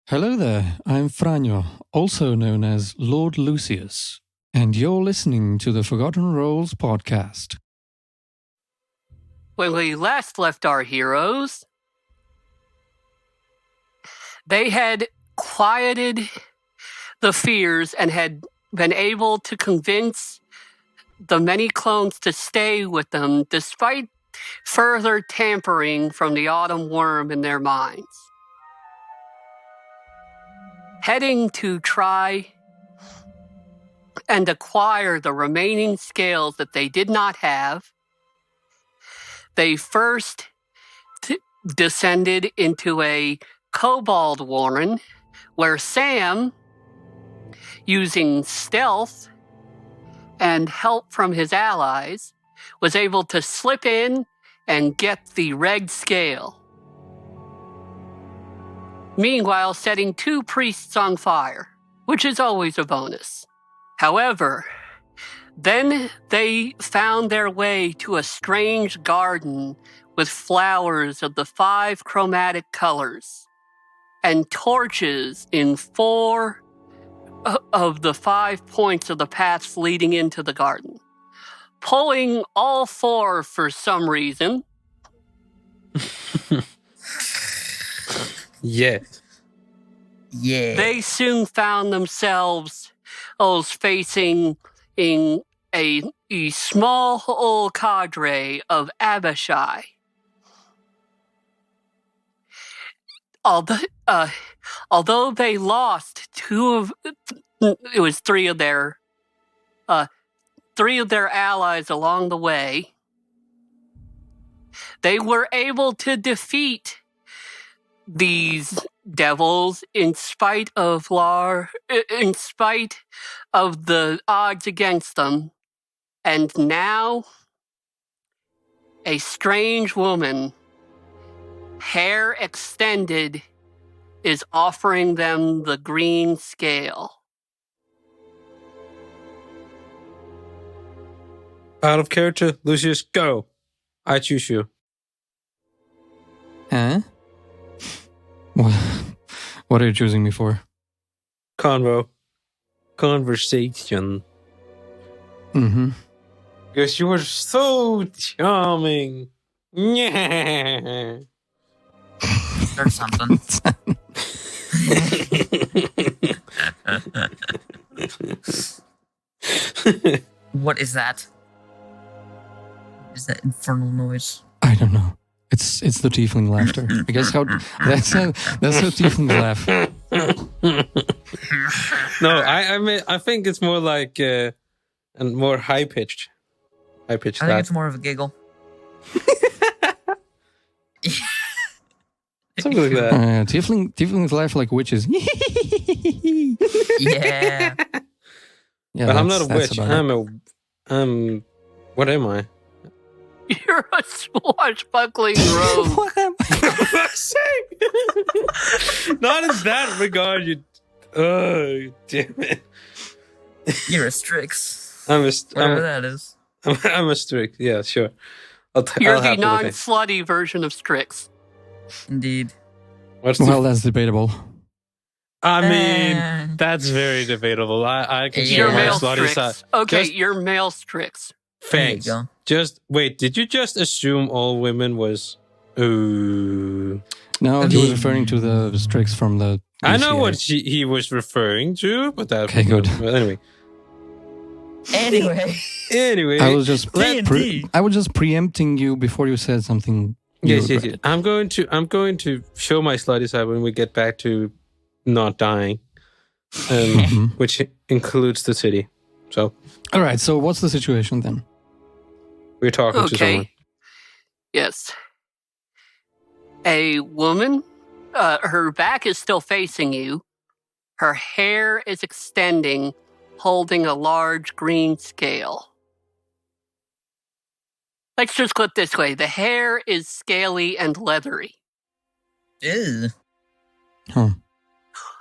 Hello there, I'm Franjo, also known as Lord Lucius, and you're listening to the Forgotten Roles podcast. When we last left our heroes, they had quieted the fears and had been able to convince the many clones to stay with them despite further tampering from the Autumn Wyrm in their minds. Heading to try and acquire the remaining scales that they did not have, they first descended into a kobold warren where Sam, using stealth and help from his allies, was able to slip in and get the red scale. Meanwhile, setting 2 priests on fire, which is always a bonus. However, then they found their way to a strange garden with flowers of the 5 chromatic colors and torches in 4 of the 5 points of the paths leading into the garden. Pulling all 4 for some reason. Yeah. They soon found themselves facing in a small cadre of Abishai. Although they lost 3 of their allies along the way, they were able to defeat these devils in spite of the odds against them. And now a strange woman, hair extended, is offering them the green scale. Out of character, Lucius, go. I choose you. Huh? What are you choosing me for? Conversation. Mm-hmm. Because you were so charming. Yeah. Or something. What is that? Is that infernal noise? I don't know. It's the tiefling laughter. I guess that's how tieflings laugh. No, I think it's more like and more high pitched. I think it's more of a giggle. Something like that. Tieflings laugh like witches. Yeah. Yeah, but I'm not a witch. I'm What am I? You're a swashbuckling rogue. What am I saying? Not in that regard, you. Oh, damn it. You're a Strix. Whatever that is. I'm a Strix. Yeah, sure. You're the non-slutty version of Strix. Indeed. that's debatable. I mean, that's very debatable. I can see You're my male slutty Strix. side. Okay, you're male Strix. Thanks. Just wait. Did you just assume all women was? Ooh. No, he was referring to the Strix from the. I know what he was referring to, but that. Okay, good. Anyway. I was just preempting you before you said something. Yes. I'm going to show my slutty side when we get back to not dying, which includes the city. So. All right. So what's the situation then? We're talking to someone. Yes. A woman, her back is still facing you. Her hair is extending, holding a large green scale. Let's just put it this way. The hair is scaly and leathery. Ew. Huh.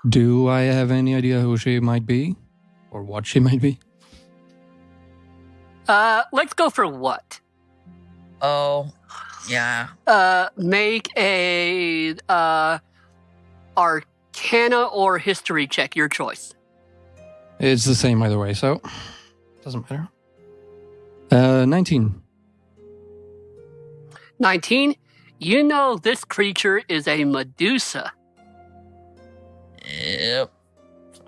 Do I have any idea who she might be? Or what she might be? Let's go for what? Oh, yeah. Make a Arcana or history check, your choice. It's the same either way, so doesn't matter. 19. 19. You know this creature is a Medusa. Yep.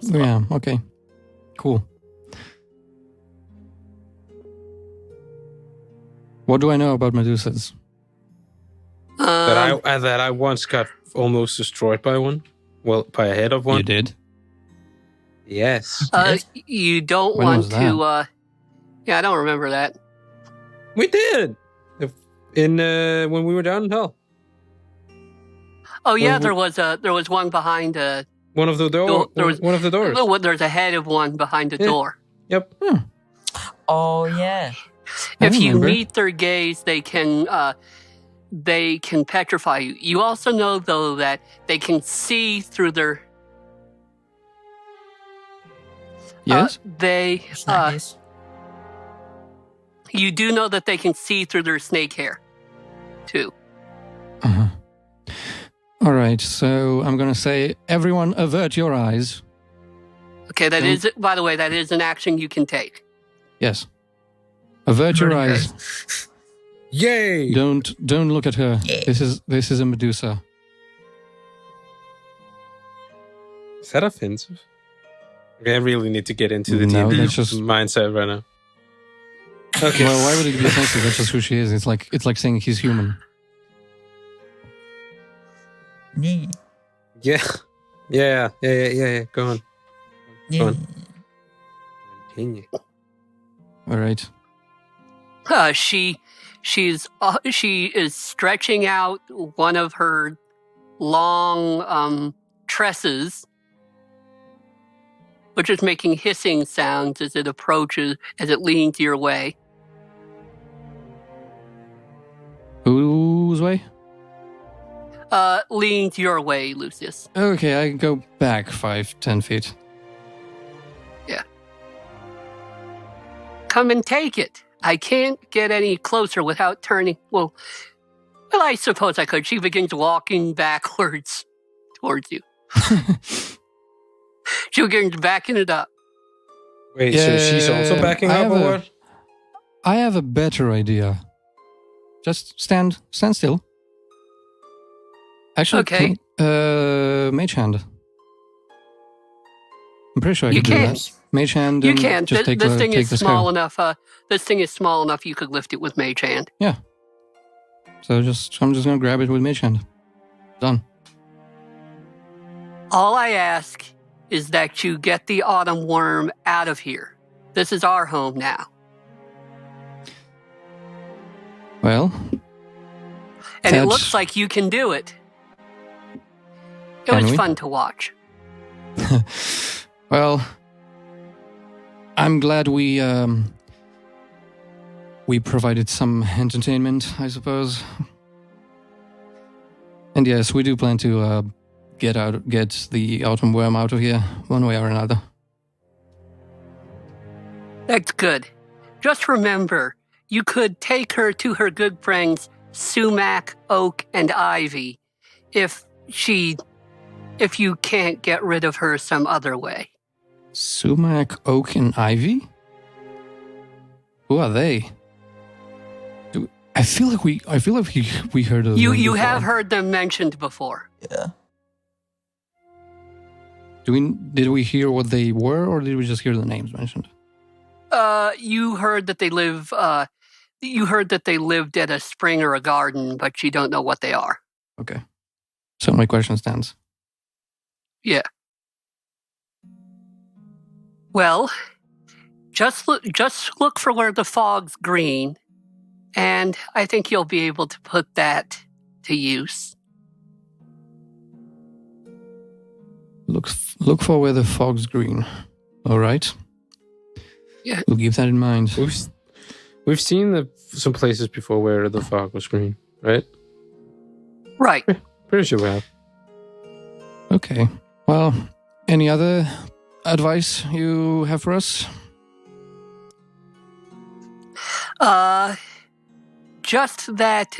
Yeah, okay. Cool. What do I know about Medusas? That I once got almost destroyed by one. Well, by a head of one. You did? Yes. You don't When want was that? to. Yeah, I don't remember that. We did. When we were down in hell. Oh yeah, Well, there was one behind One of the door. There was- one of the doors. well, there's a head of one behind the Yeah. door. Yep. Oh yeah. I If you remember. meet their gaze, they can petrify you. You also know though that they can see through their. Yes? It's nice. You do know that they can see through their snake hair, too. Uh-huh. All right, so I'm going to say, everyone avert your eyes. Okay, that Don't- is, by the way, that is an action you can take. Yes. Avert your Averting eyes. Yay! Don't look at her. Yeah. This is a Medusa. Is that offensive? Okay, I really need to get into the No, D&D that's just- mindset right now. Okay. Well, why would it be offensive? That's just who she is. It's like saying he's human. Yeah. Yeah. Go on. Yeah. on. Continue. All right. She is stretching out one of her long tresses, which is making hissing sounds as it approaches, as it leans your way. Whose way? Leans your way, Lucius. Okay, I go back 5-10 feet. Come and take it. I can't get any closer without turning. Well, I suppose I could. She begins walking backwards towards you. She begins backing it up. Wait, so she's also Yeah, backing I up have or a- what? I have a better idea. Just stand still. Actually, Okay. Mage hand. I'm pretty sure I You could do can't. that. Mage hand. You and can. Just take This the, thing take is the small scale. enough. This thing is small enough you could lift it with mage hand. So I'm just gonna grab it with mage hand. Done. All I ask is that you get the Autumn Wyrm out of here. This is our home now. Well, And it That's- looks like you can do it. It Can was we? fun to watch. well, I'm glad we provided some entertainment, I suppose. And yes, we do plan to get the Autumn Wyrm out of here one way or another. That's good. Just remember, you could take her to her good friends Sumac, Oak, and Ivy if you can't get rid of her some other way. Sumac, Oak, and Ivy? Who are they? I feel like we heard of them You before. have heard them mentioned before. Yeah. Did we hear what they were, or did we just hear the names mentioned? You heard that they live. You heard that they lived at a spring or a garden, but you don't know what they are. Okay. So my question stands. Yeah. Well, just look for where the fog's green, and I think you'll be able to put that to use. Look for where the fog's green. All right. Yeah. We'll keep that in mind. We've seen some places before where the fog was green, right? Right. Pretty sure we have. Okay. Well, any other advice you have for us? Just that.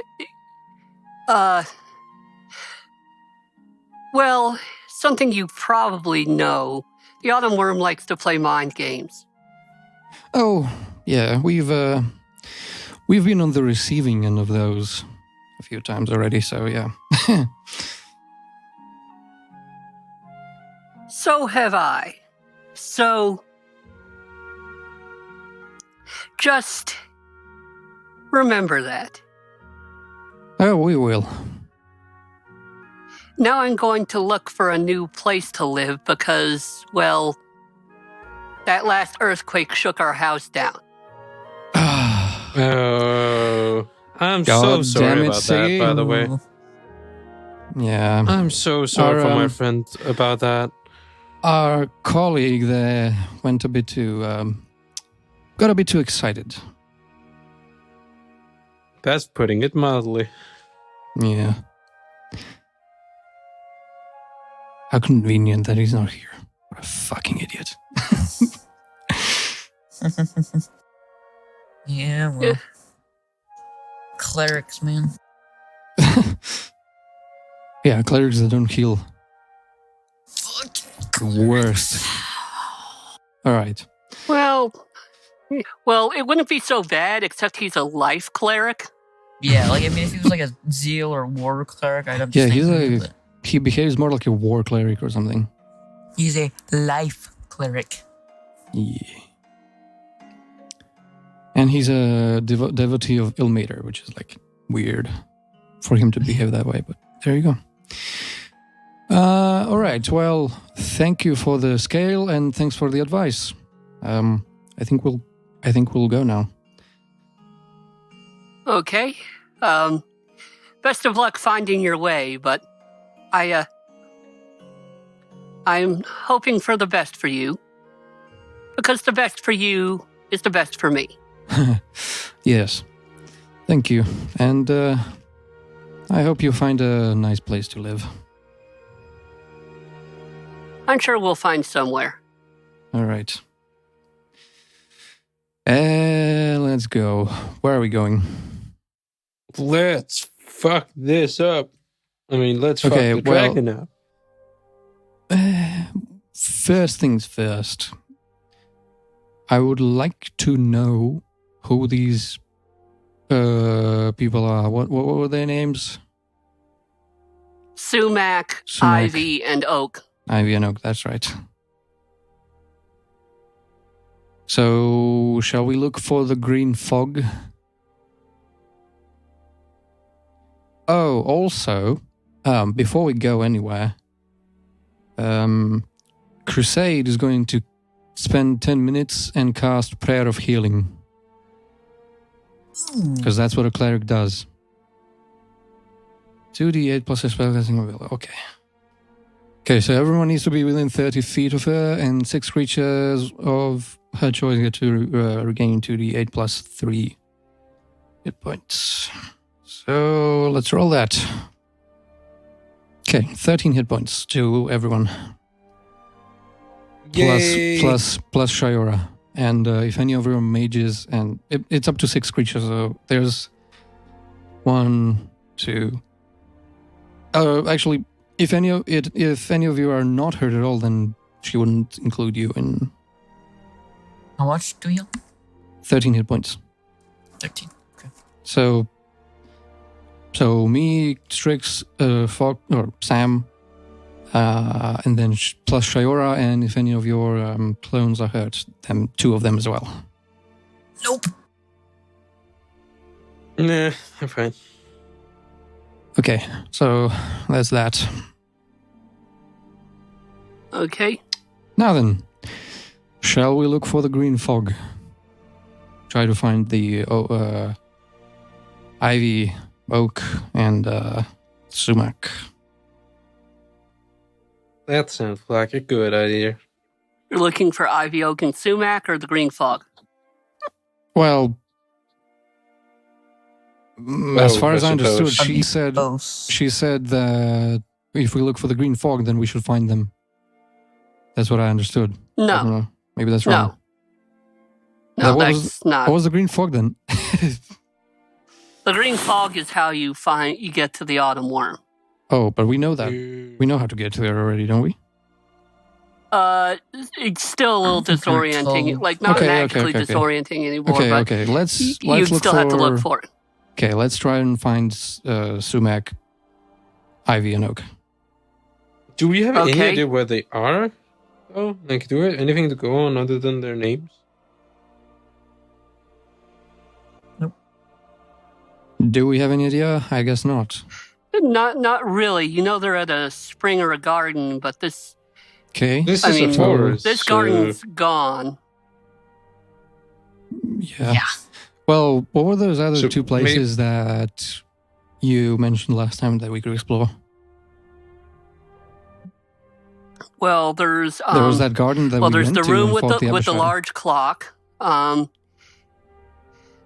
Well, something you probably know. The Autumn Wyrm likes to play mind games. Oh, yeah, we've been on the receiving end of those a few times already, so yeah. So have I. So, just remember that. Oh, we will. Now I'm going to look for a new place to live because, well, that last earthquake shook our house down. Oh, I'm so God sorry damn it, about that, by the way. Yeah. I'm so sorry for my friend about that. Our colleague there went a bit too, got a bit too excited. That's putting it mildly. Yeah. How convenient that he's not here. What a fucking idiot. Yeah, well. Clerics, man. Yeah, clerics that don't heal. Worst. All right. Well, it wouldn't be so bad, except he's a life cleric. Yeah, like, I mean, if he was like a zeal or war cleric, I'd have to Yeah, think he behaves more like a war cleric or something. he's a life cleric. Yeah. And he's a devotee of Ilmater, which is like weird for him to behave that way, but there you go. All right. Well, thank you for the scale and thanks for the advice. I think we'll go now. Okay. Best of luck finding your way, but I'm hoping for the best for you. Because the best for you is the best for me. Yes. Thank you. And I hope you find a nice place to live. I'm sure we'll find somewhere. All right. Let's go. Where are we going? Let's fuck this up. I mean, let's fuck the dragon up. First things first. I would like to know who these people are. What were their names? Sumac, Ivy, and Oak. Ivy and Oak, that's right. So, shall we look for the green fog? Oh, also, before we go anywhere, Crusade is going to spend 10 minutes and cast Prayer of Healing. Because that's what a cleric does. 2d8 plus a spellcasting ability. Okay. Okay, so everyone needs to be within 30 feet of her, and 6 creatures of her choice get to regain 2d8 plus 3 hit points. So let's roll that. Okay, 13 hit points to everyone. Plus Shiora. And if any of your mages, and it's up to 6 creatures, so there's 1, 2. Actually, if any of you are not hurt at all, then she wouldn't include you in. How much do you? 13 hit points. 13. Okay. So me, Strix, Fog, or Sam, and then plus Shiora, and if any of your clones are hurt, then 2 of them as well. Nope. Nah, I'm fine. Okay, so that's that. Okay. Now then, shall we look for the green fog? Try to find the Ivy, Oak, and Sumac. That sounds like a good idea. You're looking for Ivy, Oak, and Sumac or the green fog? Well, as far as I understood, she said that if we look for the green fog, then we should find them. That's what I understood. No. I don't know. Maybe that's wrong. No, that's not. What was the green fog then? The green fog is how you get to the Autumn Wyrm. Oh, but we know that. We know how to get there already, don't we? It's still a little I think we're disorienting. told. Not Okay, magically okay. disorienting anymore, Okay, but okay. Let's you'd look still have to look for it. Okay, let's try and find sumac, ivy, and oak. Do we have any Okay. idea where they are? Oh, like, do we have anything to go on other than their names? Do we have any idea? I guess not. Not really. You know they're at a spring or a garden, but this Okay. This I is mean, a forest. this so- garden's gone. Yeah. Yeah. Well, what were those other So two places that you mentioned last time that we could explore? Well, there's There was that garden that we there's went the to room and with fought the Abishai. large clock.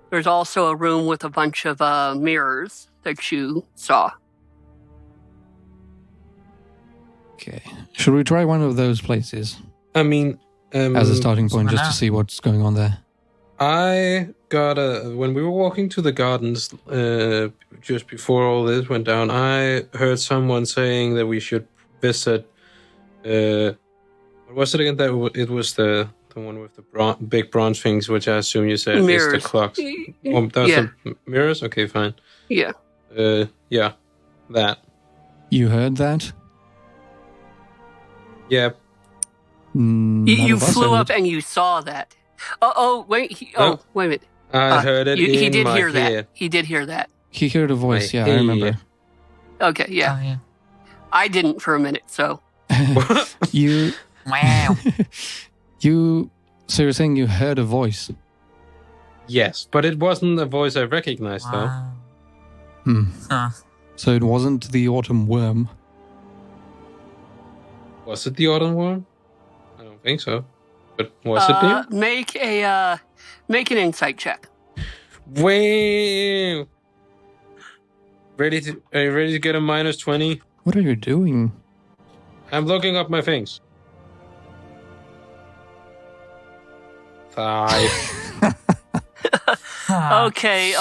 There's also a room with a bunch of mirrors that you saw. Okay. Should we try one of those places I mean, as a starting point, why just to not? see what's going on there? I got when we were walking to the gardens just before all this went down, I heard someone saying that we should visit. What was it again? It was the one with the big bronze things, which I assume you said is Mirrors. the clocks. Oh, that's Yeah. the mirrors. Okay, fine. Yeah. Yeah, that. You heard that? Yeah. None You of us flew heard up it. and you saw that. Wait. Oh. Wait a minute. I heard it He in did my hear head. that. He did hear that. He heard a voice. My Yeah, I remember. ear. Okay, yeah. Oh, yeah. I didn't for a minute, so. You, Wow. so you're saying you heard a voice? Yes, but it wasn't a voice I recognized, though. Wow. Hmm. Huh. So it wasn't the Autumn Wyrm. Was it the Autumn Wyrm? I don't think so. But was it there? Make an insight check. Wow. Are you ready to get a -20? What are you doing? I'm looking up my things. 5. Huh. Okay,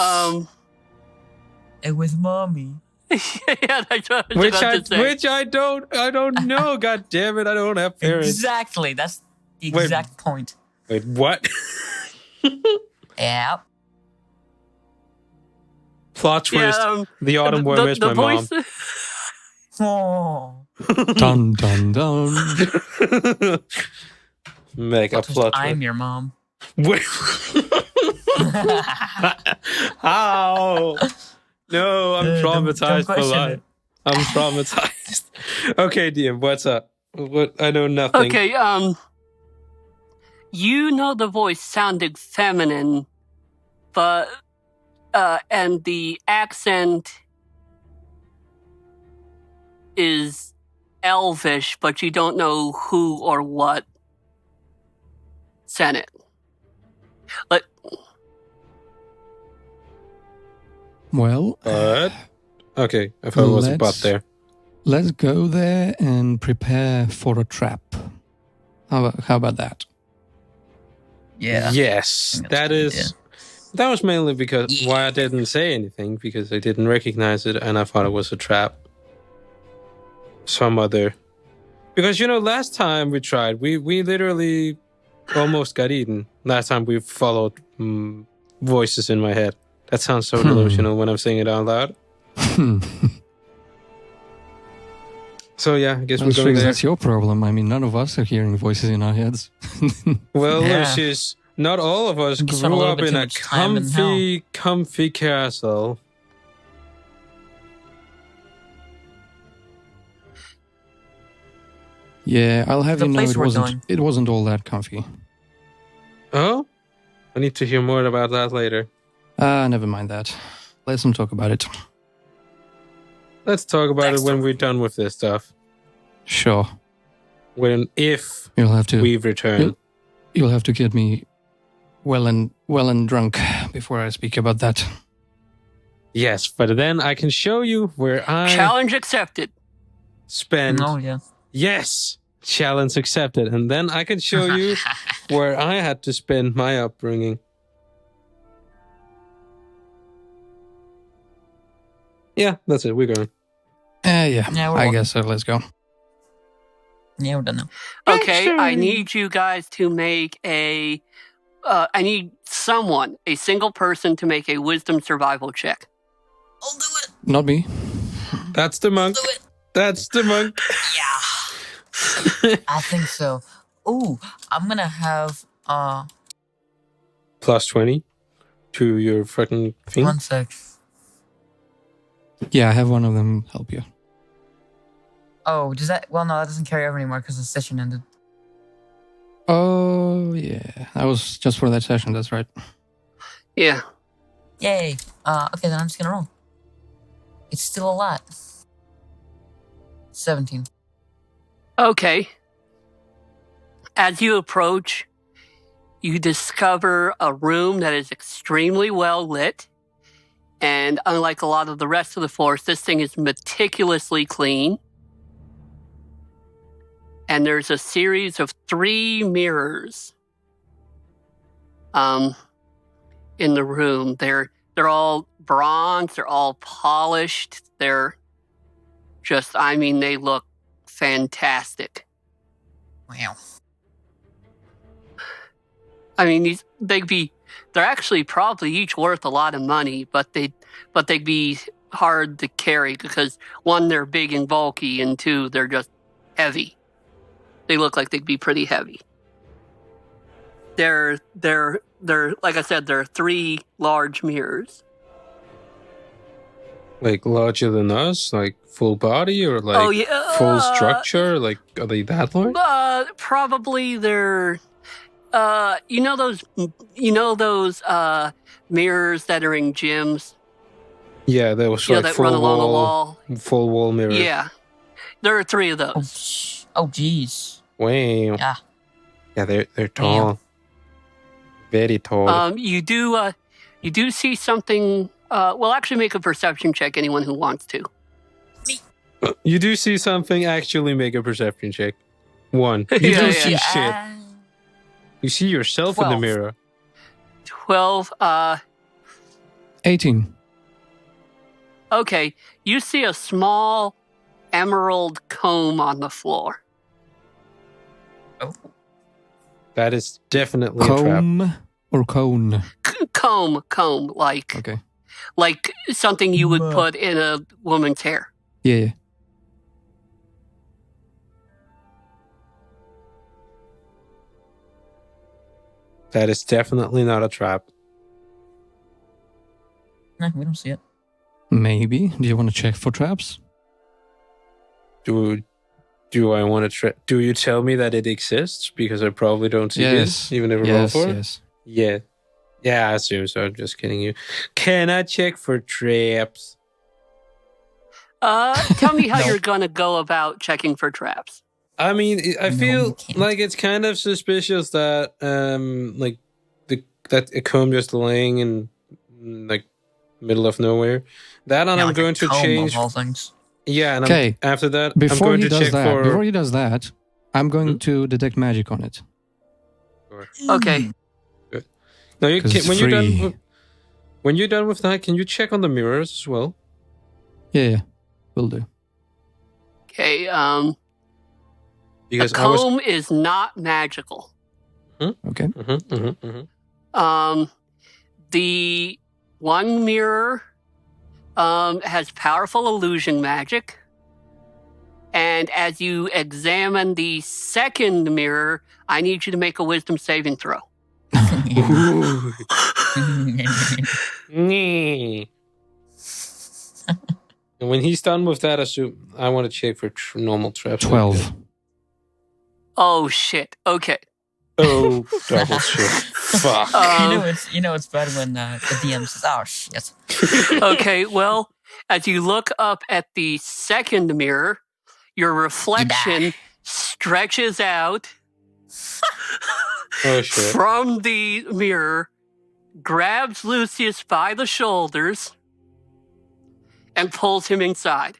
It was mommy. yeah, that's what I was about to say. Which I don't know. God damn it! I don't have parents. Exactly. That's the Wait. exact point. Wait, what? Yeah. Plot twist: the Autumn Wyrm is my mom. voice, Oh. Dun dun dun. Mega plot I'm twist. your mom. Wait. How? No, I'm traumatized for question life. it. I'm traumatized. Okay, DM, what's up? What? I know nothing. Okay, you know the voice sounded feminine, but and the accent is elvish, but you don't know who or what sent it. Like, Well, But okay, I thought it was a butt Let's- there. let's go there and prepare for a trap. How about that? Yeah. Yes, I think that's that a good is. That was mainly because why I didn't say anything, because I didn't recognize it and I thought it was a trap. Some other. Because, last time we tried, we literally almost got eaten. Last time we followed voices in my head. That sounds so delusional when I'm saying it out loud. So yeah, I guess we're going there. That's your problem. I mean, none of us are hearing voices in our heads. Well, Yeah. Lucius, not all of us We just spent a grew little up bit in too a much time in comfy castle. Yeah, I'll have The you know place it we're wasn't. going. It wasn't all that comfy. Oh? I need to hear more about that later. Never mind that. Let's not talk about it. Let's talk about Next it when we're done with this stuff. Sure, If you'll have to. we return. You'll have to get me well and drunk before I speak about that. Yes, but then I can show you where I challenge accepted. spend. Oh, yeah. Yes, challenge accepted. And then I can show you where I had to spend my upbringing. Yeah, that's it. We're going. Yeah, we're I walking. guess so. Let's go. Yeah, we're done now. Okay, I need you guys to make a. I need someone, a single person, to make a wisdom survival check. I'll do it. Not me. That's the monk. Do it. That's the monk. Yeah. I think so. Ooh, I'm gonna have Plus 20 to your fucking thing. 1 sec. Yeah, I have one of them help you. Oh, does that? Well, no, that doesn't carry over anymore because the session ended. Oh, yeah. That was just for that session. That's right. Yeah. Yay. Okay, then I'm just gonna roll. It's still a lot. 17. Okay. As you approach, you discover a room that is extremely well lit. And unlike a lot of the rest of the forest, this thing is meticulously clean. And there's a series of 3 mirrors in the room. They're all bronze, they're all polished. They're just, I mean, they look fantastic. Wow. I mean, they're actually probably each worth a lot of money, but they'd be hard to carry because 1, they're big and bulky, and 2, they're just heavy. They look like they'd be pretty heavy. They're like I said, there are 3 large mirrors. Like larger than us? Like full body or like full structure? Like are they that large? Probably they're you know those mirrors that are in gyms? Yeah, there was like that full run along the wall. Full wall mirror. Yeah. There are 3 of those. Oh, jeez. Wow. Yeah. Yeah, they're tall. Very tall. You do see something. Well, actually, make a perception check. Anyone who wants to. You do see something. Actually, make a perception check. 1. You Yeah, do yeah. see shit. You see yourself in the 12. mirror. 12. 18. Okay. You see a small emerald comb on the floor. Oh. That is definitely a trap. Comb or cone? Comb, like Okay. like something you would put in a woman's hair. Yeah. That is definitely not a trap. No, we don't see it. Maybe. Do you want to check for traps? Do I want to do you tell me that it exists? Because I probably don't see this, even if I roll for it. Yes. Yeah. Yeah, I assume so. I'm just kidding you. Can I check for traps? Tell me how No. you're gonna go about checking for traps. I mean, I No, feel you can't. like it's kind of suspicious that like that a comb just laying in like middle of nowhere. That and Yeah, I'm like a going to comb change. of all things. Yeah, and Okay. after that, I'm Before going he to does check that, for. I'm going Hmm? to detect magic on it. Okay. No, you 'Cause can, it's when you're done. free. When you're done with that, can you check on the mirrors as well? Yeah. Will do. Okay. The Because I was. comb is not magical. Okay. The one mirror has powerful illusion magic. And as you examine the second mirror, I need you to make a wisdom saving throw. Ooh. Nee. And when he's done with that, I want to check for normal traps. 12. Oh, shit. Okay. Oh, double shit. Fuck. you know it's bad when the DM says, "Oh shit." Okay, well, as you look up at the second mirror, your reflection stretches out Oh, shit. from the mirror, grabs Lucius by the shoulders, and pulls him inside.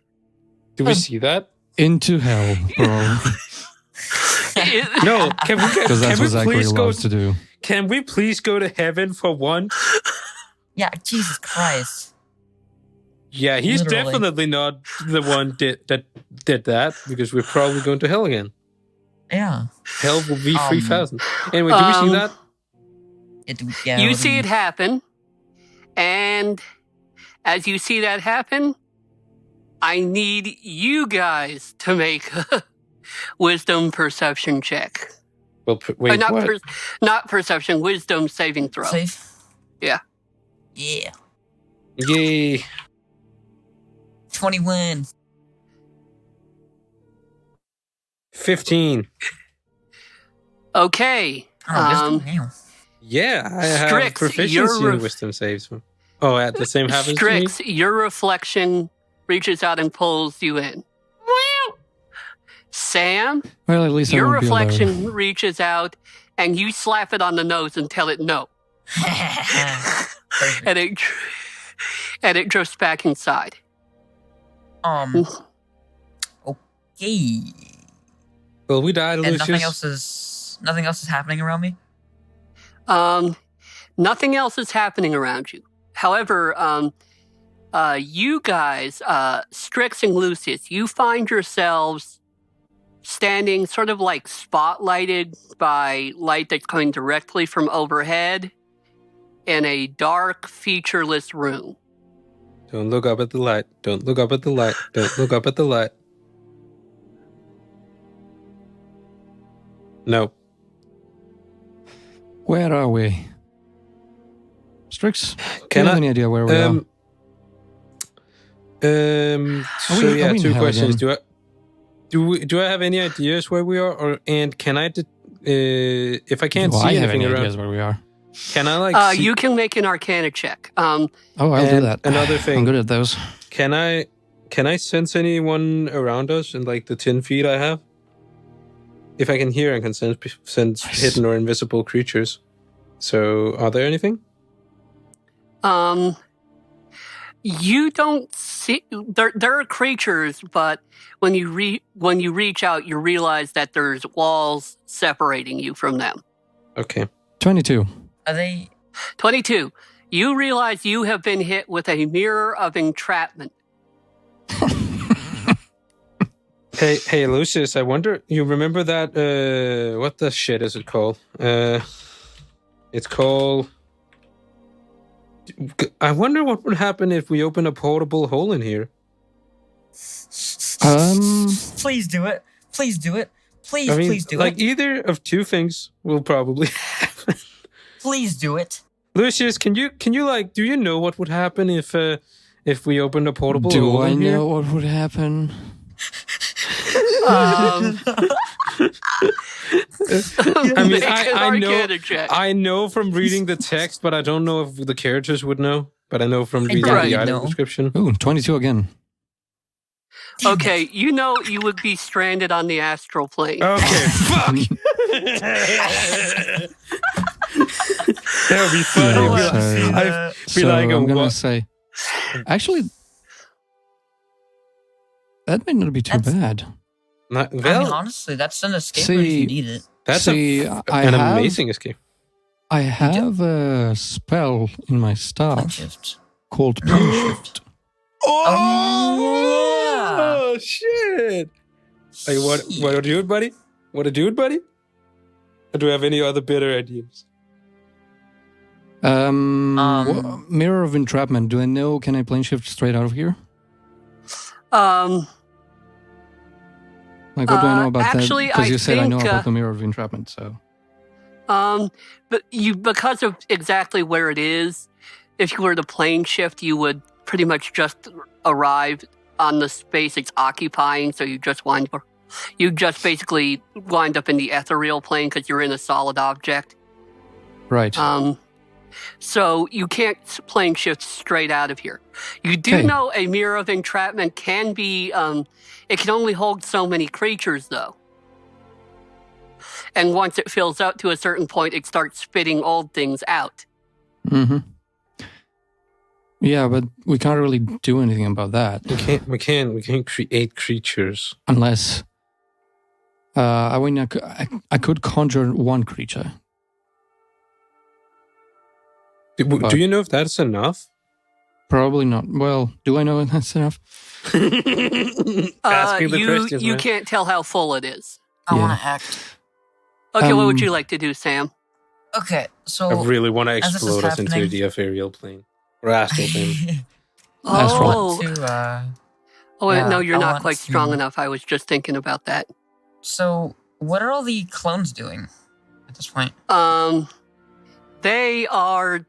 Do we see that? Into hell, bro. No. Can Because that's we what Zachary please go? loves to do. Can we please go to heaven for once? Yeah, Jesus Christ. Yeah, he's Literally. definitely not the one that did that, because we're probably going to hell again. Yeah. Hell will be 3,000. Anyway, do we see that? You see it happen, and as you see that happen, I need you guys to make a wisdom perception check. Well, wait, not what? Not perception, wisdom saving throw. Safe? Yeah. Yeah. Yay. 21. 15. Okay. Yeah, I have Strix, proficiency in wisdom saves. Oh, at the same happens to me? Strix, your reflection reaches out and pulls you in. Sam, Well, at least your I won't be alone. reflection reaches out and you slap it on the nose and tell it no. and it drifts back inside. Okay. Well, we died, And Lucius. nothing else is happening around me? Nothing else is happening around you. However, you guys, Strix and Lucius, you find yourselves standing sort of like spotlighted by light that's coming directly from overhead in a dark, featureless room. Don't look up at the light. Don't look up at the light. Don't look up at the light. No. Where are we? Strix, do Can you have I- any idea where we are? So we- yeah, are we in two hell questions. again? Do I have any ideas where we are, and can I if I can't Do see I have anything any around, ideas where we are? can I see? You can make an Arcana check. Oh, I'll do And that. another thing. I'm good at those. Can I sense anyone around us in like the 10 feet I have? If I can hear, I can sense Nice. hidden or invisible creatures. So, are there anything? You don't see there are creatures, but when you reach out, you realize that there's walls separating you from them. Okay. 22. Are they... 22. You realize you have been hit with a mirror of entrapment. Hey, Lucius, I wonder, you remember that, what the shit is it called? It's called... I wonder what would happen if we open a portable hole in here. Please do it. Please do it. Please, I mean, please do like, it. either of two things will probably happen. Please do it. Lucius, can you like, do you know what would happen if we opened a portable Do hole I in here? know what would happen? Um, I mean, make an Arcana check. I know from reading the text, but I don't know if the characters would know. But I know from reading Right. the item No. description. Ooh, 22 again. Damn Okay, you know you would be stranded on the astral plane. Okay, fuck. That would be funny. Yeah, It'd be so- like- I'd be So like, I'm gonna what? say, actually, that might not be too That's- bad. Not, I mean, well, honestly, that's an escape route if See- you need it. that's See, an I have- amazing escape. I have a spell in my Plane staff shift. called Plane Shift. Oh, shit! Hey, what to do it, buddy? What to do it, buddy? Or do we have any other better ideas? Mirror of Entrapment. Do I know? Can I plane shift straight out of here? Like, what do I know about actually, that? Because you I said I know think, about the Mirror of Entrapment, so. But because of exactly where it is, if you were to plane shift, you would pretty much just arrive on the space it's occupying. So you just basically wind up in the ethereal plane because you're in a solid object. Right. So you can't plane shift straight out of here. You do Okay. know a mirror of entrapment can be, it can only hold so many creatures though. And once it fills up to a certain point, it starts spitting old things out. Mm-hmm. Yeah, but we can't really do anything about that We can't create creatures. unless. I mean, I could conjure one creature. Do you know if that's enough? Probably not. Well, do I know that's enough? Asking the questions, you man. can't tell how full it is. I Yeah. want to act. Okay, what would you like to do, Sam? Okay, so I really want to as this is explode us into happening- the ethereal plane. Or astral plane. That's I right. want to, wait, yeah, no, you're I not want quite to- strong enough. I was just thinking about that. So, what are all the clones doing at this point? They are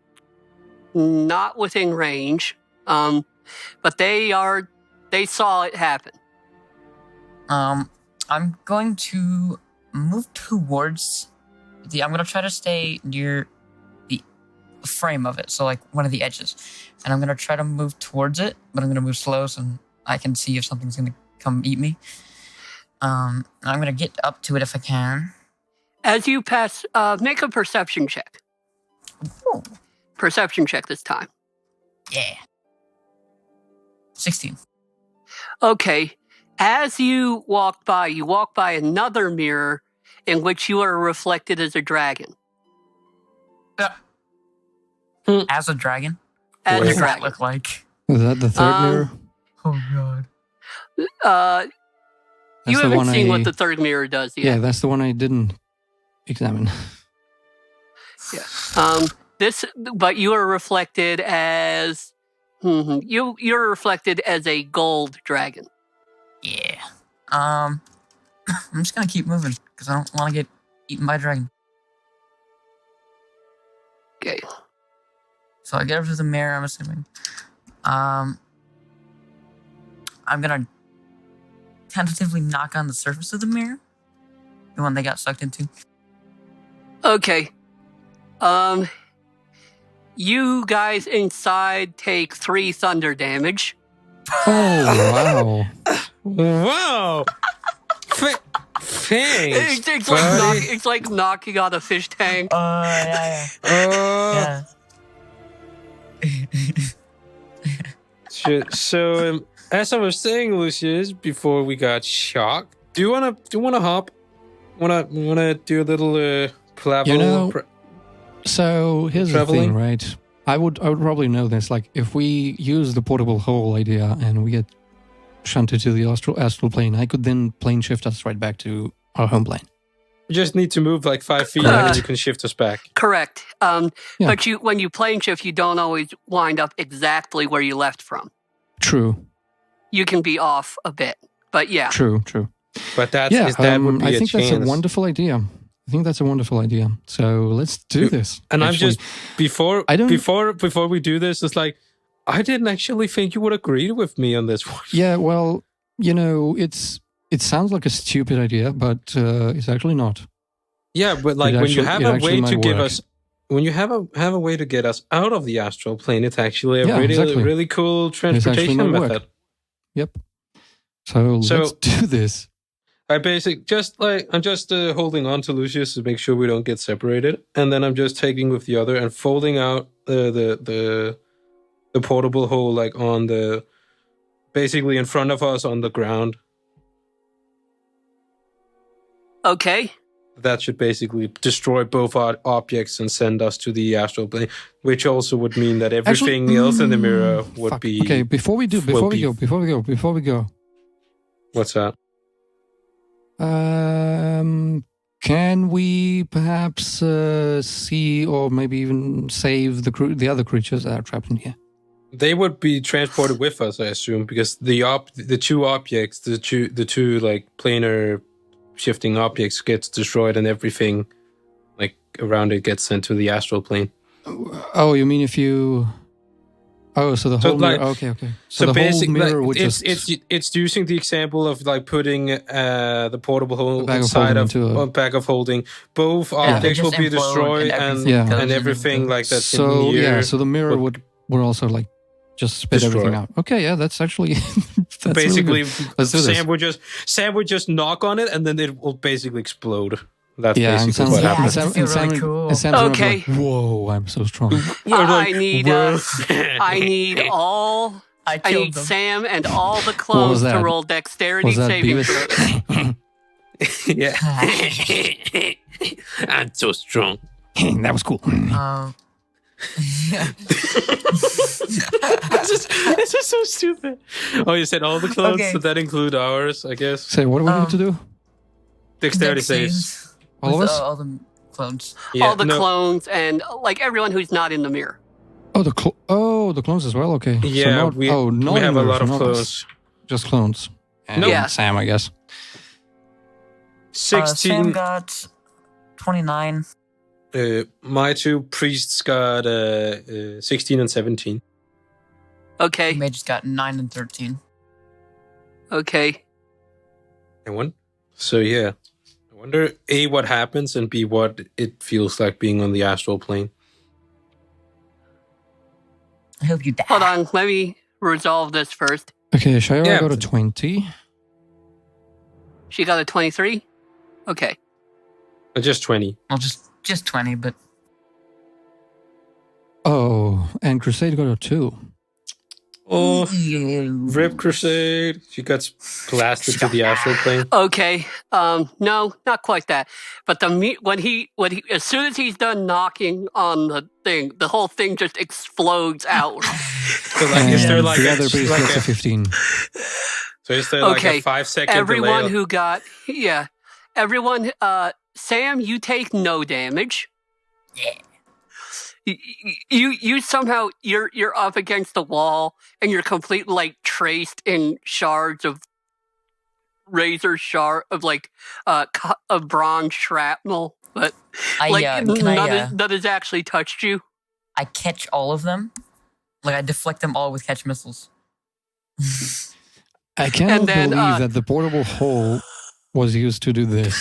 not within range, but they saw it happen. I'm going to move towards I'm going to try to stay near the frame of it, so like one of the edges. And I'm going to try to move towards it, but I'm going to move slow so I can see if something's going to come eat me. I'm going to get up to it if I can. As you pass, make a perception check. Ooh. Perception check this time. Yeah. 16. Okay. As you walk by another mirror in which you are reflected as a dragon. As a dragon? As What a does that dragon. look like? Is that the third mirror? Oh, God. You That's the haven't one seen I- what the third mirror does yet. Yeah, that's the one I didn't examine. But you are reflected as you're reflected as a gold dragon. Yeah. I'm just going to keep moving because I don't want to get eaten by a dragon. Okay. So I get up to the mirror, I'm assuming. I'm gonna tentatively knock on the surface of the mirror. The one they got sucked into. Okay. You guys inside take 3 thunder damage. Oh, wow. Wow! Thanks, buddy. It's like knocking on a fish tank. Yeah. Uh, so, as I was saying, Lucius, before we got shocked, do you wanna hop? Wanna do a little travel? You know, So here's the thing, Traveling? right? I would probably know this. Like, if we use the portable hole idea and we get shunted to the astral plane, I could then plane shift us right back to our home plane. You just need to move like 5 feet, and then you can shift us back. Correct. Yeah. But when you plane shift, you don't always wind up exactly where you left from. True. You can be off a bit. But yeah. True. But that Yeah, would be I a think chance. that's a wonderful idea. So let's do this. And Actually, I'm just before we do this, it's like I didn't actually think you would agree with me on this one. Yeah, well, it sounds like a stupid idea, but it's actually not. Yeah, but like It when you actually- have it a actually way to might give work. us, when you have a way to get us out of the astral plane, it's actually a Yeah, really exactly. really cool actually transportation might work. method. Yep. So So- let's do this. I'm just holding on to Lucius to make sure we don't get separated, and then I'm just taking with the other and folding out the portable hole like on the basically in front of us on the ground. Okay. That should basically destroy both our objects and send us to the astral plane, which also would mean that everything else in the mirror would Fuck. be. Okay, before we go. What's that? Can we perhaps see or maybe even save the other creatures that are trapped in here? They would be transported with us, I assume, because the two objects, the two like planar shifting objects gets destroyed and everything like around it gets sent to the astral plane. Oh, you mean if you? Oh, so the whole mirror. Okay. So the whole basically, mirror would it's using the example of like putting the portable hole bag of inside holding of into a- a bag of holding. Both they objects will just be implode destroyed and and everything goes and into everything the- like that's So in here. so the mirror would also like just spit Destroy. everything out. Okay, yeah, that's actually that's basically, really good. Let's do this. Sam would just knock on it and then it will basically explode. That's Yeah, and basically Sam, what Yeah, happens. I feel really cool. and Sam's gonna be Okay. like, whoa, I'm so strong. I need all. I I killed need them. Sam and all the was clones to that? roll dexterity Was that saving Beavis? throws. Yeah. I'm so strong. That was cool. Yeah. This is so stupid. Oh, you said all the clones? Okay. So that include ours, I guess. Say, what do we need to do? Dexterity Dex saves. saves All of with, us? all the clones. Yeah, All the no, clones and like everyone who's not in the mirror. Oh, the clones as well. Okay. Yeah, so not, we not have a mirrors, lot of not us. clones. Just clones. And Yeah. Sam, I guess. 16. Sam got 29. My two priests got 16 and 17. Okay. Mage got 9 and 13. Okay. And one. So yeah, I wonder A, what happens, and B, what it feels like being on the astral plane. I hope you die. Hold on. Let me resolve this first. Okay, Shira Yeah. got a 20. She got a 23. Okay. Just 20. Well, just 20, but Oh, and Crusade got a 2. Oh, Rip Crusade. She got blasted to the astral plane. Okay. No, not quite that. But when he as soon as he's done knocking on the thing, the whole thing just explodes outward. So like, is there And like the a, other priest like gets a 15. so is there like Okay, a 5-second Everyone delay? who got everyone Sam, you take no damage. yeah. You somehow you're up against the wall and you're completely like traced in shards of of bronze shrapnel, but like none has actually touched you. I catch all of them. Like, I deflect them all with catch missiles. I cannot And then, believe that the portable hole was used to do this.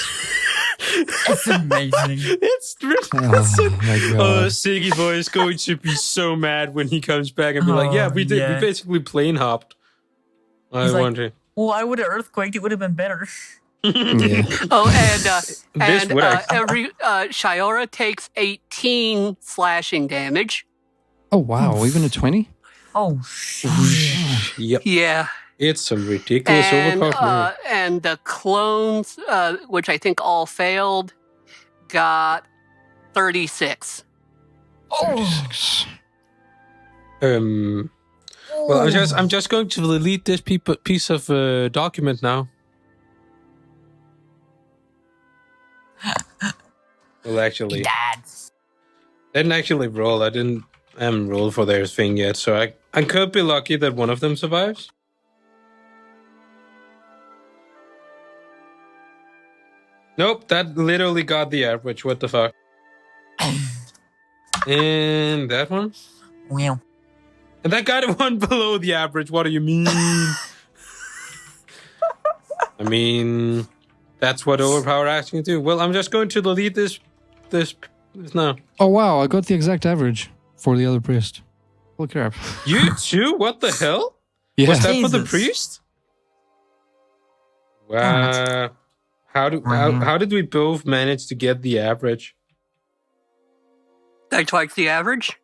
That's amazing. It's Oh my god. Siggy boy is going to be so mad when he comes back and be like, "Yeah, Oh, we did. yeah. We basically plane hopped." I He's like, wonder. Well, I would have earthquaked. It would have been better. Yeah. Oh, This would Shiora takes 18 slashing damage. Oh wow, even a 20? Oh, shit. Yep, Yeah. it's some ridiculous overpowered. And the clones, which I think all failed, got 36. Oh. 36. Well, I'm just going to delete this piece of document now. Well, actually, He died. I didn't actually roll. I haven't rolled for their thing yet, so I could be lucky that one of them survives. Nope, that literally got the average. What the fuck? And that one? Well, And that got one below the average. What do you mean? I mean, that's what overpower asking to do. Well, I'm just going to delete this now. Oh wow, I got the exact average for the other priest. Holy crap. You too? What the hell? Yeah. Was that for the Jesus. priest? Wow. How did we both manage to get the average? That's twice the average.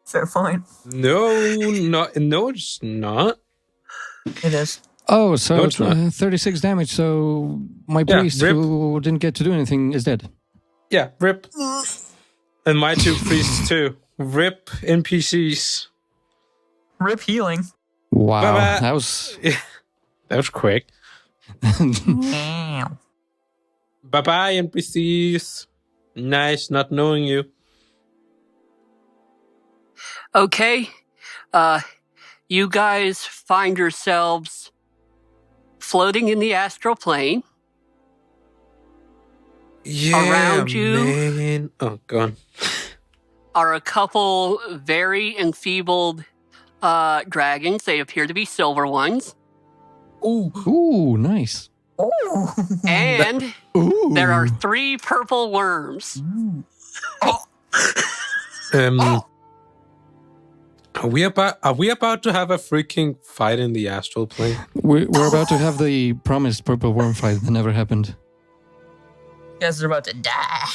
fair point. No, it's not. It is. Oh, so No, it's not. 36 damage. So my Yeah, priest rip. who didn't get to do anything is dead. Yeah, rip. And my two priests too. Rip NPCs. Rip healing. Wow, Bye-bye. that was. That was quick. Wow. Bye-bye NPCs. Nice not knowing you. Okay. You guys find yourselves floating in the astral plane. Yeah, Around you. man. Oh, gone. Are a couple very enfeebled dragons. They appear to be silver ones. Ooh. Ooh, nice. Ooh. And Ooh. there are 3 purple worms. Ooh. Are we about to have a freaking fight in the astral plane? We're about to have the promised purple worm fight that never happened. You guys are about to die.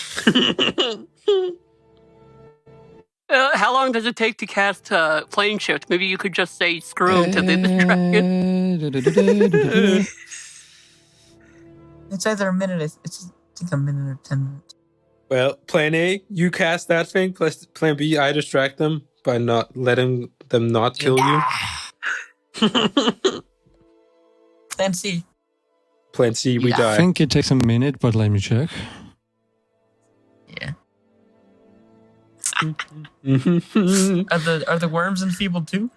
How long does it take to cast plane shift? Maybe you could just say screw him to the dragon. It's either a minute. It's I think a minute or 10 minutes. Well, plan A, you cast that thing. Plan B, I distract them by not letting them not kill you. Plan C. Plan C, we Yeah. die. I think it takes a minute, but let me check. Yeah. no, Are the worms enfeebled too?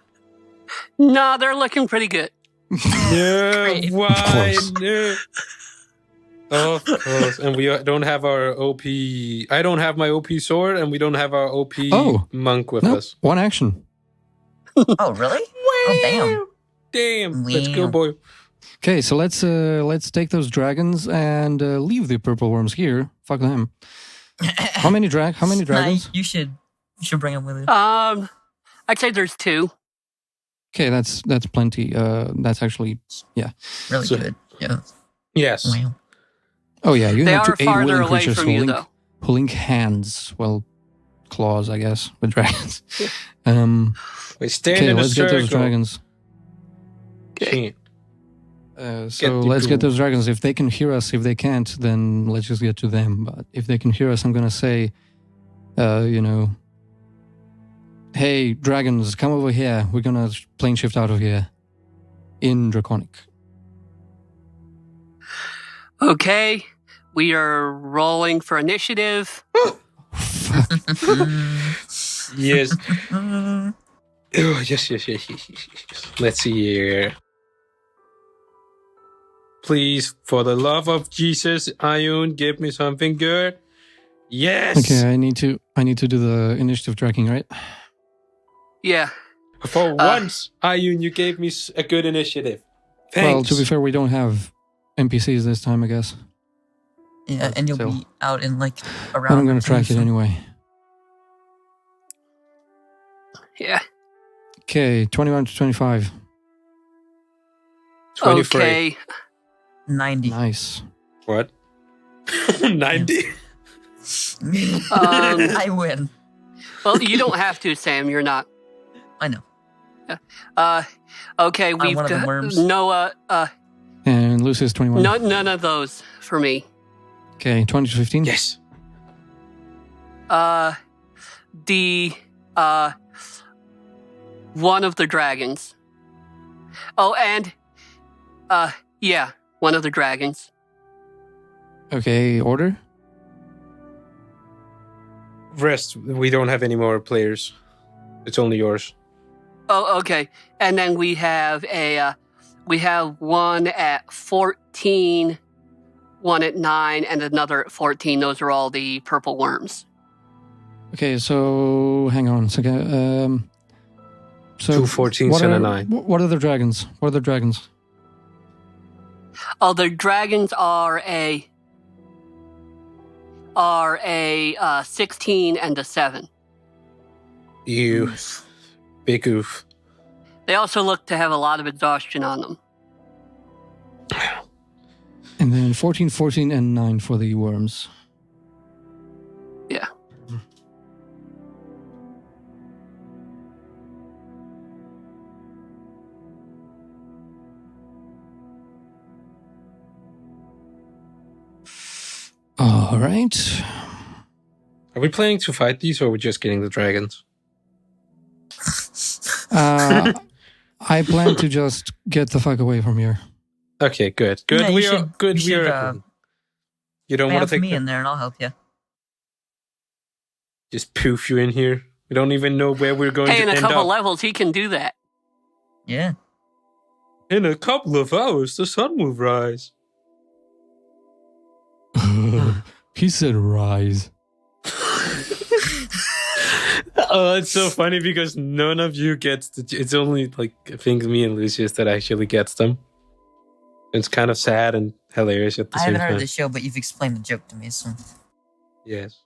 No, they're looking pretty good. Great. why? course. No. Of course. And we don't have our OP. I don't have my OP sword, and we don't have our OP monk with No, us. one action. Oh, really? Oh, Damn. Let's go, Wow. boy. Okay, so let's take those dragons and leave the purple worms here. Fuck them. damn. How many dragons? Nah, you should bring them with you. I'd say there's 2. Okay, that's plenty. That's actually Really so- good. Yeah. Yes. Wow. Oh yeah, you They have are to 8 farther willing away creatures from you, though. holding hands. Well, claws, I guess, with dragons. We stand Okay, in a let's get circle. those dragons. Can't. So the let's get ghoul. those dragons. If they can hear us, if they can't, then let's just get to them. But if they can hear us, I'm gonna say, hey, dragons, come over here. We're gonna plane shift out of here in Draconic. Okay, we are rolling for initiative. Yes. Oh, yes. Let's see here. Please, for the love of Jesus, Ayun, give me something good. Yes. Okay, I need to do the initiative tracking, right? Yeah. For once, Ayun, you gave me a good initiative. Thanks. Well, to be fair, we don't have NPCs this time, I guess. Yeah, and you'll So- be out in like around. But I'm gonna track it anyway. Yeah. Okay, 21 to 25. 23. Okay. 90. Nice. What? 90. I win. Well, you don't have to, Sam. You're not. I know. Okay, we've one of the got worms. And Lucius 21. none of those for me. Okay, 20 to 15. Yes. The one of the dragons. Oh, and yeah, one of the dragons. Okay, order. Rest. We don't have any more players. It's only yours. Oh, okay. And then we have one at 14, one at 9, and another at 14. Those are all the purple worms. Okay, so hang on. So, Two 14s and a 9. What are the dragons? What are the dragons? Oh, the dragons are a 16 and a 7. You big oof. They also look to have a lot of exhaustion on them. And then 14, 14, and 9 for the worms. Yeah. All right. Are we planning to fight these, or are we just getting the dragons? I plan to just get the fuck away from here. Okay, good. Good. Yeah, you we should- are good. you We should, are. You don't want Have to take me in there and I'll help you. just poof you in here. We don't even know where we're going Hey, to in a end couple up. levels, he can do that. Yeah. In a couple of hours, the sun will rise. He said rise. Oh, it's so funny because none of you gets it's only like I think me and Lucius that actually gets them. It's kind of sad and hilarious at the I same haven't heard time. of the show, but you've explained the joke to me, so Yes.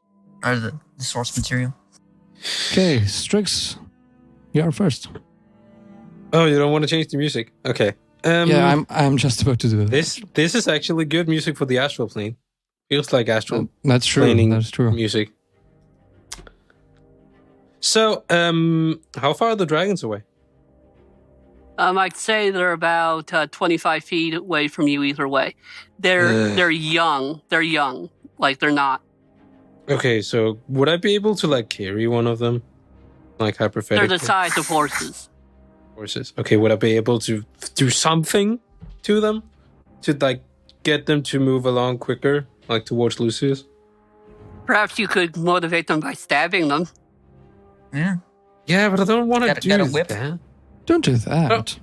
or the source material. Okay, Strix, you are first. Oh, you don't want to change the music? Okay. Yeah, I'm just about to do it. This is actually good music for the astral plane. Feels like astral That's true. planing That's true. music. So, how far are the dragons away? I'd say they're about 25 feet away from you either way. They're young. They're young. Like they're not. Okay, so would I be able to like carry one of them? Like hypothetically? They're the size of horses. Horses. Okay, would I be able to do something to them? To like get them to move along quicker, like towards Lucius? Perhaps you could motivate them by stabbing them. Yeah. Yeah, but I don't want to do Got a whip? that. Don't do that.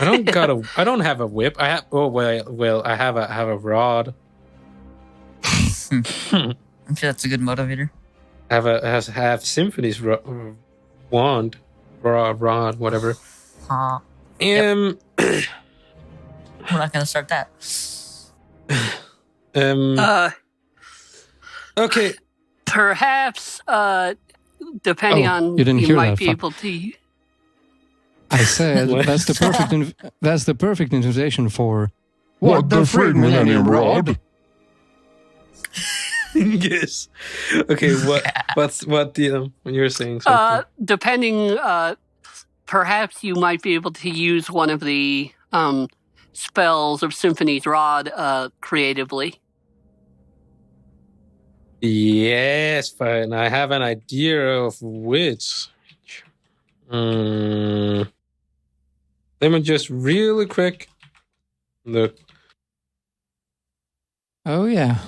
I don't have a whip. I have I have a rod. I'm sure that's a good motivator. I have Symphony's wand, rod, whatever. We're not gonna start that. Okay. Perhaps, depending on, you didn't hear might that. be able to. I said What? that's the perfect invitation for what the FRIG Millennium Rod. Yes. Okay. What the when you were saying something? Depending, perhaps you might be able to use one of the spells of Symphony's Rod creatively. Yes, fine. I have an idea of which. Let me just really quick look. Oh yeah,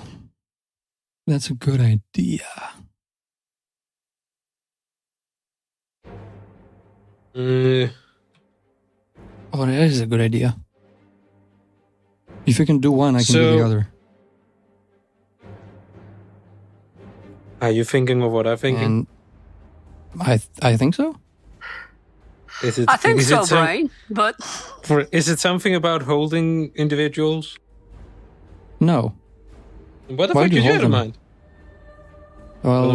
that's a good idea. Oh, that is a good idea. If you can do one, I can do the other. Are you thinking of what I'm thinking? And I think so. I think so, Brian. But is it something about holding individuals? No. What the Why fuck do you did you hold have in them? mind? Well,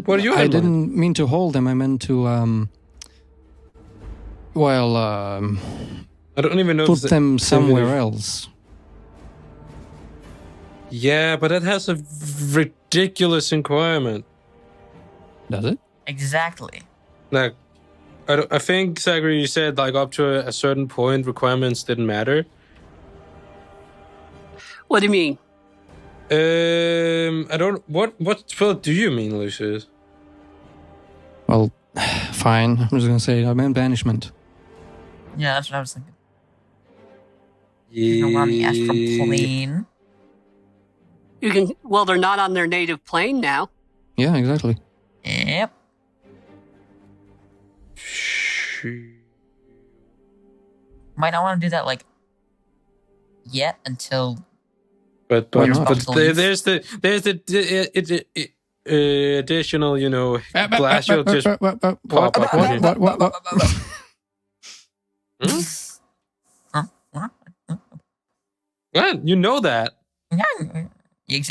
What do you have I in mind? didn't mean to hold them. I meant to I don't even know. put them somewhere else. Yeah, but that has a ridiculous requirement. Does it? Exactly. Like, I think, Zachary, you said like up to a certain point, requirements didn't matter. what do you mean? I don't. What spell do you mean, Lucius? Well, fine. I'm just gonna say I meant banishment. Yeah, that's what I was thinking. Yeah. You on the astral plane. You can. Well, they're not on their native plane now. Yeah, exactly. Yep. Might not want to do that like yet until But Why not? there's the additional, blast. You'll just pop up. What? You know that?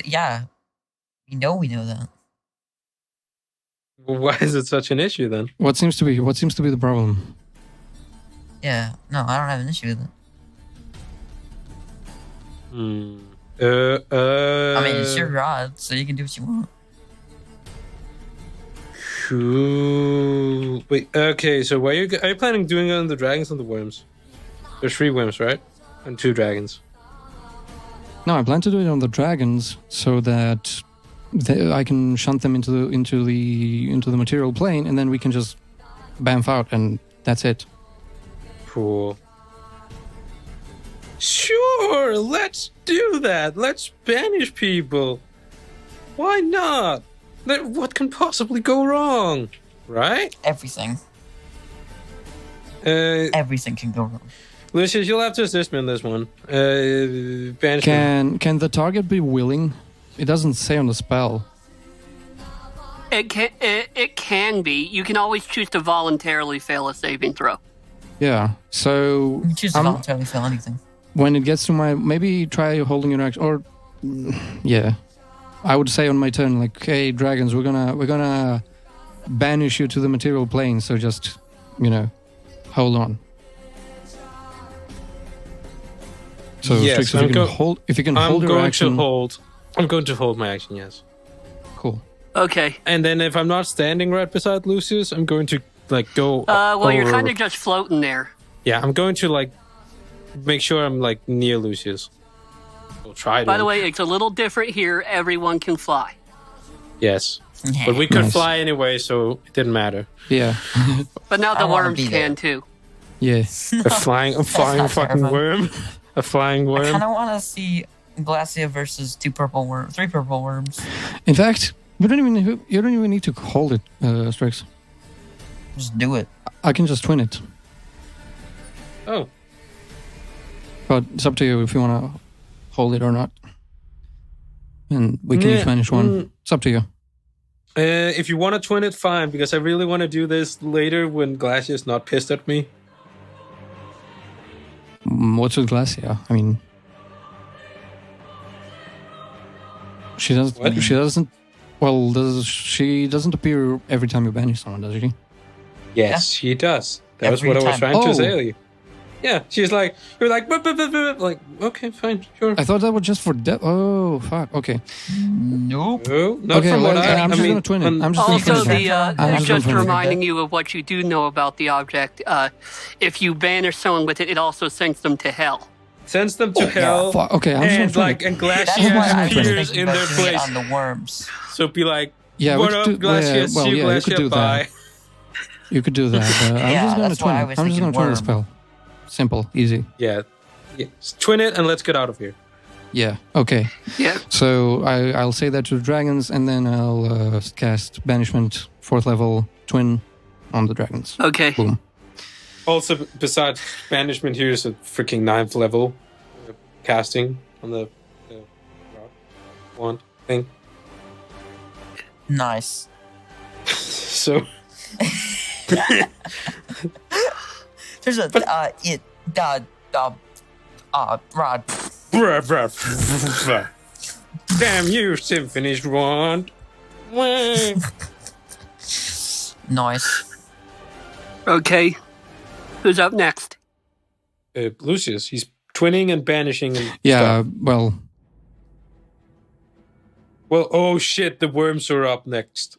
Yeah. We know that. Why is it such an issue then? What seems to be the problem? Yeah. No, I don't have an issue with it. I mean, it's your rod, so you can do what you want. Cool. Wait. Okay. So, are you planning doing it on the dragons and the worms? There's 3 worms, right? And 2 dragons. No, I plan to do it on the dragons so that I can shunt them into the material plane, and then we can just bamf out, and that's it. Cool. Sure, let's do that. Let's banish people. Why not? What can possibly go wrong? Right? Everything. Everything can go wrong. Lucius, you'll have to assist me on this one. Banishment. Can the target be willing? It doesn't say on the spell. It can be. You can always choose to voluntarily fail a saving throw. Yeah. So You can choose to voluntarily fail anything. when it gets to maybe try holding your action, or yeah, I would say on my turn, like, hey, dragons, we're gonna banish you to the material plane. So just hold on. So Yes, Strix, if you can hold your action, I'm going to hold my action. Yes. cool. Okay. And then if I'm not standing right beside Lucius, I'm going to go. Well, you're over- kind of just floating there. Yeah, I'm going to make sure I'm near Lucius. We'll try to. By the way, it's a little different here. Everyone can fly. Yes. But we could Nice. fly anyway, so it didn't matter. Yeah. But now the I wanna worms be there. can too. Yeah. A flying not fucking terrifying. worm. A flying I kind worm. of want to see Glacia versus three purple worms. In fact, you don't even need to hold it, Strix. Just do it. I can just twin it. Oh. But it's up to you if you want to hold it or not. And we can each manage one. It's up to you. If you want to twin it, fine, because I really want to do this later when Glacia is not pissed at me. What's with Glacia? I mean, she doesn't. What? She doesn't. Well, she doesn't appear every time you banish someone, does she? Yes, she does. That was Every what I was time. trying to Oh. tell you. Yeah, she's like, you're like, "Bup, bup, bup, bup," like, okay, fine, sure. I thought that was just for death. Oh, fuck. Okay. Nope. No, not Okay, from well, what I'm just mean, gonna twin it. I'm just Also, gonna twin it. I'm just gonna twin it. reminding you of what you do know about the object. If you banish someone with it, it also sends them to hell. sends them to hell, Fuck. Okay, I'm just and gonna like, twin it. and That's Glacia why I was appears thinking in about their doing it place. on the worms. So be like, Yeah, what we up, could do. Glacia? See you, you could Glacia, do bye. that. You could do that. I'm Yeah, just gonna that's twin why I it. was I'm just gonna thinking twin the worm. spell. Simple, easy. Yeah. Twin it and let's get out of here. Yeah. Okay. Yeah. So I'll say that to the dragons, and then I'll cast banishment 4th level twin on the dragons. Okay. Boom. Also, besides banishment, here's a freaking 9th level casting on the rock wand thing. Nice. So There's a rod. bruh, bruh. Damn you, Symphony's wand. Wah. Nice. Okay. Who's up next? Lucius, he's twinning and banishing and Yeah. stuff. Well. Well, oh shit, the worms are up next.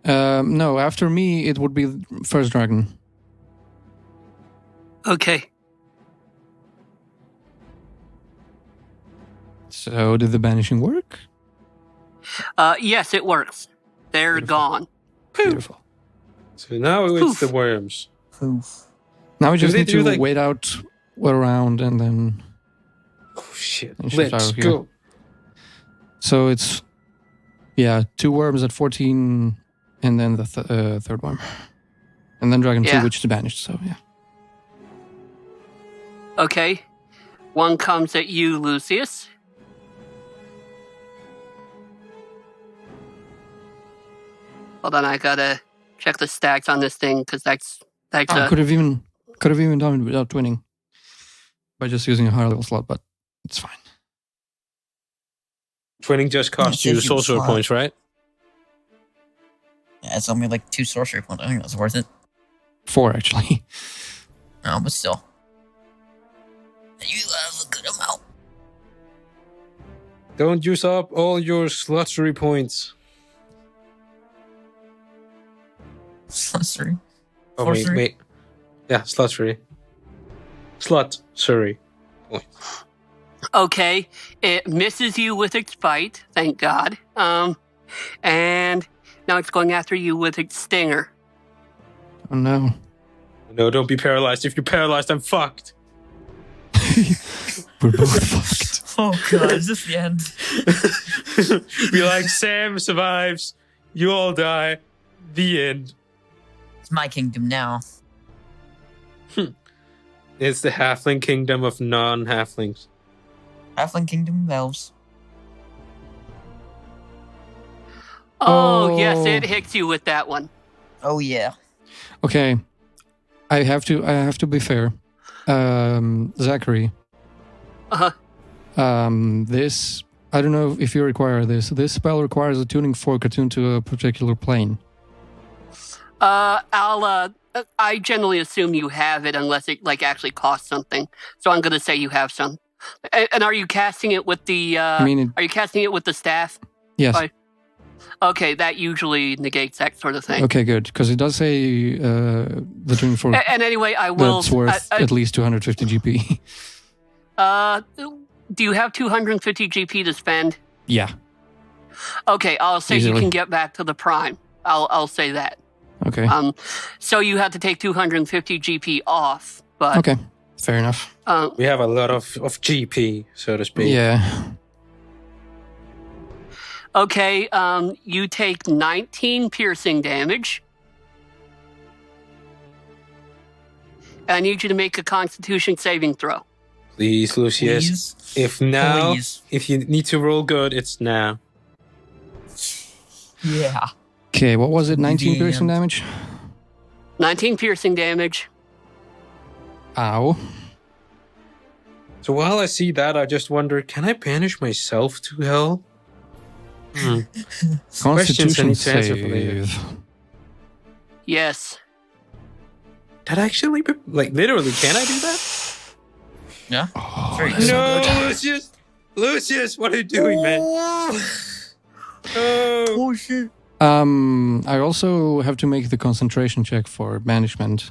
No. After me, it would be first dragon. Okay. So did the banishing work? Yes, it works. They're Beautiful. gone. Beautiful. So now it's Poof. the worms. Poof. Now we Do just they need do, to like- wait out around and then. Oh shit, And shift let's out of here. go. So it's 2 worms at 14, and then the third worm, and then dragon 2, Yeah. which is banished. So yeah. Okay. One comes at you, Lucius. Hold on, I gotta check the stacks on this thing because that's I could have even done it without twinning by just using a higher level slot, but it's fine. Twinning just cost Yeah, you saves you a sorcerer slot. points, right? Yeah, it's only like 2 sorcery points. I think that's worth it. 4 actually. No, but still. You have a good amount. Don't use up all your sluttery points. Sorcery. Oh, wait, Sorcery? wait. Yeah, sluttery. Slut, sorry. okay. It misses you with its bite, thank God. And now it's going after you with its stinger. Oh no. No, don't be paralyzed. If you're paralyzed, I'm fucked. We're both fucked. Oh god, is this the end? Be like, Sam survives. You all die. The end. It's my kingdom now. It's the halfling kingdom of non-halflings. Halfling kingdom of elves. Oh, yes, Oh. it hits you with that one. Oh yeah. Okay. I have to be fair. Zachary. Uh-huh. This, I don't know if you require this. This spell requires a tuning fork attuned to a particular plane. I generally assume you have it unless it like actually costs something. So I'm going to say you have some. And are you casting it with the? I mean, Are you casting it with the staff? yes. Fine. Okay, that usually negates that sort of thing. Okay, good. Because it does say the tuning fork And anyway, I will. that's worth at least 250 GP. Do you have 250 GP to spend? Yeah. Okay, I'll say Easily. you can get back to the prime. I'll say that. Okay. So you have to take 250 GP off, but Okay. Fair enough. We have a lot of GP, so to speak. Yeah. Okay, you take 19 piercing damage. I need you to make a Constitution saving throw. Please, Lucius. Please. If you need to roll good, it's now. Yeah. Okay, what was it? 19 piercing Damn. damage? 19 piercing damage. Ow. So while I see that, I just wonder, can I banish myself to hell? Questions I Constitution need to answer for later. save. Yes. That actually, like, literally, can I do that? Yeah. Oh, Very that's good. so good. Lucius! Lucius, what are you doing, man? Oh. Oh shit. I also have to make the concentration check for banishment,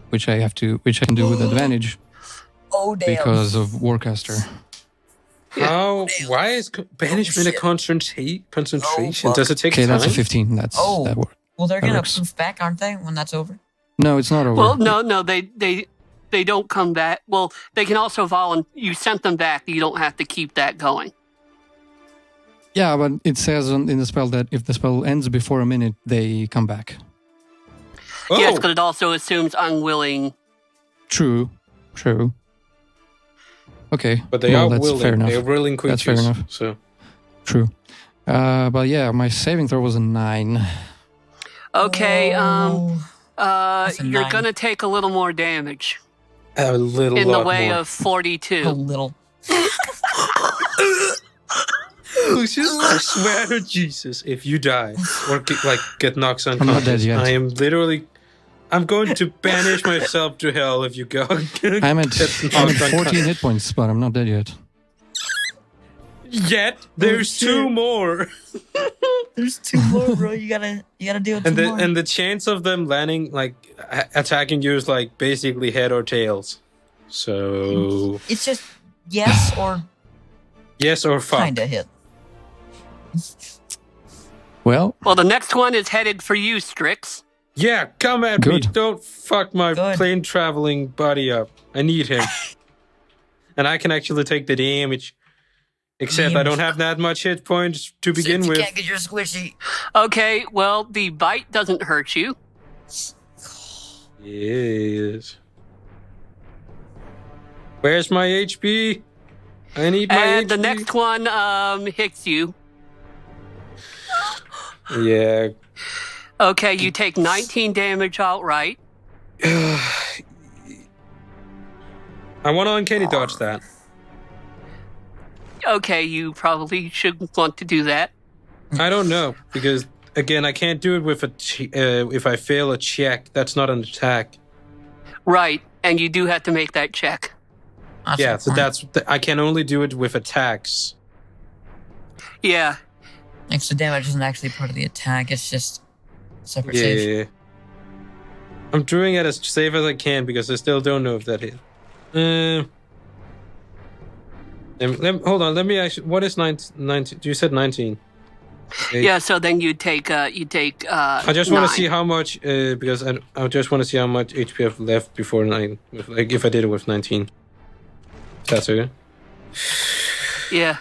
which I can do with advantage Oh damn. because of Warcaster. How? Why is banishment a shit. concentration? fuck. Does it take Okay, time? that's a 15. That works. Well, they're that gonna works. poof back, aren't they? When that's over. No, it's not over. Well, no, they don't come back. Well, they can also you sent them back. You don't have to keep that going. Yeah, but it says in the spell that if the spell ends before a minute, they come back. Oh, Yes, but it also assumes unwilling. True. Okay. but they well, are that's willing. fair enough. They're willing creatures. That's fair enough. So True. But yeah, my saving throw was a 9. Okay, Oh. That's a you're 9. gonna take a little more damage a little in the lot way more. of 42. A little. Lucius, I swear to Jesus, if you die or get knocked not dead unconscious, yet. I'm going to banish myself to hell if you go. I'm at get knocked 14 unconscious. hit points, but I'm not dead yet. Yet there's shit. 2 more, There's 2 more, bro. You gotta deal with 2 more. and the chance of them landing attacking you is like basically head or tails. So It's just yes or yes or fuck. kinda hit. Well, Well, the next one is headed for you, Strix. Yeah, come at me. Good. Don't fuck my Good. plane traveling buddy up. I need him. And I can actually take the damage. Except I don't have that much hit points to begin You with. can't get your squishy. Okay, well, the bite doesn't hurt you. Yes. Where's my HP? I need my And HP. the next one hits you. Yeah. Okay, you take 19 damage outright. I want to uncanny dodge that. Okay, you probably should want to do that. I don't know because again, I can't do it with if I fail a check. That's not an attack. Right, and you do have to make that check. Yeah, so I can only do it with attacks. Yeah, Extra damage isn't actually part of the attack. It's just separate save. Yeah. I'm doing it as safe as I can because I still don't know if that hit. Hold on. Let me actually. What is 19? You said 19. Okay. yeah. So then you take. I just want 9. to see how much because I just want to see how much HP I've left before 9. If I did it with 19. That's okay. Yeah.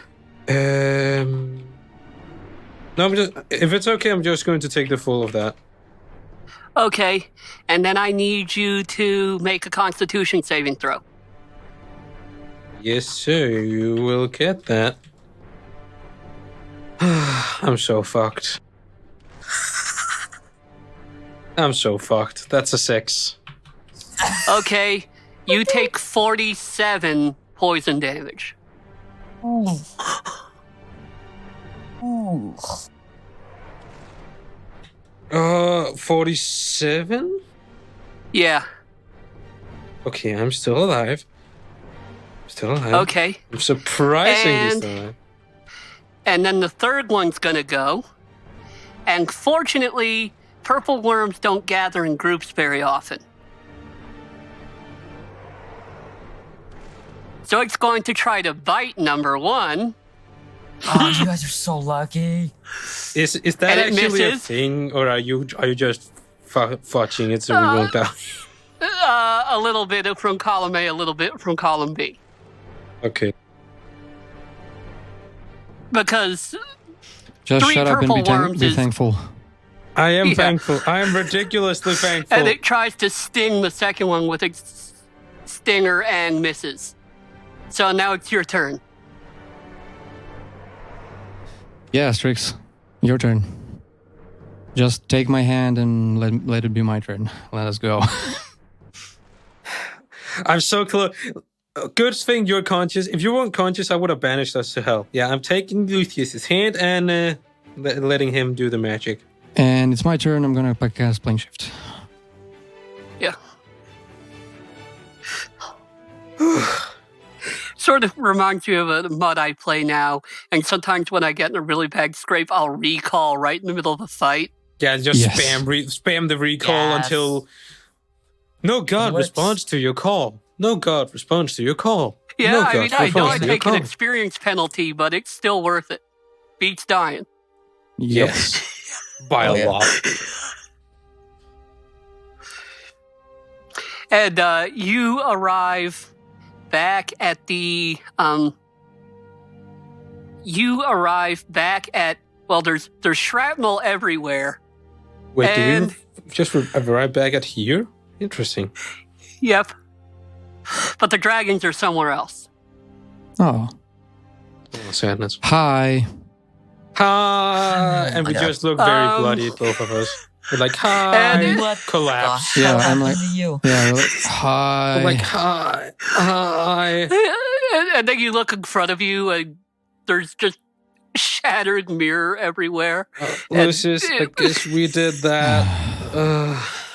No, if it's okay, I'm just going to take the full of that. Okay, and then I need you to make a Constitution saving throw. Yes, sir. You will get that. I'm so fucked. I'm so fucked. That's a 6. Okay, you take 47 poison damage. Ooh. Ooh. 47? Yeah. Okay, I'm still alive. Okay, I'm surprisingly And- still alive. and then the third one's gonna go. And fortunately, purple worms don't gather in groups very often. So it's going to try to bite number 1. Oh, you guys are so lucky. Is that And it actually a misses. thing, or are you just fudging it so we won't die? A little bit from column A, a little bit from column B. Okay. Because Just 3 shut up and purple worms be is- thankful. I am Yeah. thankful. I am ridiculously thankful. and it tries to sting the second one with its stinger and misses. So now it's your turn. Yeah, Strix, your turn. Just take my hand and let it be my turn. Let us go. I'm so close. Good thing you're conscious. If you weren't conscious, I would have banished us to hell. Yeah, I'm taking Lucius's hand and letting him do the magic. And it's my turn. I'm gonna cast Plane Shift. Yeah. Sort of reminds you of a mud I play now. And sometimes when I get in a really bad scrape, I'll recall right in the middle of a fight. Yeah, just Yes. spam the recall Yes. until no god What's- responds to your call. No god responds to your call. Yeah, No I god mean, I know I responds to your take an call. experience penalty, but it's still worth it. Beats dying. Yep. Yes, by Oh, a yeah. lot. And you arrive back at the well, there's shrapnel everywhere. Wait, And- do we just arrive back at here? Interesting. Yep. But the dragons are somewhere else. Oh, Oh, sadness. hi. Hi, and we Yeah. just look very Um, bloody, both of us. We're like, hi, And- What collapse. the hell Yeah, I'm happened like- to you? Yeah, hi. We're like, hi, hi. And then you look in front of you, and there's just shattered mirror everywhere. Lucius, I guess we did that.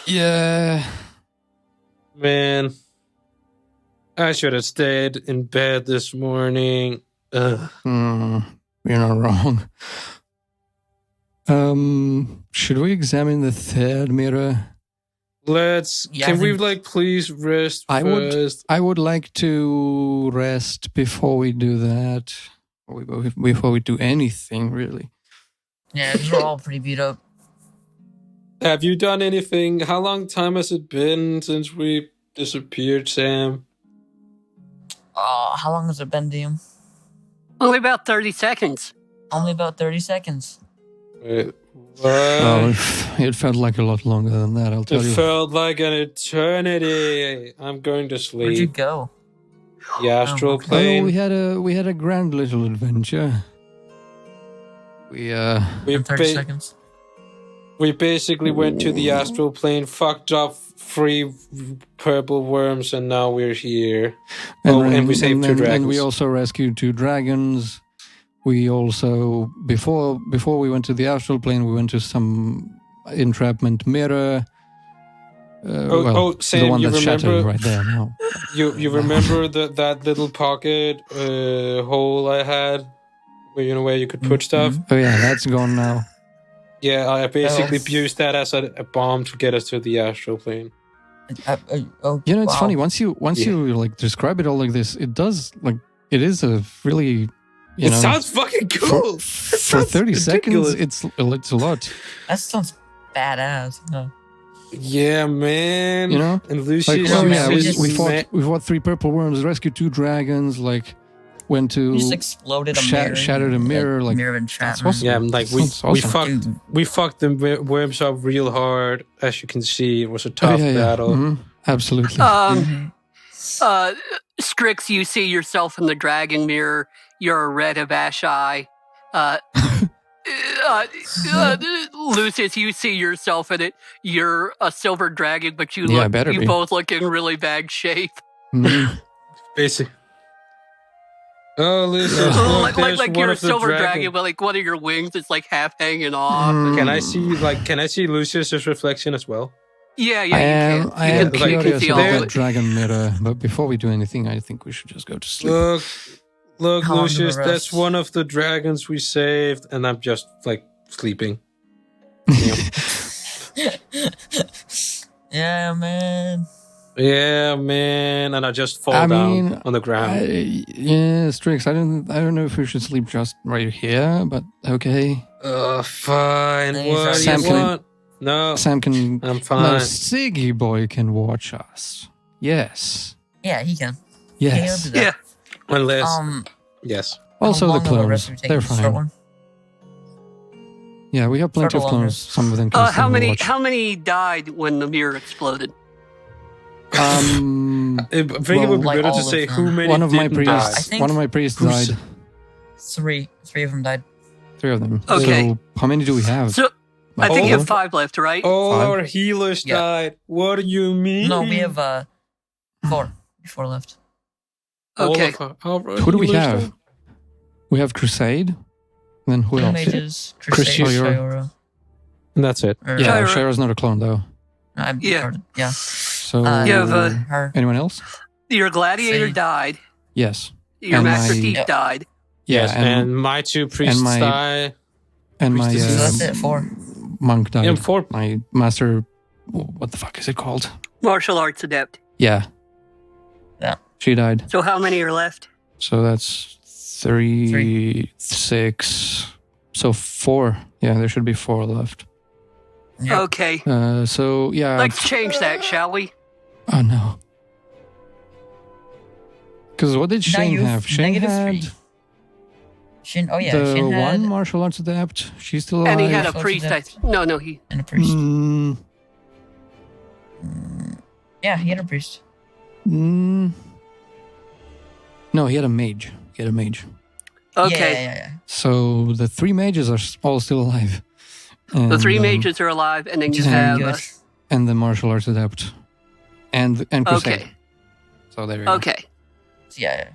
Yeah. Man, I should have stayed in bed this morning. Ugh. You're not wrong. Should we examine the third mirror? Let's. Yeah, can I we think- like please rest I would- first? I would like to rest before we do that. Before we do anything, really. Yeah, 'cause we're all pretty beat up. Have you done anything? How long time has it been since we disappeared, Sam? How long has it been, DM? Only about 30 seconds. Only about 30 seconds. Wait, what? Oh, it felt like a lot longer than that, I'll tell It you. felt like an eternity. I'm going to Where'd you sleep. go? The astral okay. plane. We had a grand little adventure. We we, In 30 ba- seconds. we basically went to the astral plane, fucked up 3 purple worms, and now we're here. And we saved 2 dragons. And we also rescued 2 dragons. We also before we went to the astral plane, we went to some entrapment mirror. Sam, the one you that's shattered remember- right there now. You remember that little pocket hole I had, where you could put stuff? Oh yeah, that's gone now. Yeah, I basically Else. used that as a bomb to get us to the astral plane. Oh, You know, it's wow. funny once you like describe it all like this, it does like it is a really It sounds fucking cool. for 30 seconds. ridiculous. It's a lot. That sounds badass. No. Yeah, man. You know? And Like, Lucius, oh you yeah, just we fought 3 purple worms, rescued 2 dragons, like went to You just exploded a mirror. shattered a mirror, like, mirror entrapment. awesome. yeah, like we Sounds awesome. Dude, we fucked the worms up real hard. As you can see, it was a tough battle. Mhm. Absolutely. mhm. Strix, you see yourself in the dragon mirror. You're a red Abash eye. Lucius, you see yourself in it. You're a silver dragon, but you Yeah, better you be. both look in really bad shape. Mhm. Basic. Oh, Lucius, look, there's like one you're a of the silver dragon, dragon. but like one of your wings is like half hanging off. Mm. Can I see Lucius's reflection as well? Yeah, I you am can. I You am can- you can curious see about all that it. dragon mirror, but before we do anything, I think we should just go to sleep. Look, How long do we Lucius, that's rest? one of the dragons we saved, and I'm just like sleeping. Yeah, man. Yeah, man. And I just fall I down mean, on the ground. Yeah, Strix. I don't know if we should sleep just right here, but okay. Fine. Then What do Sam you can- want? No, Sam can. I'm No, fine. Siggy boy can watch us. Yes. Yeah, he can. Yes. He'll do that. Unless, Um, yes. Also how the long of a rest clones. are we They're taking? Short fine. one? Yeah, we have plenty Start of a long clones. rest. Some of them can still watch. How many died when the mirror exploded? I think it well, would be like better all to of say them. who many one of my didn't die. I priests. think- One of my priests Who's- died. Three of them died. 3 of them. Okay. So how many do we have? So I think you Oh. have 5 left, right? All 5? our healers Yeah. died. What do you mean? No, we have 4. 4 left. All Okay. of our Who do we healers have? died? We have Crusade. Then who Two else? mages, Christian Crusade, Shayora. Shayora. And that's it. Or, Yeah, Shayora. Shayra's not a clone though. I'm Yeah. retarded. Yeah. So You have, Her. anyone else? Your gladiator See. died. Yes. Your And master my- thief Yep. died. Yeah, Yes, and my 2 priests my- die. and my So that's it, 4. monk died. Yeah, 4. My master. What the fuck is it called? Martial arts adept. Yeah. Yeah. She died. So how many are left? So that's 3, 6. So 4. Yeah, there should be 4 left. Yep. Okay. So yeah. Let's change that, shall we? Oh no. Because what did Shane Now have? Shane negative had 3. Shin, oh yeah, the Shin had one martial arts adept. She's still alive. And he had a Martial arts priest. adept. No, he. and a priest. Mm, Yeah, he had a priest. mm. No, he had a mage. He had a mage. Okay. Yeah. So the 3 mages are all still alive. The 3 And, mages are alive, and then you Just have. good. and the martial arts adept, and Crusade. Okay. So there you go. Okay. Yeah.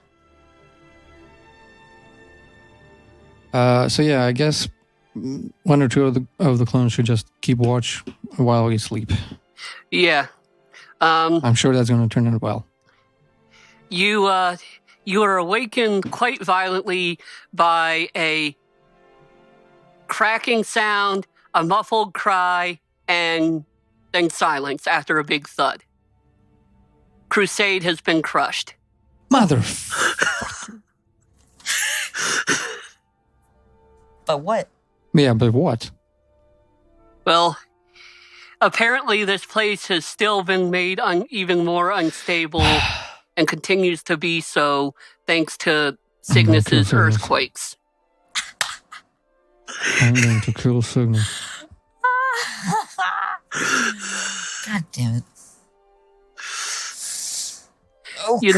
So yeah, I guess 1 or 2 of the clones should just keep watch while we sleep. Yeah. I'm sure that's going to turn out well. You are awakened quite violently by a cracking sound, a muffled cry, and then silence after a big thud. Crusade has been crushed. Mother. But what? Yeah, but what? Well, apparently this place has still been made even more unstable and continues to be so thanks to Cygnus's kill Cygnus. earthquakes. I'm going to kill Cygnus. God damn it. You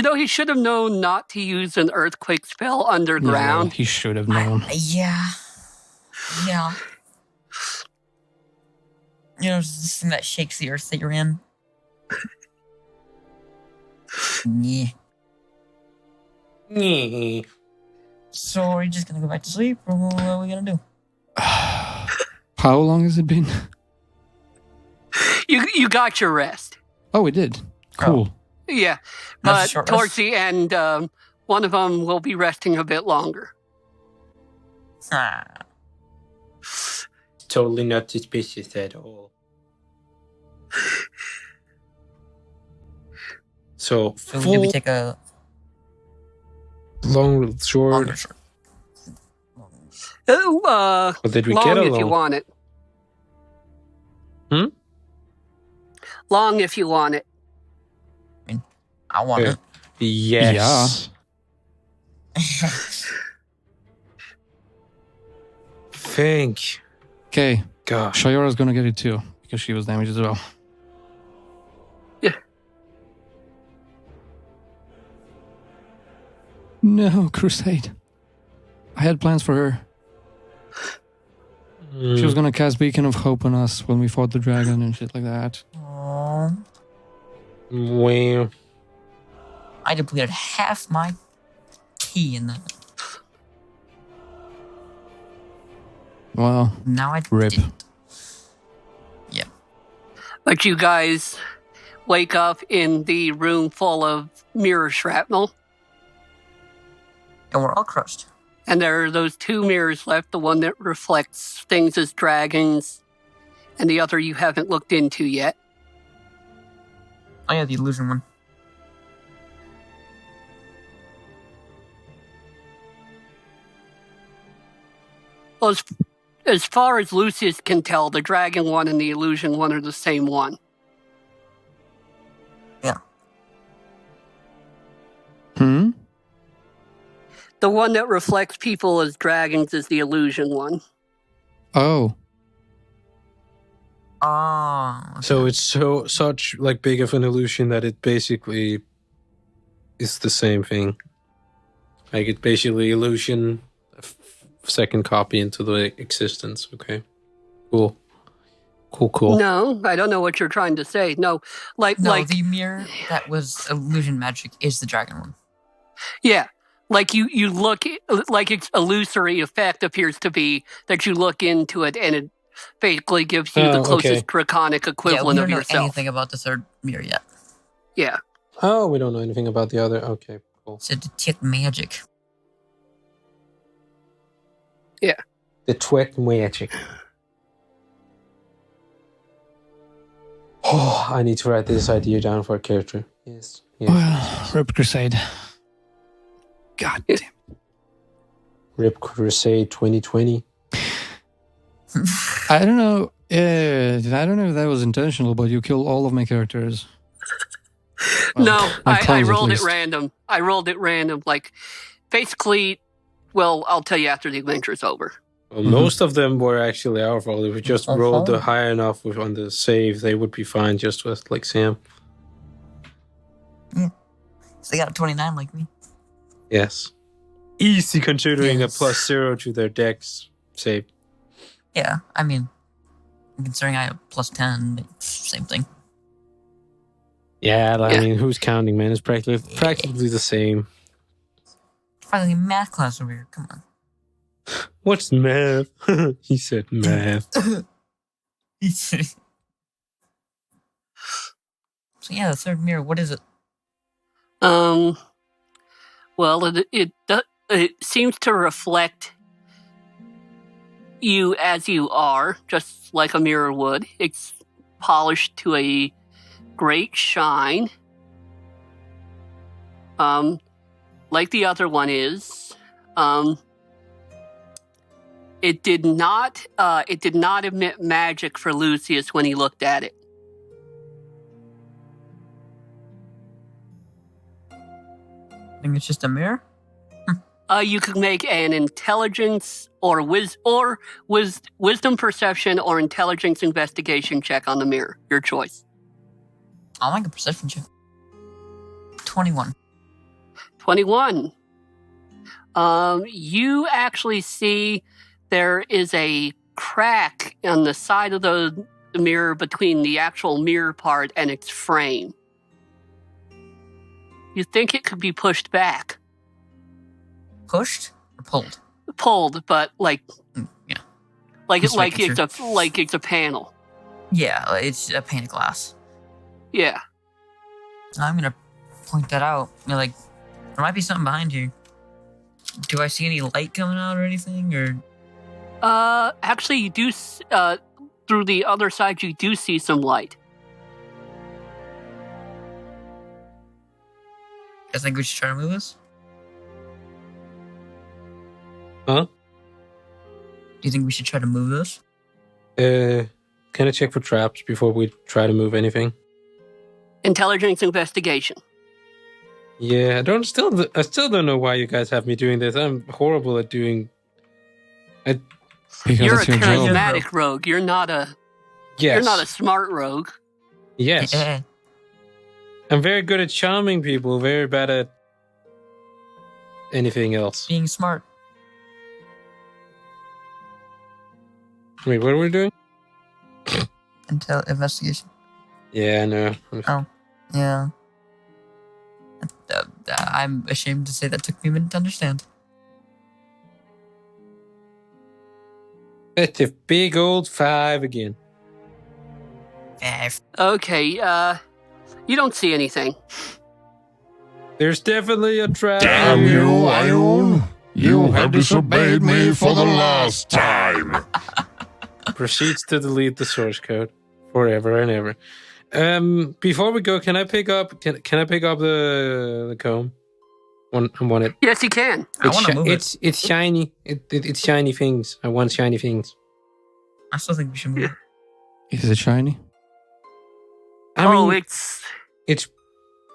know, he should have known not to use an earthquake spell Yeah, underground. he should have known. Yeah. You know, it's this thing that shakes the earth that you're in. Yeah. So are you just gonna go back to sleep, or what are we gonna do? How long has it been? You got your rest. Oh, we did. Cool. Yeah, That's a but short towards rest. the end, one of them will be resting a bit longer. Ah. Totally not suspicious at all. So, So did full, we take a long, short. longer short? Or did we Long get a if you long? want it. Hmm? Long if you want it. I want Yeah. it. Yes. Thank Okay, God. Shayora's gonna get it too because she was damaged as well. Yeah. No, Crusade. I had plans for her. She was gonna cast Beacon of Hope on us when we fought the dragon and shit like that. Aw. Well, I depleted half my key in that. Well, Now I Rip. didn't. But you guys wake up in the room full of mirror shrapnel. And we're all crushed. And there are those 2 mirrors left, the one that reflects things as dragons, and the other you haven't looked into yet. Oh yeah, the illusion one. Well, as far as Lucius can tell, the dragon one and the illusion one are the same one. Yeah. Hmm? The one that reflects people as dragons is the illusion one. Oh. Oh. Okay. So it's such like big of an illusion that it basically is the same thing. Like it basically illusion second copy into the existence. Okay. Cool. Cool. No, I don't know what you're trying to say. No, like the mirror that was illusion magic is the dragon one. yeah, like you look like its illusory effect appears to be that you look into it and it basically gives you the closest draconic equivalent of we don't know yourself. anything about the third mirror yet. Yeah. Oh, we don't know anything about the other. Okay, cool. So detect magic. Yeah. Detect magic. Oh, I need to write this idea down for a character. Yes. Well, Rip Crusade. God damn. Rip Crusade 2020. I don't know. I don't know if that was intentional, but you killed all of my characters. Well, No, my I clones, at rolled it least. random. I rolled it random. Like, basically, well, I'll tell you after the adventure's over. Well, most of them were actually our fault. If we just rolled the high enough on the save, they would be fine just with like Sam. So they got a 29 like me. Yes. Easy considering Yes. a +0 to their dex save. Yeah, I mean, considering I have +10, same thing. Yeah, I mean, who's counting, man? It's practically the same. Finally, math class over here. Come on. What's math? He said math. So yeah, the third mirror. What is it? Well, it seems to reflect you as you are, just like a mirror would. It's polished to a great shine, like the other one is. It did not emit magic for Lucius when he looked at it. I think it's just a mirror. You could make an intelligence or wisdom perception or intelligence investigation check on the mirror. Your choice. I'll make a perception check. 21. 21. You actually see there is a crack on the side of the mirror between the actual mirror part and its frame. You think it could be pushed back. Pushed or pulled? Pulled, but like Yeah. it's making it's a panel. Yeah, it's a pane of glass. Yeah. I'm gonna point that out. You're like, there might be something behind here. Do I see any light coming out or anything? Or Actually, you do through the other side. You do see some light. I think we should try to move this. Huh? Do you think we should try to move this? Can I check for traps before we try to move anything? Intelligence investigation. Yeah, I still don't know why you guys have me doing this. I'm horrible at doing. Because You're a it's your job. charismatic rogue. You're not a. Yes. You're not a smart rogue. Yes. I'm very good at charming people. Very bad at anything else. Being smart. Wait, what are we doing? Investigation. Yeah, I know. Oh, yeah. I'm ashamed to say that took me a minute to understand. It's a big old 5 again. Okay. You don't see anything. There's definitely a trap. Damn you, Ion! You have disobeyed me for the last time! Proceeds to delete the source code forever and ever. Before we go, can I pick up? Can I pick up the comb? I want it. Yes, you can. I want to move it. It's shiny. It's shiny things. I want shiny things. I still think we should move it. Is it shiny? I mean, it's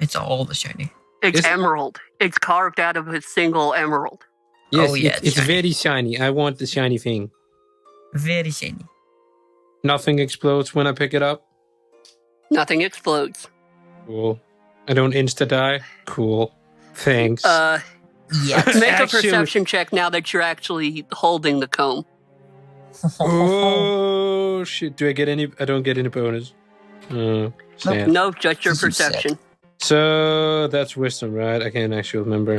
It's all the shiny. It's emerald. It's carved out of a single emerald. yes, Oh, yeah, it's shiny. very shiny. I want the shiny thing. Very shiny. Nothing explodes when I pick it up. Nothing explodes. Cool. I don't insta die. Cool. Thanks. Yeah. Make a Actually- perception check now that you're actually holding the comb. Oh shit! Do I get any? I don't get any bonus. Sad. Nope, just your This is perception. So that's wisdom, right? I can't actually remember.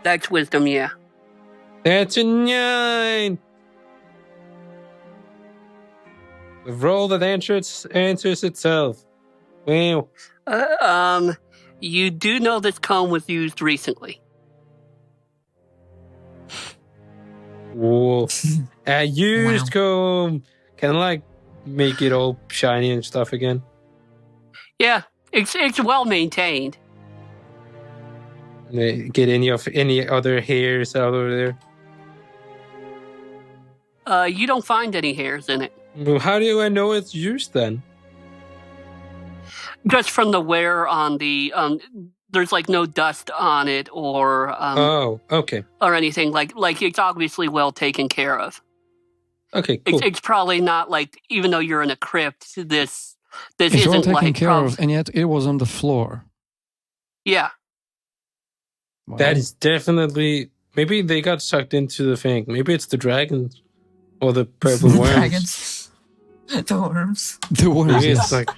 That's wisdom, yeah. That's a 9. The roll that answers itself. Wow. You do know this comb was used recently. Whoa. A used comb. Can I like make it all shiny and stuff again? Yeah, it's well maintained. Get any other hairs out over there? You don't find any hairs in it. Well, how do I know it's used then? Just from the wear on the there's like no dust on it or Oh, okay. or anything like it's obviously well taken care of. Okay, cool. It's probably not like, even though you're in a crypt, this It's isn't all taken like care of, and yet it was on the floor. Yeah. Wow. That is definitely... Maybe they got sucked into the thing. Maybe it's the dragons. Or the purple The worms. dragons. The worms. the worms. Maybe Yes. it's like...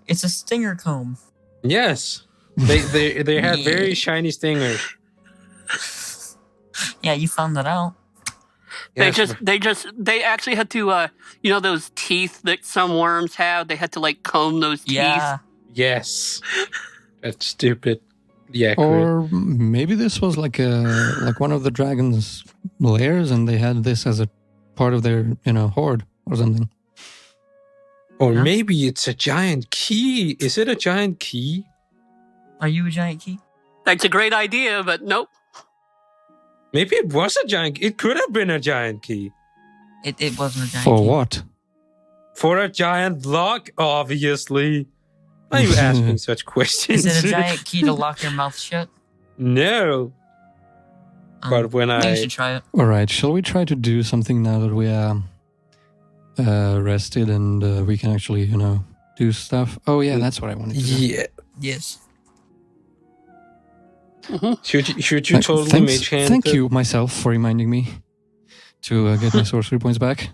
It's a stinger comb. Yes. They had Yeah. very shiny stingers. Yeah, you found that out. Yes. They actually had to those teeth that some worms have, they had to like comb those teeth. Yeah. Yes. That's stupid. Yeah, correct. Or maybe this was like one of the dragon's lairs, and they had this as a part of their hoard or something. Or Huh? maybe it's a giant key. Is it a giant key? Are you a giant key? That's a great idea, but nope. Maybe it was a giant... It could have been a giant key. It wasn't a giant For key. what? For a giant lock, obviously. Why are you asking such questions? Is it a giant key to lock your mouth shut? No. But when You I... should try it. All right, shall we try to do something now that we are rested and we can actually, do stuff? Oh yeah, that's what I wanted to do. Yeah. Yes. Should you totally make chance? Thank you myself for reminding me to get my sorcery points back.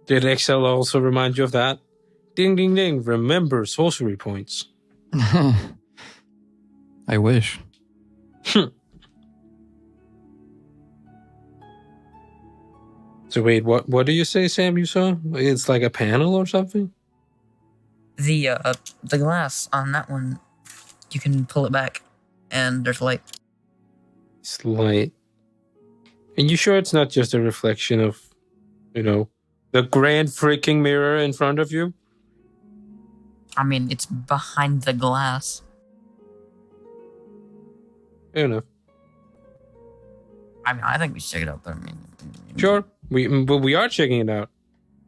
Did Excel also remind you of that? Ding, ding, ding. Remember sorcery points. I wish. So wait, what do you say, Sam, you saw? It's like a panel or something? The glass on that one, you can pull it back, and there's light. It's light. And you sure it's not just a reflection of, the grand freaking mirror in front of you? I mean, it's behind the glass. Fair enough. I mean, I think we should check it out. But I mean, Sure. We are checking it out.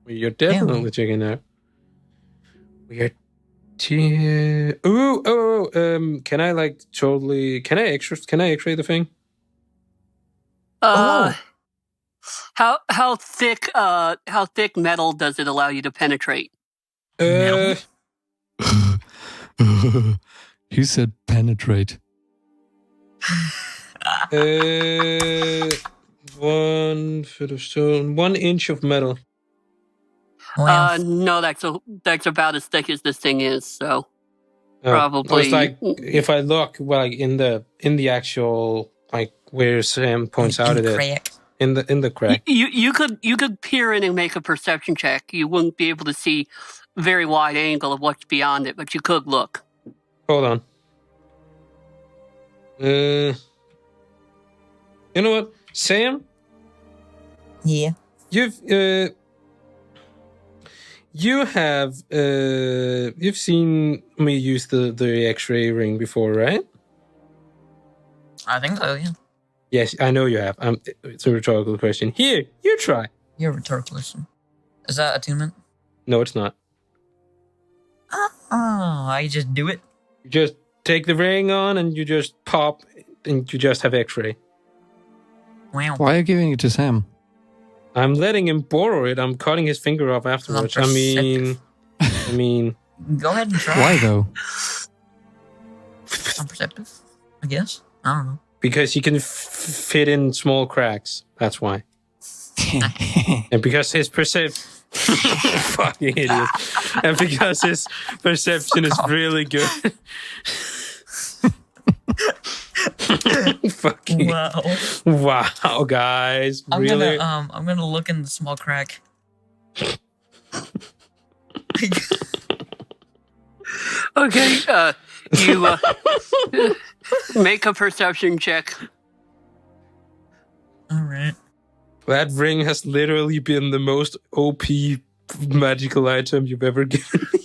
You're definitely checking it out. We are... can I can I x-ray the thing? How thick metal does it allow you to penetrate? Uh, He said penetrate. 1 foot of stone, 1 inch of metal. well, No, that's about as thick as this thing is. So Oh, Probably. It's like if I look in the actual where Sam points out it is crack. in the crack. you could peer in and make a perception check. You wouldn't be able to see very wide angle of what's beyond it, but you could look. Hold on. You know what, Sam? Yeah. You've you have you've seen me use the X-ray ring before, right? I think so, yeah. Yes, I know you have. It's a rhetorical question. Here, you try. You're a rhetorical question. Is that attunement? No, it's not. Oh, I just do it. You just take the ring on and you just pop and you just have X-ray. Wow. Why are you giving it to Sam? I'm letting him borrow it. I'm cutting his finger off afterwards. I mean, Go ahead and try. Why though? I'm perceptive, I guess. I don't know. because he can fit in small cracks. That's why. And because his fucking idiot. And because his perception is really good. Fucking wow, guys. I'm really? gonna look in the small crack. Okay, you make a perception check. All right. That ring has literally been the most OP magical item you've ever given me.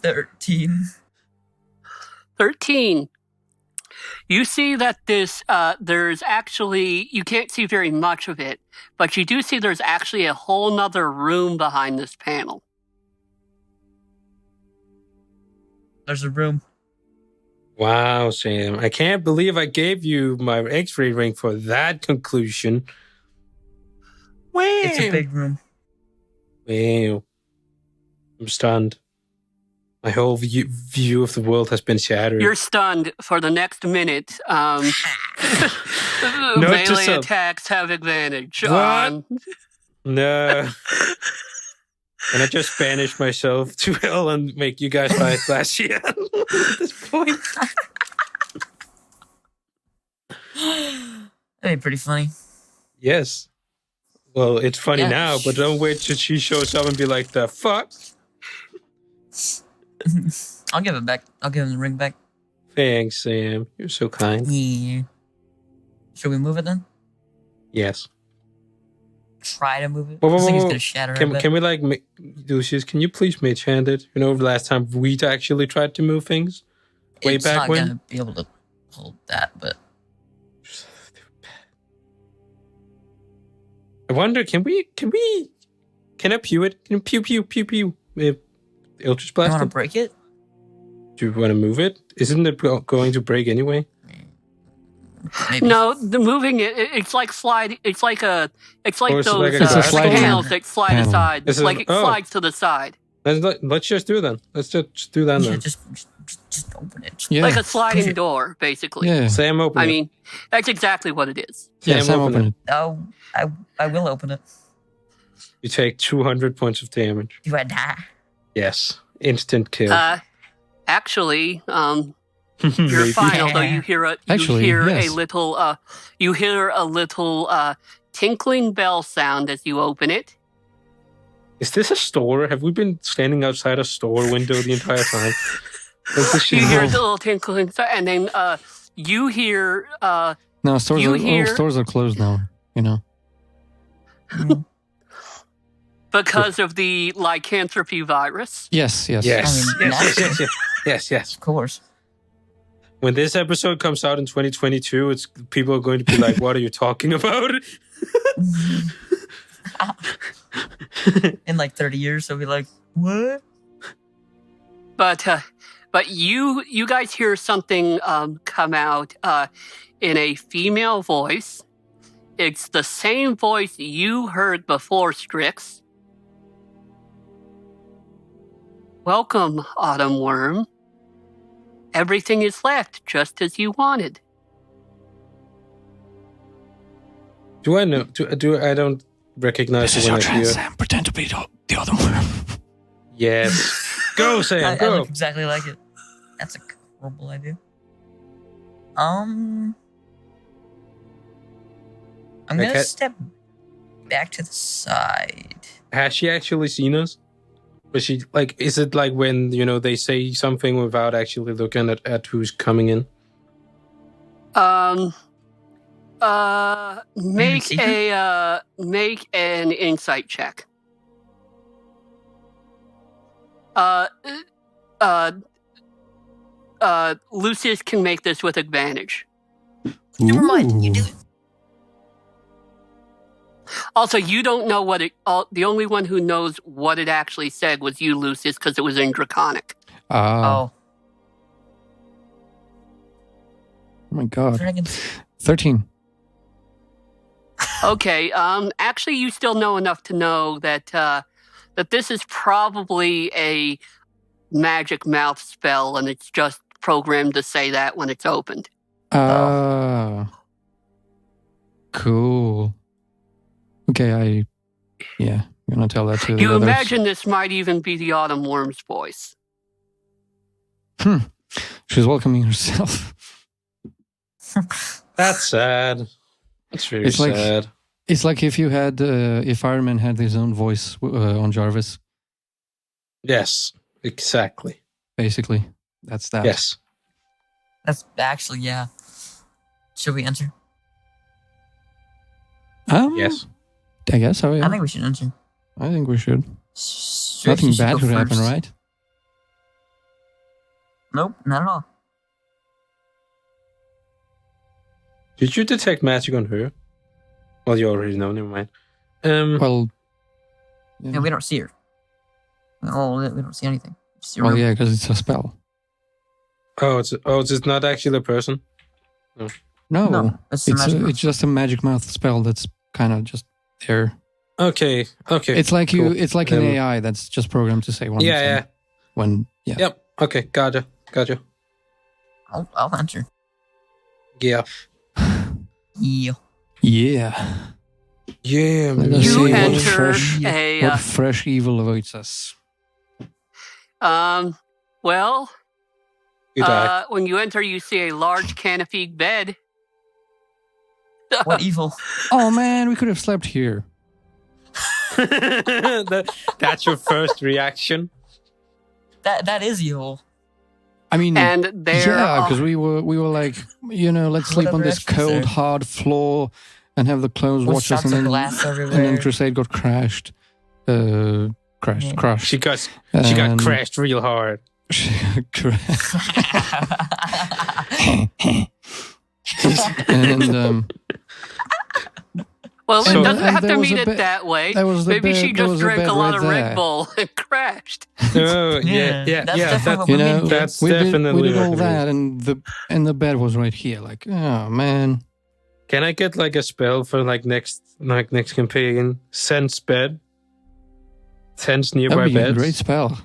13. 13. You see that this, there's actually, you can't see very much of it, but you do see there's actually a whole nother room behind this panel. There's a room. Wow, Sam. I can't believe I gave you my X-ray ring for that conclusion. Wow. It's a big room. Wow. I'm stunned. My whole view of the world has been shattered. You're stunned for the next minute. Melee attacks have advantage. What? No. And I just banish myself to hell and make you guys fight Flashy at this point. That'd be pretty funny. Yes. Well, it's funny Yeah. now, but don't wait till she shows up and be like, the fuck? I'll give it back. I'll give him the ring back. Thanks, Sam. You're so kind. Yeah. Should we move it then? Yes. Try to move it. Whoa, whoa, This thing is whoa. gonna shatter. Can we like, Lucius, can you please mage hand it? You know, the last time we actually tried to move things? Way it's back not when? gonna be able to hold that, but I wonder, can I pew it? Can pew? Eldritch you Blast want to it? break it? Do you want to move it? Isn't it going to break anyway? Maybe. No, the moving it's like slide. It's like Or those is it like a glass panels that slide panel. aside. Is it- Like it oh. slides to the side, Let's just do that. Let's just do that Yeah, then. just open it. Yeah. like a sliding Okay. door, basically. Yeah. Sam, open I it. mean, that's exactly what it is. Yeah, Sam, Sam, open open it. Oh, I will open it. You take 200 points of damage. Do I die? Yes. Instant kill. Actually, you're Maybe. fine. Although you hear a Actually, yes. little tinkling bell sound as you open it. Is this a store? Have we been standing outside a store window the entire time? What's this shit? You hear the little tinkling sound, and then you hear No, stores You are, hear- all stores are closed now. You know. because of the lycanthropy virus. Yes. Yes. I mean, Yes. Of course. When this episode comes out in 2022, people are going to be like, "What are you talking about?" In like 30 years, they'll be like, what? But you guys hear something come out in a female voice. It's the same voice you heard before, Strix. Welcome, Autumn Wyrm. Everything is left just as you wanted. Do I know? Do I don't recognize it when I hear? Sam. Pretend to be the other one. Yes. Go, Sam. I Go. look exactly like it. That's a horrible idea. I'm gonna Okay. step back to the side. Has she actually seen us? Was she like? Is it like when they say something without actually looking at who's coming in? Make see her? make an insight check. Uh, Lucius can make this with advantage. Never mind. You do it. Also, you don't know what it. The only one who knows what it actually said was you, Lucius, because it was in Draconic. Oh my god. Dragons. 13. Okay. Actually, you still know enough to know that that this is probably a magic mouth spell, and it's just programmed to say that when it's opened. Cool. Okay, I'm gonna tell that to the You others. imagine this might even be the Autumn Wyrm's voice. She's welcoming herself. That's sad. That's very It's like- sad. It's like if you had, if Iron Man had his own voice on Jarvis, Yes, exactly. basically. That's that. Yes. That's actually, yeah. Should we enter? Yes. I guess so, yeah. I think we should enter. I think we should. Sure, Nothing you should bad go could happen, first. right? Nope, not at all. Did you detect magic on her? Well, you already know. Never mind. Well, Yeah, we don't see her. Oh, we don't see anything. Just well, yeah, because it's a spell. It's not actually a person. No, it's a magic it's just a magic mouth spell that's kind of just there. Okay. It's like cool. it's like an Um, AI that's just programmed to say one thing. Yeah. Yeah. Yep. Okay. Gotcha. I'll enter. Yeah. Yeah. Yeah. Yeah. Let man. us You see what enter fresh, a. what fresh evil awaits us. Well, You die. when you enter, you see a large canopied bed. What evil? Oh man, we could have slept here. That's your first reaction. That is evil. I mean, And there yeah, are- because we were like, let's sleep on Whatever this extras cold, there. hard floor and have the clothes With watch us, shards and of then glass and then everywhere. Crusade got crashed. Crushed. She got And- crashed real hard. She got crashed. And Well, So- it doesn't and have there to was mean a it bed- that way. that was the Maybe bed, she there just was a drank bed a lot right of there. Red Bull and crashed. Oh Yeah, yeah. that's That's definitely what we that's we definitely did all what it that, and the bed was right here. Like, oh man, Can I get like a spell for next campaign? Sense bed. Sense that nearby would be a beds. great spell.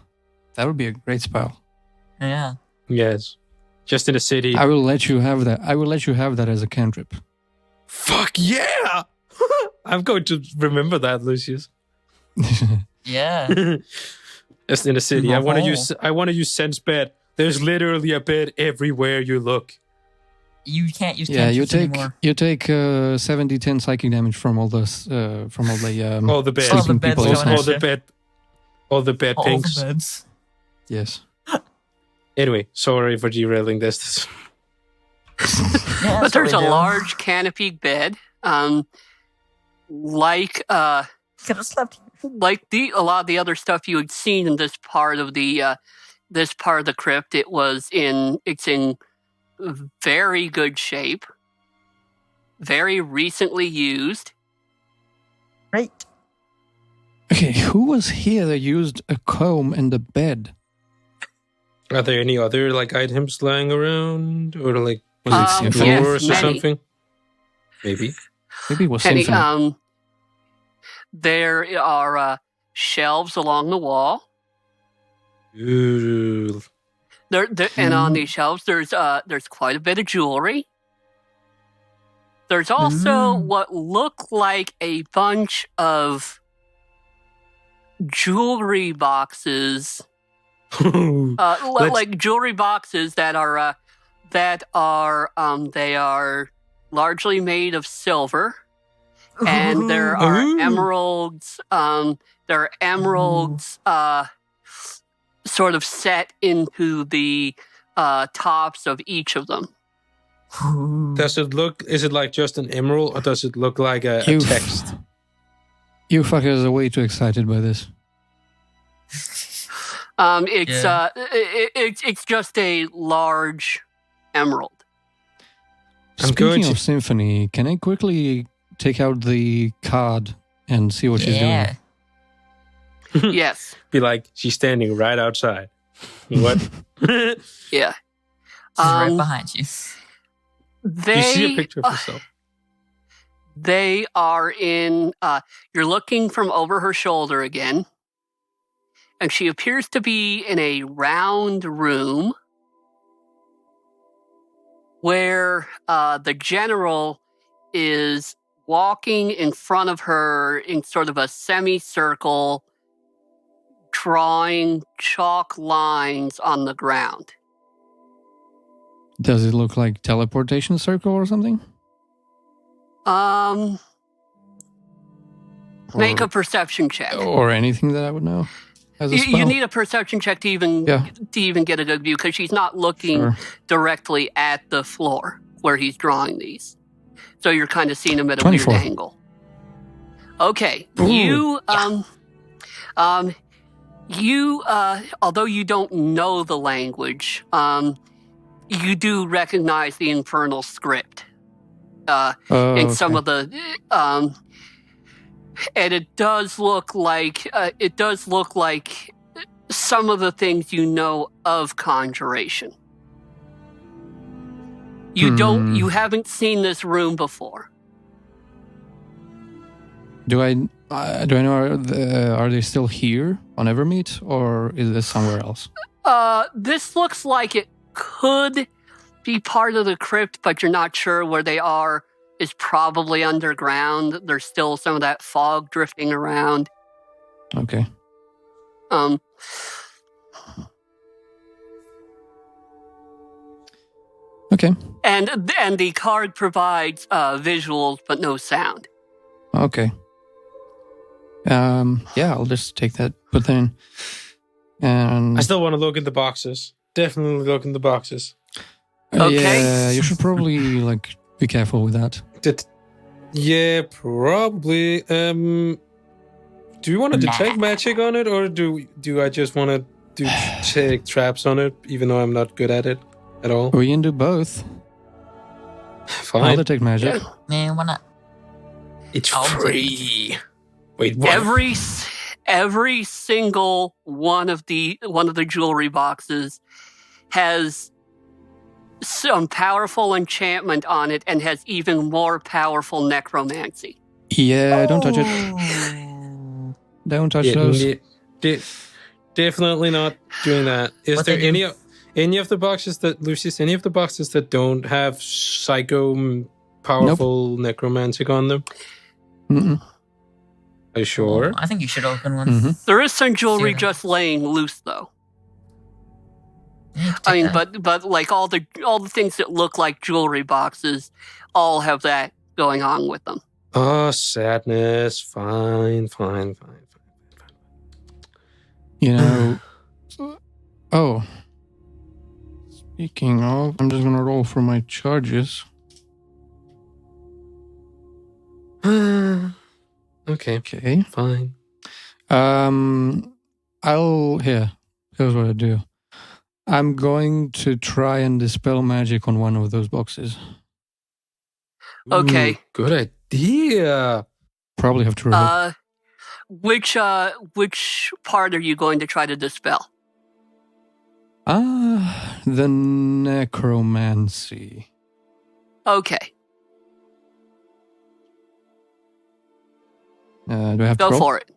That would be a great spell. Yeah. Yes. Just in the city. I will let you have that. I will let you have that as a cantrip. Fuck yeah! I'm going to remember that, Lucius. Yeah. Just in the city. I want to Oh. use. I want to use sense bed. There's literally a bed everywhere you look. You can't use Yeah, you cantrips take anymore. 70-10 psychic damage from all the All the beds. All the sleeping beds people going inside. all at the you. bed. All the bed All pinks. the beds. Yes. Anyway, sorry for derailing this. Yeah, But that's what there's we a do. large canopied bed. Like Could have slept. like a lot of the other stuff you had seen in this part of the crypt, it's in very good shape, very recently used. Right. Okay, who was here that used a comb and a bed? Are there any other items lying around, or Was it yes, drawers or many. something? Maybe. Maybe it was Any, Symphony. there are shelves along the wall. Ooh. And on these shelves, there's quite a bit of jewelry. There's also what look like a bunch of jewelry boxes, Let's- like jewelry boxes that are they are largely made of silver, and there are Ooh. emeralds. There are emeralds, sort of set into the tops of each of them. Does it look? Is it like just an emerald, or does it look like a You- text? You fuckers are way too excited by this. It's just a large emerald. Speaking of Symphony, can I quickly take out the card and see what she's doing? Yes. Be like, she's standing right outside. What? Yeah. She's right behind you. You see a picture of herself. They are in. You're looking from over her shoulder again, and she appears to be in a round room where the general is walking in front of her in sort of a semicircle, drawing chalk lines on the ground. Does it look like teleportation circle or something? Make a perception check. Or anything that I would know as a spell? You need a perception check to even get a good view, because she's not looking directly at the floor where he's drawing these. So you're kind of seeing him at a 24. weird angle. Okay. You although you don't know the language, you do recognize the infernal script. In some of the, and it does look like some of the things you know of conjuration. You haven't seen this room before. Do I know? Are they still here on Evermeet, or is this somewhere else? This looks like it could be part of the crypt, but you're not sure where they are. Is probably underground. There's still some of that fog drifting around. Okay. Okay. And the card provides visuals but no sound. Okay. Yeah, I'll just take that, put that in. And I still want to look in the boxes. Definitely look in the boxes. Okay. Yeah, you should probably be careful with that. Yeah, probably. Do you want to detect magic on it, or do I just want to do check traps on it, even though I'm not good at it at all? We can do both. Fine. I'll detect magic. Man, why not? It's free. Wait, what? Every single one of the jewelry boxes has some powerful enchantment on it and has even more powerful necromancy. Yeah, don't touch it. Don't touch those. Definitely not doing that. Is there any of the boxes that, Lucius, any of the boxes that don't have psycho powerful necromancy on them? Mm-mm. Are you sure? I think you should open one. Mm-hmm. There is some jewelry just laying loose, though. I mean, but like all the things that look like jewelry boxes all have that going on with them. Oh, sadness. Fine. You know. Oh. Speaking of, I'm just gonna roll for my charges. Okay, fine. Here's what I do. I'm going to try and dispel magic on one of those boxes. Okay. Ooh, good idea. Probably have to roll. Which part are you going to try to dispel? The necromancy. Okay. Do I have to roll? Go for it.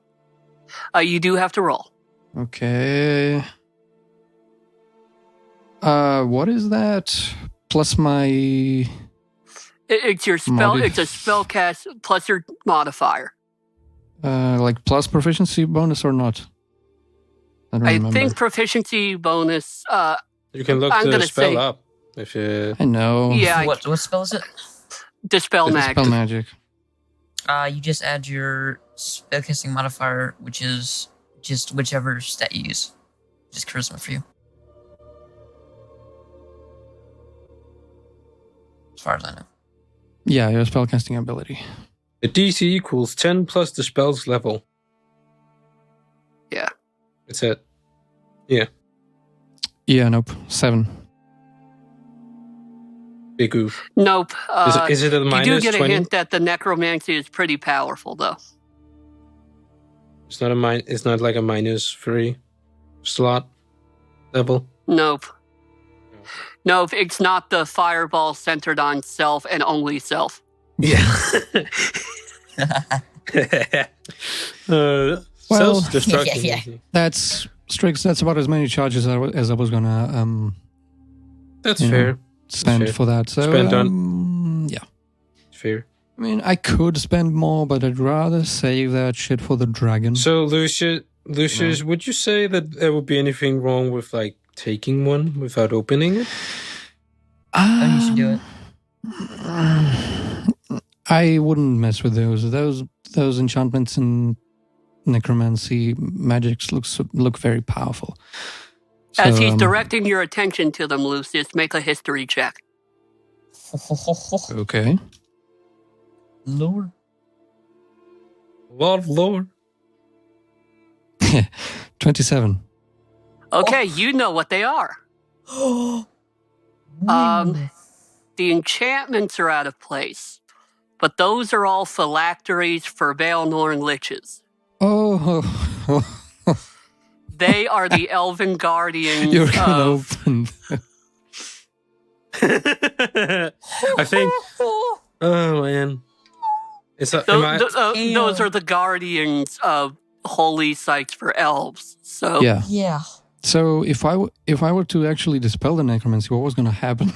You do have to roll. Okay. What is that? Plus my... It's your spell. It's a spell cast plus your modifier. Plus proficiency bonus or not? I don't remember. think proficiency bonus. You can look the spell up if you. I know. Yeah. What spell is it? Dispel magic. Dispel magic. You just add your spellcasting modifier, which is just whichever stat you use. Just charisma for you. As far as I know. Yeah, your spellcasting ability. The DC equals 10 plus the spell's level. Yeah. That's it. Yeah, nope. 7. Big oof. Nope. Is it a You minus do get 20? a hint that the necromancy is pretty powerful, though. It's not like a minus 3 slot level. Nope. Nope, it's not the fireball centered on self and only self. Yeah. Self-destruction. Yeah. That's Strix. That's about as many charges as I was gonna That's You know, fair. spend fair. for that. So Spend on- yeah. Fair. I mean, I could spend more, but I'd rather save that shit for the dragon. So, Lucius, would you say that there would be anything wrong with like taking one without opening it? Oh, you should do it. I wouldn't mess with those. Those enchantments and necromancy magics look very powerful. As So, he's directing your attention to them, Lucius, make a history check. Okay. Lord. Lot of lore. 27. Okay, you know what they are. The enchantments are out of place, but those are all phylacteries for Baelnorn liches. Oh, They are the elven guardians you're gonna of... open. I think. Oh man. Is that, Those are the guardians of holy sites for elves. So Yeah. Yeah. So if I were to actually dispel the necromancy, what was gonna happen?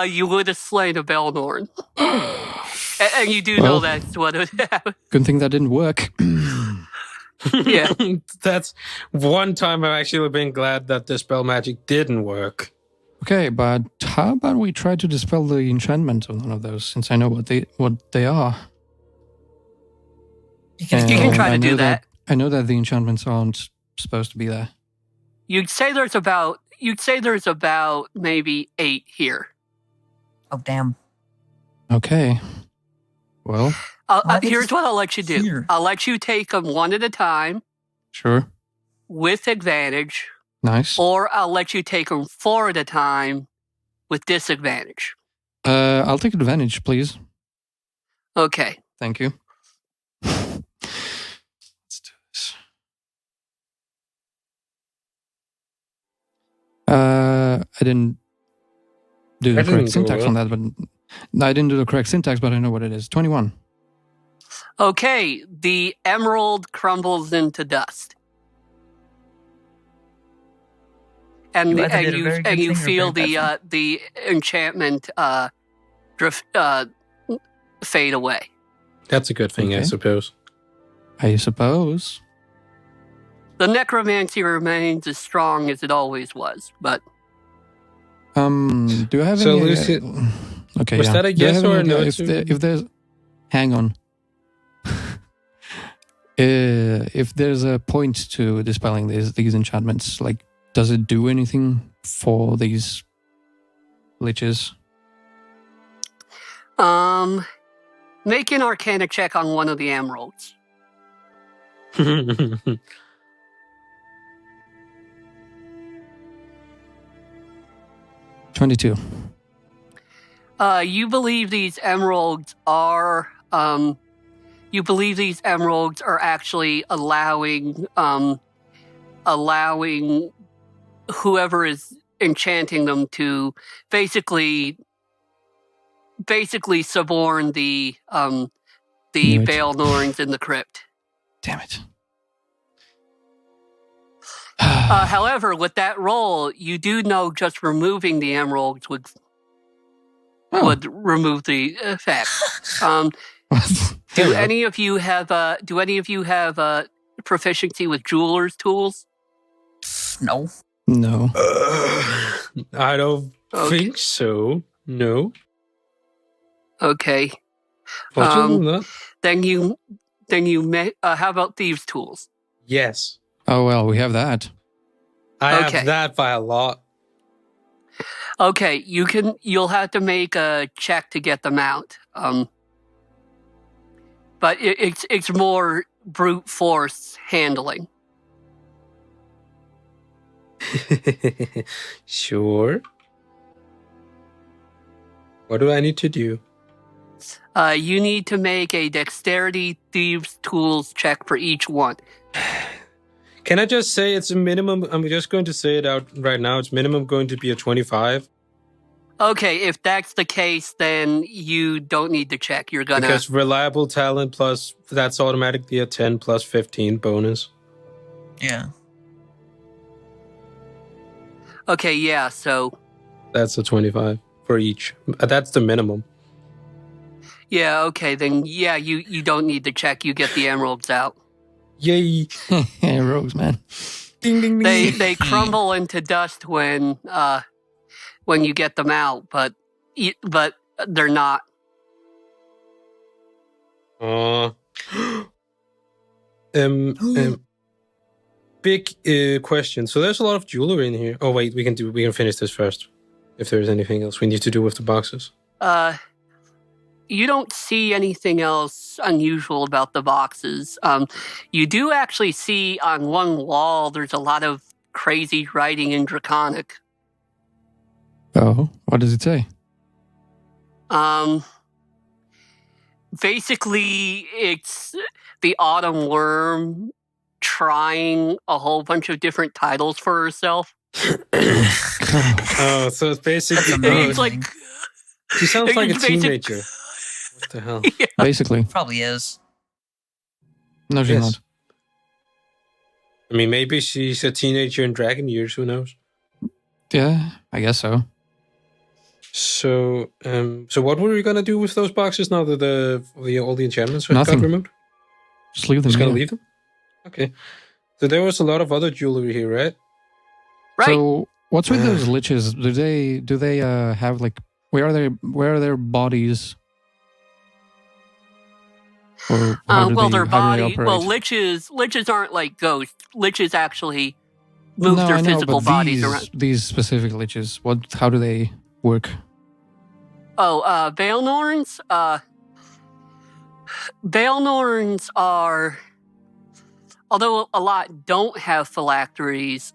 you would have slain a Baelnorn. And you do know that's what would happen. Good thing that didn't work. Yeah. That's one time I've actually been glad that the spell magic didn't work. Okay, but how about we try to dispel the enchantment of one of those, since I know what they are. You can You can try to I do know that. I know that the enchantments aren't supposed to be there. You'd say there's about maybe 8 here. Oh, damn. Okay. Well, Why did Here's you- what I'll let you do. Here. I'll let you take them one at a time sure. with advantage, Nice. or I'll let you take them 4 at a time with disadvantage. I'll take advantage, please. Okay. Thank you. Let's do this. I didn't do the I didn't correct do syntax well. on that, but no, I didn't do the correct syntax, but I know what it is. 21. Okay. The emerald crumbles into dust. And You either did a very good you thing or a feel very bad the enchantment drift fade away. That's a good thing, I Okay. suppose. I suppose. The necromancy remains as strong as it always was, but Do I have So, any? Lucy, Okay. was yeah. that a Do I yes have or a any no idea to- if there's, hang on. If there's a point to dispelling these enchantments, like, does it do anything for these liches? make an arcana check on one of the emeralds. 22. You believe these emeralds are actually allowing whoever is enchanting them to basically suborn the Knew it. Baelnorns in the crypt. Damn it. However, with that roll, you do know just removing the emeralds would remove the effect. Do any of you have proficiency with jeweler's tools? No. No. I don't Okay. think so. No. Okay. Other than that, Then you may. How about thieves' tools? yes. Oh, well, we have that. I Okay. have that by a lot. Okay, you'll have to make a check to get them out. But it's more brute force handling. Sure. What do I need to do? You need to make a dexterity thieves tools check for each one. Can I just say it's a minimum? I'm just going to say it out right now. It's minimum going to be a 25. Okay, if that's the case, then you don't need to check. You're gonna... Because reliable talent plus, that's automatically a 10 plus 15 bonus. Yeah. Okay, yeah, so... That's a 25 for each. That's the minimum. Yeah, okay, then yeah, you don't need to check. You get the emeralds out. Yay! Rogues, man. Ding, ding, ding. They crumble into dust when you get them out, but they're not. Big question. So there's a lot of jewelry in here. Oh wait, we can finish this first. If there's anything else we need to do with the boxes. You don't see anything else unusual about the boxes. You do actually see on one wall there's a lot of crazy writing in Draconic. Oh, what does it say? Basically, it's the Autumn Wyrm trying a whole bunch of different titles for herself. Oh, so it's basically... It's like... She sounds like a it's teenager. What the hell? Yeah. Basically. Probably is. No, she's Yes. not. I mean, maybe she's a teenager in dragon years. Who knows? Yeah, I guess so. So what were we gonna do with those boxes now that all the enchantments Nothing. got removed? Just leave them Just gonna here. leave them? Okay. So there was a lot of other jewelry here, right? Right. So what's with those liches? Do they have like where are their bodies? Or how do their how do they body... operate? Well, liches aren't like ghosts. Liches actually move No, their I know, physical but bodies around. these specific liches, how do they work? Oh, Veilnorns? Veilnorns are... Although a lot don't have phylacteries,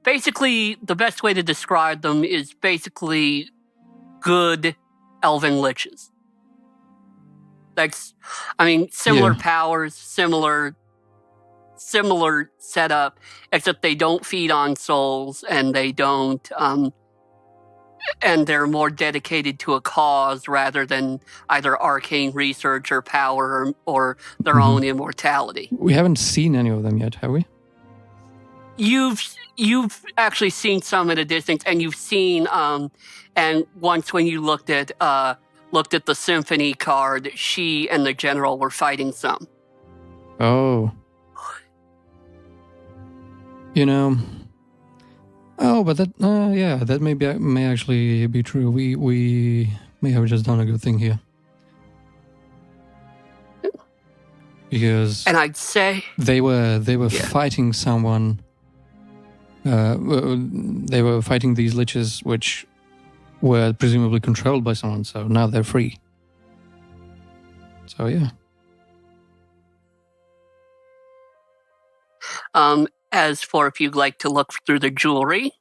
basically the best way to describe them is basically good elven liches. That's, I mean, similar Yeah. powers, similar setup, except they don't feed on souls, and they don't, and they're more dedicated to a cause rather than either arcane research or power or their Mhm. own immortality. We haven't seen any of them yet, have we? You've actually seen some at a distance, and you've seen, and once when you looked at the symphony card, she and the general were fighting some. Oh. You know. Oh, but that that may actually be true. We may have just done a good thing here. Because And I'd say they were Yeah. fighting someone. They were fighting these liches, which were presumably controlled by someone. So now they're free. So yeah. as for if you'd like to look through the jewelry,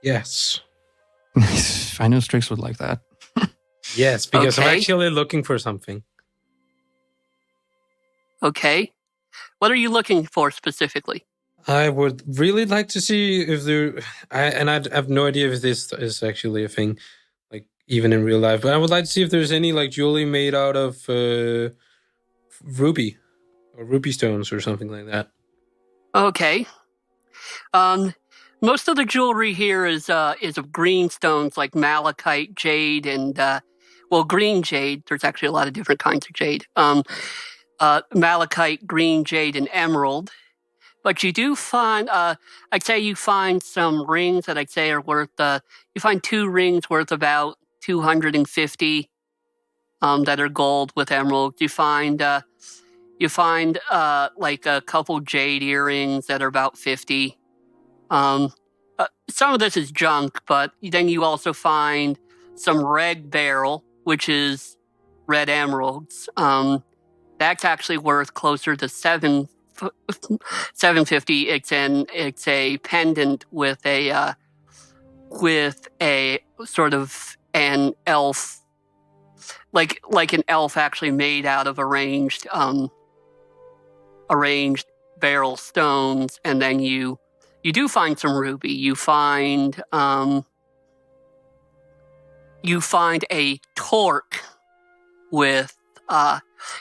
Yes. I know Strix would like that. Yes, because I'm Okay. actually looking for something. okay. What are you looking for specifically? I would really like to see if there... I have no idea if this is actually a thing, like, even in real life. But I would like to see if there's any, like, jewelry made out of ruby or ruby stones or something like that. Okay. Most of the jewelry here is of green stones like malachite, jade, and green jade. There's actually a lot of different kinds of jade. Malachite, green jade, and emerald. But you do find, I'd say you find some rings that I'd say are worth. You find 2 rings worth about 250 that are gold with emeralds. You find like a couple jade earrings that are about 50. Some of this is junk, but then you also find some red beryl, which is red emeralds. That's actually worth closer to 750. It's a pendant with a sort of an elf, like an elf actually made out of arranged beryl stones, and then you do find some ruby. You find a torque with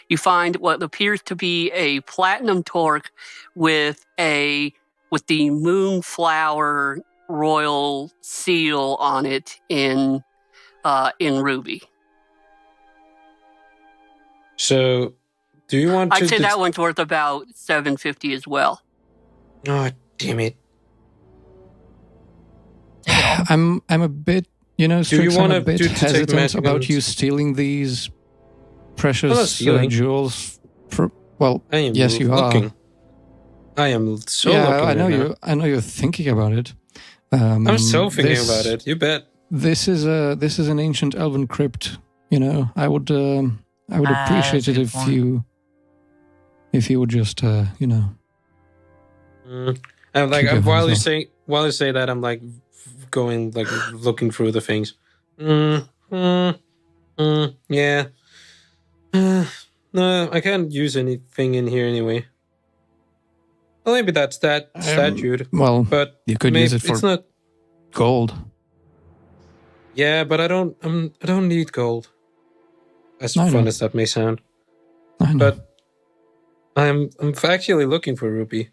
you find what appears to be a platinum torque with the moonflower royal seal on it in ruby. So, do you want to? I'd say that one's worth about 750 as well. Oh, damn it! I'm a bit, Strix, I'm a bit hesitant about items? you stealing these precious stealing. jewels. I am yes, you looking. are. I am so Yeah, looking. I know right you. now. I know you're thinking about it. I'm so thinking about it. You bet. This is an ancient elven crypt. I would appreciate it that's a if good you would just And like Keep your while you hands say that, I'm like going like looking through the things. Yeah. No, I can't use anything in here anyway. Well, maybe that's that statute, well, but you could maybe use it for it's not. gold. Yeah, but I don't need gold. As I fun know. as that may sound, I know. but I'm actually looking for ruby.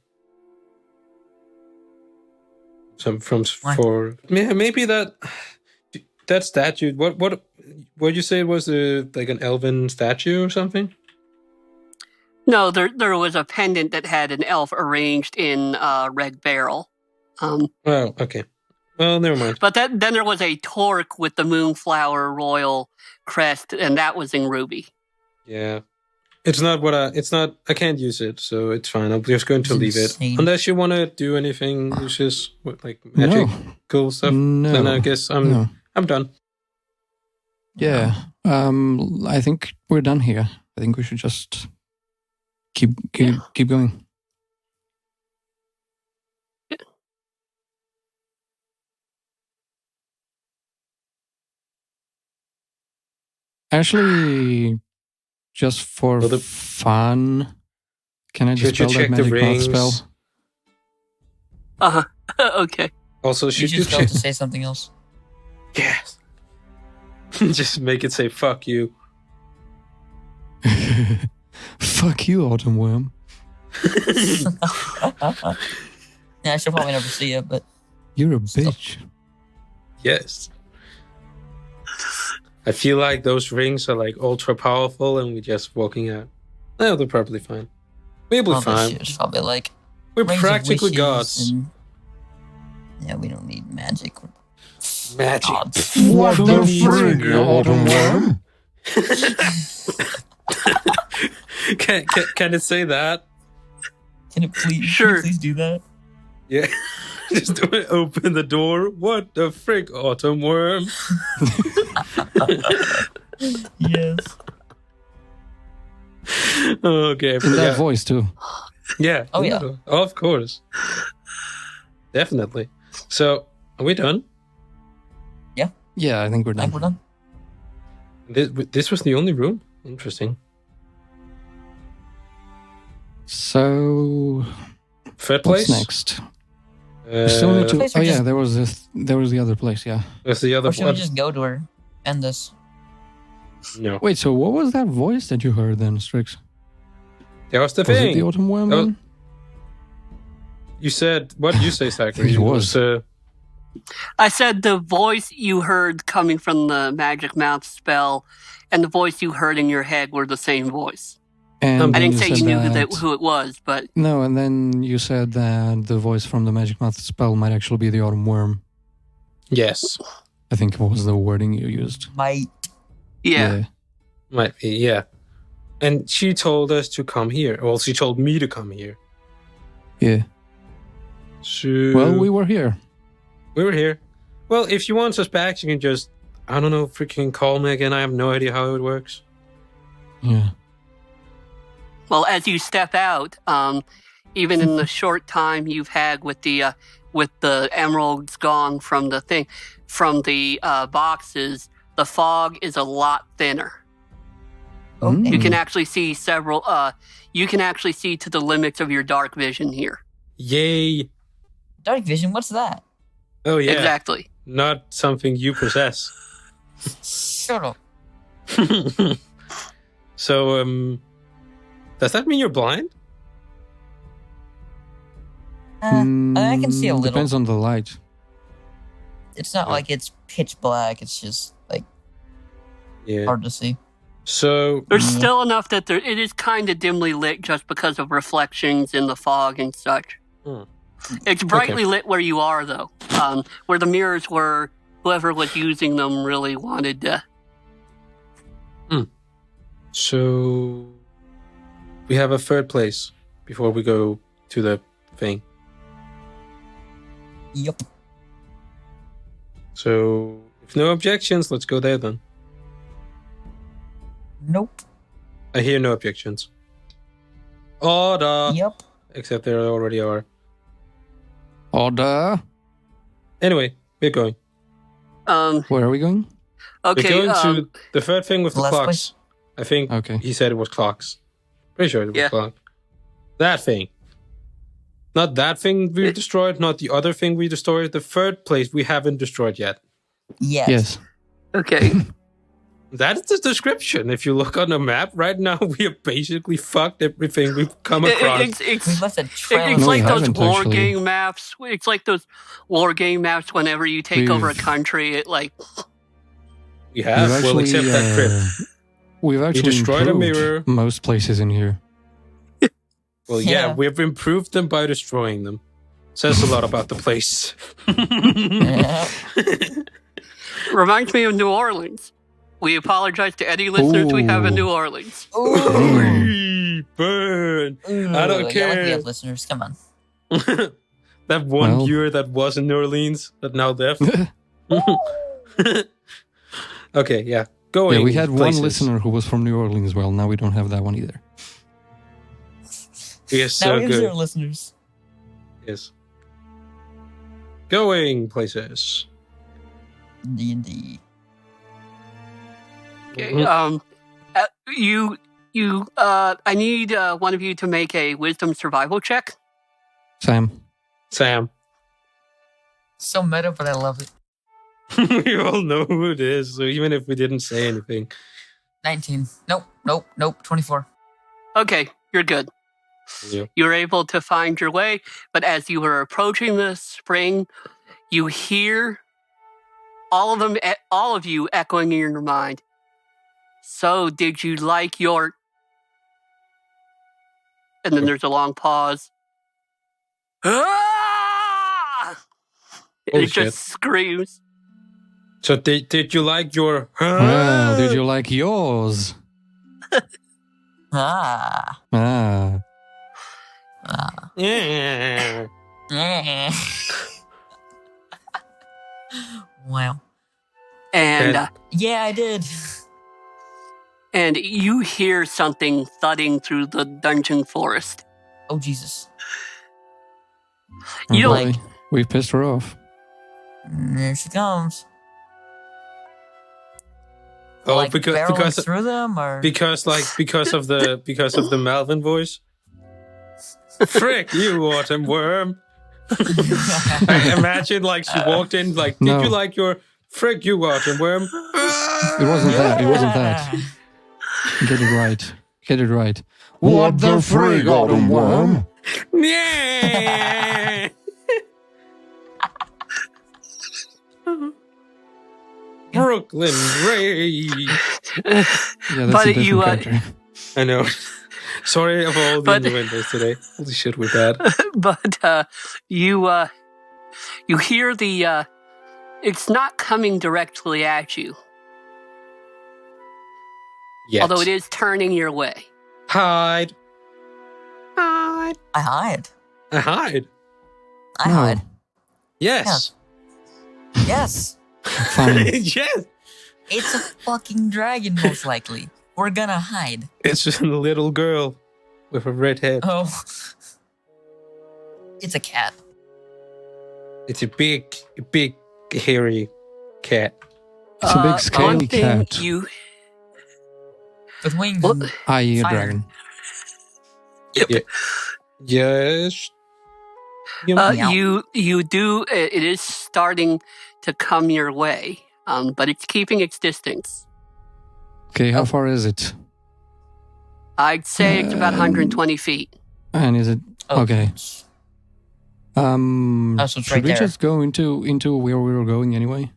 Maybe that statue. What you say was like an elven statue or something? No, there was a pendant that had an elf arranged in red beryl. Oh, okay. Well, never mind. But then there was a torque with the moonflower royal crest, and that was in ruby. Yeah. It's not I can't use it, so it's fine. I'm just going to It's leave insane. it. Unless you want to do anything, Lucius, with like magic, cool stuff. No. Then I guess No. I'm done. Yeah. I think we're done here. I think we should just keep going. Actually, just for Well, fun, can I Should you dispel that check the magic mouth rings? spell? Okay. Also, You should you just failed check? to say something else. Yes. Just make it say "fuck you." Fuck you, Autumn Wyrm. Yeah, I should probably never see it, but You're a bitch. Yes. I feel like those rings are like ultra powerful, and we're just walking out. No, they're probably fine. We'll be all this fine. shit is probably like We're rings of practically wishes gods. and- yeah, we don't need magic. We're Magic. gods. What the Don't need frig, to you Autumn Wyrm? Can it say that? Can it please? Sure. Can you please do that? Yeah. Just do it. Open the door. What the frick, Autumn Wyrm? Yes. Okay. In that voice, too. Yeah. Oh, yeah. Of course. Definitely. So, are we done? Yeah, I think we're I think done. we're done. This was the only room? Interesting. So, Third what's place? next? We still need to. Place Oh or yeah, just- there was the other place. Yeah. That's the other Or should one. we just go to her? End this. No. Wait. So what was that voice that you heard then, Strix? That was the Was it thing. the Autumn Wyrm Oh, one? You said, what did you say, Zachary? It was. I said the voice you heard coming from the magic mouth spell and the voice you heard in your head were the same voice. And I then didn't say said you knew that- who it was, but No, and then you said that the voice from the magic mouth spell might actually be the Autumn Wyrm. Yes. I think it was the wording you used. Might. yeah. Might be, yeah. And she told us to come here. Well, she told me to come here. Yeah. So, Well, we were here. we were here. Well, if you want us back, you can just, I don't know, freaking call me again. I have no idea how it works. Yeah. Well, as you step out, even in the short time you've had with the emeralds gone from the boxes, the fog is a lot thinner. Okay. You can actually see several. You can actually see to the limits of your dark vision here. Yay! Dark vision, what's that? Oh yeah, Exactly. not something you possess. Shut up. So, does that mean you're blind? I can see a little. Depends on the light. It's not like it's pitch black. It's just like Yeah. hard to see. So, There's still enough that it is kind of dimly lit just because of reflections in the fog and such. It's brightly lit where you are, though. Where the mirrors were, whoever was using them really wanted to. So we have a third place before we go to the thing. Yep. So if no objections, let's go there then. Nope. I hear no objections. Order. Yep. Except there already are. Order. Anyway, we're going. Where are we going? Okay. We're going to the third thing with the last clocks. place? I think Okay. he said it was clocks. Pretty sure it was Yeah. clock. That thing. Not that thing we destroyed, not the other thing we destroyed. The third place we haven't destroyed yet. Yes. Okay. That is the description. If you look on the map right now, we have basically fucked everything we've come across. It's We left a trail. it's No, like we those haven't, war actually. game maps. It's like those war game maps. Whenever you take over a We've- country, it like We have, We've well, except that crypt. We've actually destroyed a improved mirror. most places in here. Well, yeah, Yeah. we've improved them by destroying them. Says a lot about the place. Yeah. reminds me of New Orleans. We apologize to any listeners we have in Ooh. New Orleans. Ooh, burn. I don't Ooh, care. Yeah, like we have listeners. Come on. That one Well. viewer that was in New Orleans that now left. Okay, yeah. Going. Yeah, we had places. one listener who was from New Orleans. Well, now we don't have that one either. He is Now so we have good. 0 listeners. Yes. Going places. D&D. Okay. Mhm. I need one of you to make a wisdom survival check. Sam. Sam. So meta, but I love it. We all know who it is, so even if we didn't say anything. 19. Nope. 24. Okay, you're good. Yeah. You're able to find your way, but as you are approaching the spring, you hear all of you echoing in your mind. So, did you like your... And then there's a long pause. Ah! Holy It just screams. So did you like your... Well, did you like yours? Ah. Ah. Yeah. Wow. And Yeah, I did. and you hear something thudding through the dungeon forest. Oh, Jesus. You Oh, don't- boy. We pissed her off. There she comes. Oh, like barreling because through them, or because of the Malvin voice. Frick you, Autumn Wyrm. I imagine like she walked in like, did No. you like your frick you, Autumn Wyrm? It wasn't that. It wasn't that. Get it right. Get it right. What the frig, Autumn Wyrm? Yeah. Brooklyn Ray. Yeah, that's But a different you, character. I know. Sorry of all the But- innuendos today. Holy shit, we're bad. But you hear the it's not coming directly at you, Yet. although it is turning your way. Hide. Hide. I hide. I hide. I No. hide. Yes. Yes. Fine. Yes. It's a fucking dragon, most likely. We're gonna hide. It's just a little girl with a red head. Oh. It's a cat. It's a big, hairy cat. It's a big one scaly thing cat. With wings. Well, and i.e. a fire. dragon. Yep. Yeah. Yes. Meow. You do. It is starting to come your way, but it's keeping its distance. Okay, how far is it? I'd say it's about 120 feet. And is it Oh, okay? so it's Should right we there. just go into where we were going anyway?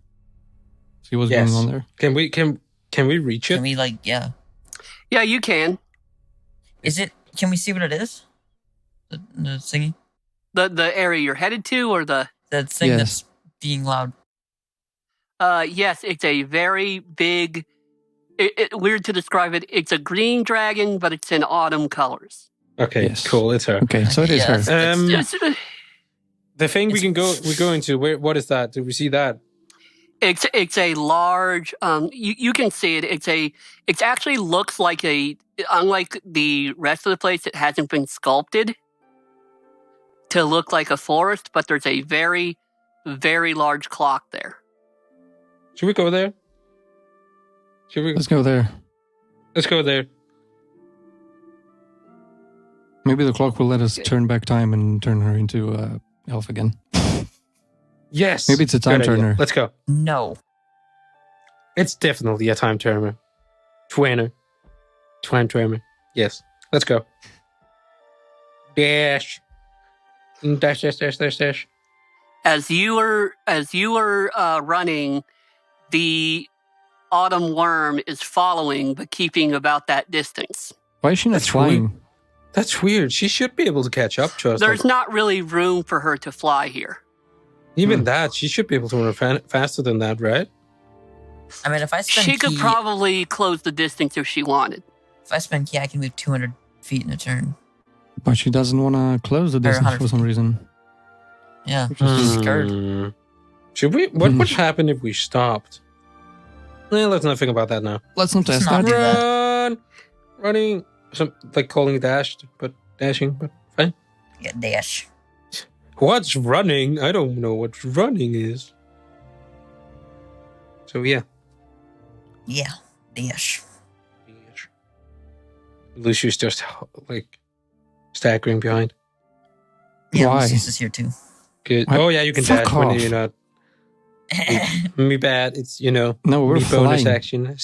See what's Yes. going on there. Can we reach it? Can we yeah? Yeah, you can. Is it? Can we see what it is? The thingy, The area you're headed to, or the thing Yes. that's being loud. yes, it's a very big. Weird to describe it. It's a green dragon, but it's in autumn colors. Okay, Yes. cool. It's her. Okay, so it is her. That's- Yes, The thing we It's- go into. What is that? Do we see that? it's a large. You can see it. It actually looks like unlike the rest of the place, it hasn't been sculpted to look like a forest, but there's a very, very large clock there. Should we go there? Should we? Let's go there. Let's go there. Maybe the clock will let us turn back time and turn her into elf again. Yes. Maybe it's a time Good idea. turner. Let's go. No. It's definitely a time turner. Time turner. Yes. Let's go. Dash. Dash, dash, dash, dash, dash. As you were running, the Autumn Wyrm is following, but keeping about that distance. Why is she not That's flying? That's weird. She should be able to catch up to us. There's not really room for her to fly here. Even that, she should be able to run faster than that, right? I mean, if I spend She could key, probably close the distance if she wanted. if I spend key, I can move 200 feet in a turn. But she doesn't want to close the distance 100 for some reason. Yeah, Which is scared. Hmm. Should we? What would happen if we stopped? Let's not think about that now. Let's not Let's test not that. do that. Run, running, some like calling dashed, but dashing, but fine. Yeah, dash. What's running? I don't know what running is. So yeah, Yeah, dash. Lucius just like staggering behind. Yeah, Why? Lucius is here too. Good. What? Oh yeah, you can Fuck dash when off. you're not. Me bad. It's No, we're me bonus flying. action.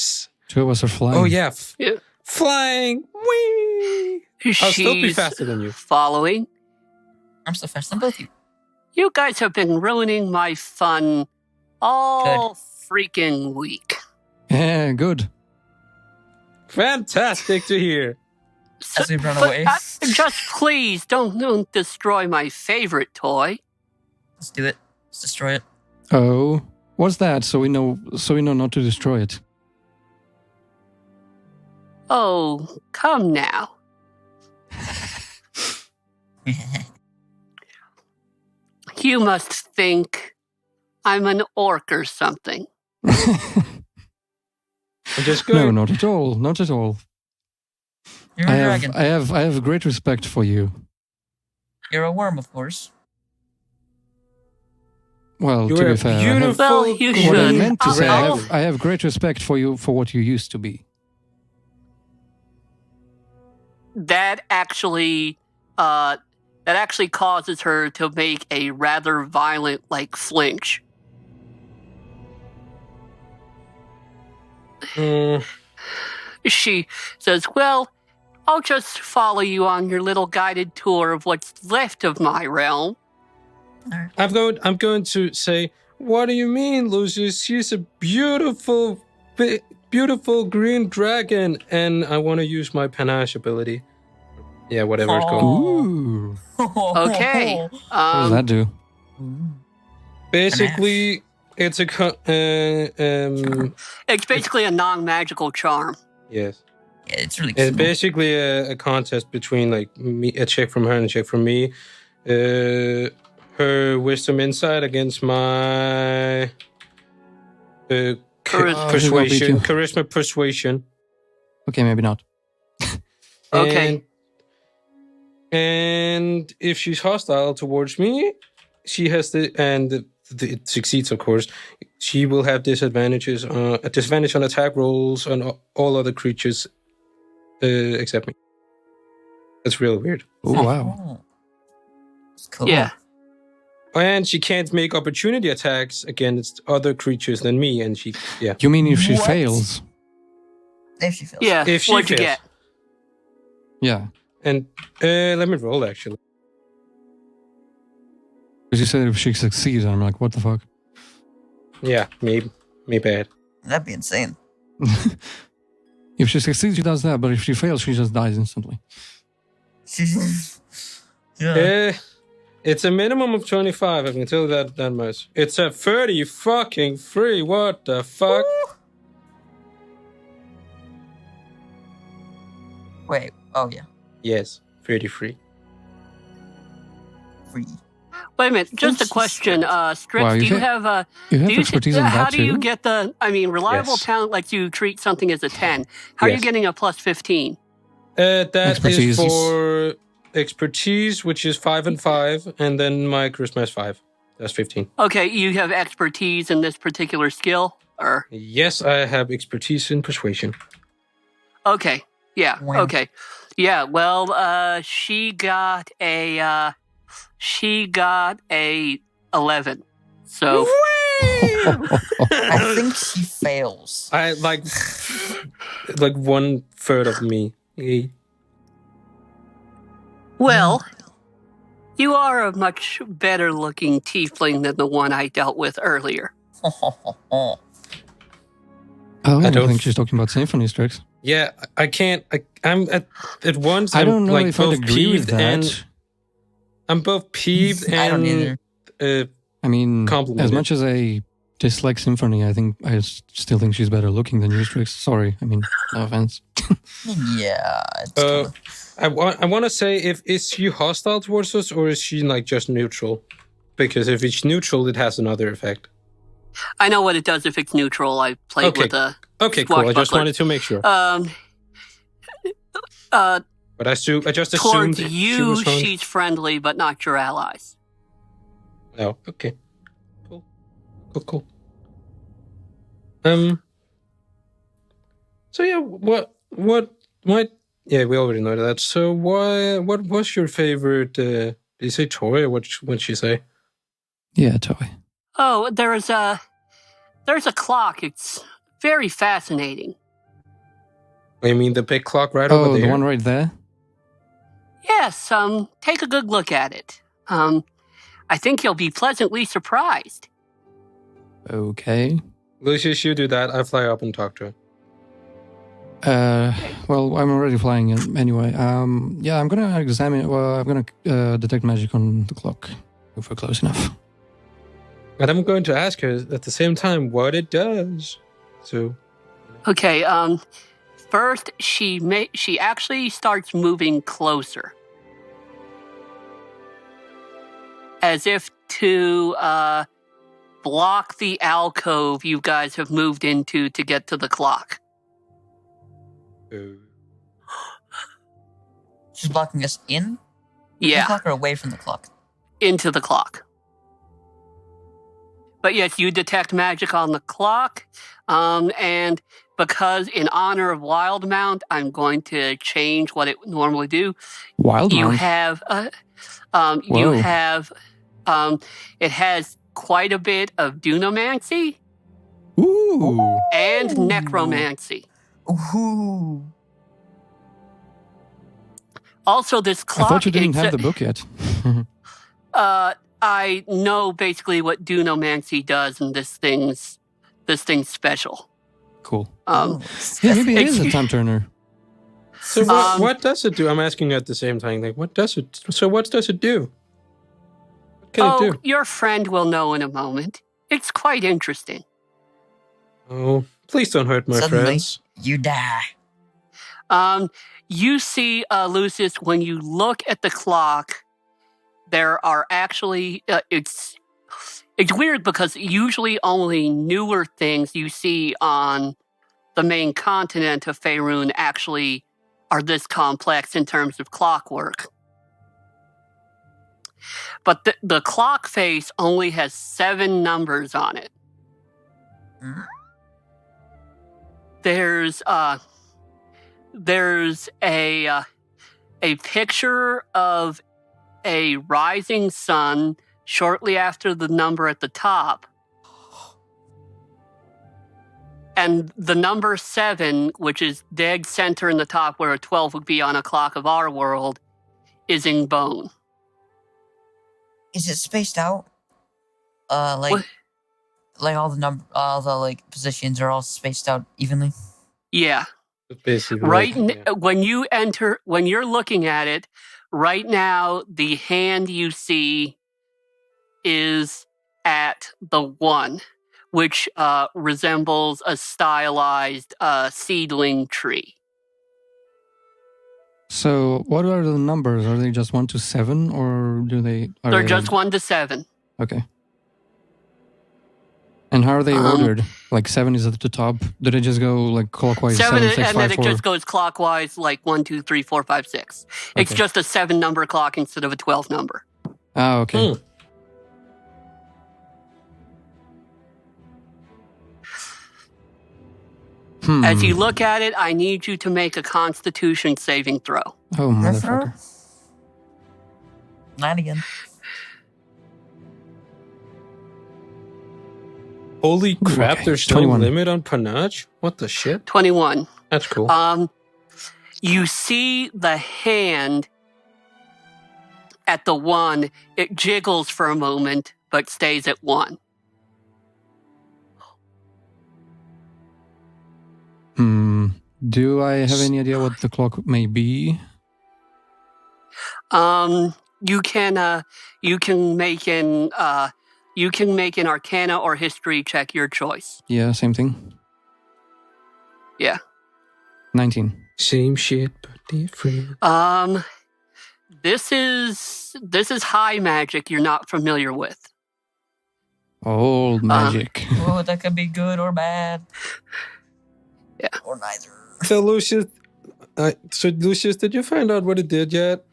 Two of us are flying. Oh yeah, Yeah. flying. Whee! I'll still be She's faster than you. following. I'm still faster than both of you. You guys have been ruining my fun all freaking week. Yeah, good. Fantastic to hear. As we run But, away. just please don't destroy my favorite toy. Let's do it. Let's destroy it. Oh, what's that? So we know not to destroy it. Oh, come now. You must think I'm an orc or something. I'm just No, good. not at all. Not at all. You're I a have dragon. I have great respect for you. You're a worm, of course. Well, You're to a be fair, beautiful. Well, you what I should. meant to say, I'll- I have great respect for you for what you used to be. That actually causes her to make a rather violent flinch. Mm, She says, "Well, I'll just follow you on your little guided tour of what's left of my realm." I'm going to say, what do you mean, Lucius? She's a beautiful, beautiful green dragon, and I want to use my panache ability. Yeah, whatever it's called. Oh. Ooh, Okay. what does that do? Basically, it's a It's basically a non-magical charm. yes. Yeah, it's really It's cute. basically a contest between me, a check from her and a check from me. Her wisdom insight against my persuasion, charisma persuasion. Okay, maybe not. Okay. And if she's hostile towards me, she has it succeeds, of course. She will have disadvantage on attack rolls on all other creatures except me. That's real weird. Oh, wow. Oh. It's cool. Yeah. And she can't make opportunity attacks against other creatures than me. And You mean if she What? fails? If she fails. Yeah. If she What'd you fails. get? Yeah. And let me roll, actually. Because you said if she succeeds, I'm like, what the fuck? Yeah, me bad. That'd be insane. If she succeeds, she does that, but if she fails, she just dies instantly. Yeah. It's a minimum of 25, I can tell you that much. It's a 30 fucking free, what the fuck? Wait. Oh yeah. Yes, 30 free. Free. Wait a minute. Just a Jesus question. Strix, Wow, do you you have You have do you, expertise in how that do too? you get the? I mean, reliable Yes. talent lets you treat something as a 10. How are you Yes. getting a plus 15? That Expertise. is for expertise, which is 5 and 5, and then my charisma is 5. That's 15. Okay, you have expertise in this particular skill, or Yes, I have expertise in persuasion. okay, yeah, When- okay, yeah. Well, she got a 11. So I think she fails. I like 1/3 of me. well, you are a much better looking tiefling than the one I dealt with earlier. Oh, I I don't- think she's talking about symphony Strix. Yeah, I can't. I'm at once. I don't I'm know like if I'd both agree with peeved that. and I'm both peeved I don't either. and I mean, complimented. as much as I dislike Symphony, I think I still think she's better looking than you, Strix. Sorry, I mean, no offense. Yeah. It's Uh, kinda- I want to say, is she hostile towards us or is she like just neutral? Because if it's neutral, it has another effect. I know what it does if it's neutral. I played Okay. with a Okay, cool. I just Swashbuckler. wanted to make sure. But I just assumed towards she you, was hung. she's friendly, but not your allies. Oh, okay. Cool. So yeah, what? Yeah, we already know that. So what was your favorite? Did you say toy? Or what'd she say? Yeah, toy. Oh, there's a clock. It's very fascinating. I mean the big clock right over Oh, there. the one right there. Yes, take a good look at it. I think you'll be pleasantly surprised. Okay. Lucius, you do that. I fly up and talk to her. Well, I'm already flying it anyway. Yeah, I'm gonna examine. Well, I'm gonna detect magic on the clock if we're close enough. And I'm going to ask her at the same time what it does. So Okay. First, she actually starts moving closer, as if to block the alcove you guys have moved into to get to the clock. She's blocking us in the Yeah, clock or away from the clock? into the clock. But yes, you detect magic on the clock, and because in honor of Wildmount, I'm going to change what it would normally do. Wild You Mount. have, it has quite a bit of dunamancy Ooh. and Ooh. necromancy. Ooh. Also, this I clock. thought you didn't have the book yet. I know basically what dunamancy does, and this thing's special. Cool. Oh, Yeah, maybe it is a excuse- time turner. So what does it do? I'm asking you at the same time. Like, what does it? So what does it do? What can it do? Your friend will know in a moment. It's quite interesting. Oh, please don't hurt my Suddenly. friends. You die. You see, Lucius, when you look at the clock, there are actually it's weird because usually only newer things you see on the main continent of Faerun actually are this complex in terms of clockwork. But the clock face only has 7 numbers on it. There's a picture of a rising sun shortly after the number at the top. And the number 7, which is dead center in the top where a 12 would be on a clock of our world, is in bone. Is it spaced out? Like all the like positions are all spaced out evenly? Yeah. Basically, when you're looking at it, right now the hand you see is at the 1, which resembles a stylized seedling tree. So, what are the numbers? Are they just 1 to 7, or They're just 1 to 7. Okay. And how are they ordered? Like 7 is at the top. Do they just go like clockwise? 7, 6, and 5, then it 4? just goes clockwise, like 1, 2, 3, 4, 5, 6. It's Okay. just a 7 number clock instead of a 12 number. Ah, okay. As you look at it, I need you to make a Constitution saving throw. Oh, motherfucker. Not again. Holy crap, Okay, there's no 21. limit on panache? What the shit? 21. That's cool. You see the hand at the 1. It jiggles for a moment, but stays at 1. Do I have any idea what the clock may be? You can make an Arcana or History check, your choice. Yeah, same thing. Yeah. 19. Same shit, but different. This is high magic you're not familiar with. Old magic. Oh, that could be good or bad. Yeah. Or neither. So Lucius, did you find out what it did yet?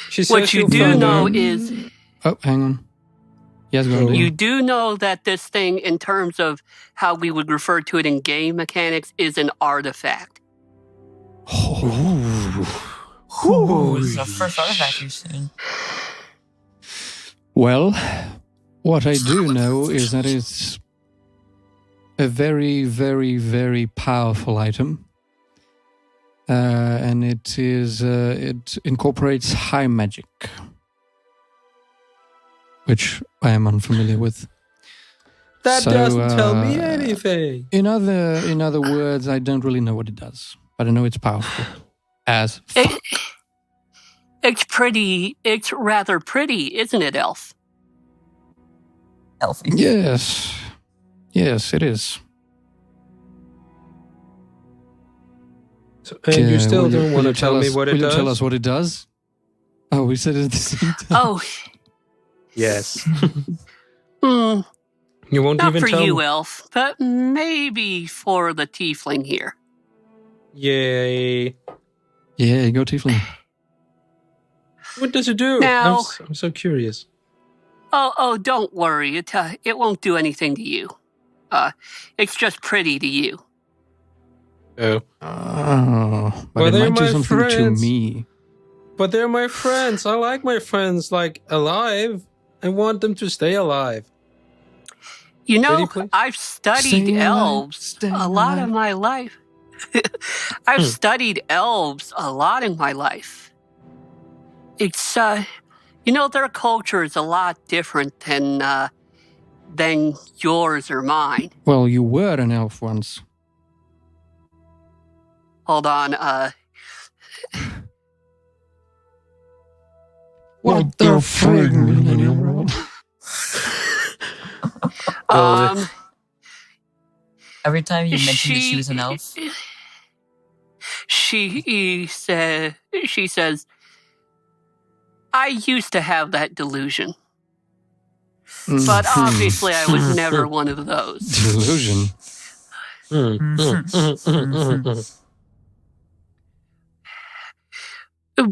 She said What you she'll do find know out. is Oh, hang on. Yes, go on. you do know that this thing, in terms of how we would refer to it in game mechanics, is an artifact. Ooh, this is the first artifact you've seen. Well, what I do know is that it's a very, very, very powerful item. And it incorporates high magic, which I am unfamiliar with. That So, doesn't tell me anything. In other words, I don't really know what it does, but I know it's powerful as fuck. It's rather pretty, isn't it, Elf? Elfie. Yes, it is. So, and you still don't want to tell me what it does? Will you tell does? us what it does? Oh, we said it at the same time. Oh, Yes. hmm, You won't not even for tell you, me. Elf, but maybe for the tiefling here. Yay. Yeah, go Tiefling. What does it do? Now- I'm so curious. Oh, don't worry. It won't do anything to you. It's just pretty to you. Oh. Oh, but Well, it they're might do my something friends. to me. But they're my friends. I like my friends, like, alive. I want them to stay alive. You know, Pretty please? I've studied Staying alive, elves staying a lot alive. of my life. I've studied elves a lot in my life. It's their culture is a lot different than yours or mine. Well, you were an elf once. Hold on, What the frig, Millennium World? Every time you mentioned that she was an elf, She says, I used to have that delusion, but obviously I was never one of those. Delusion.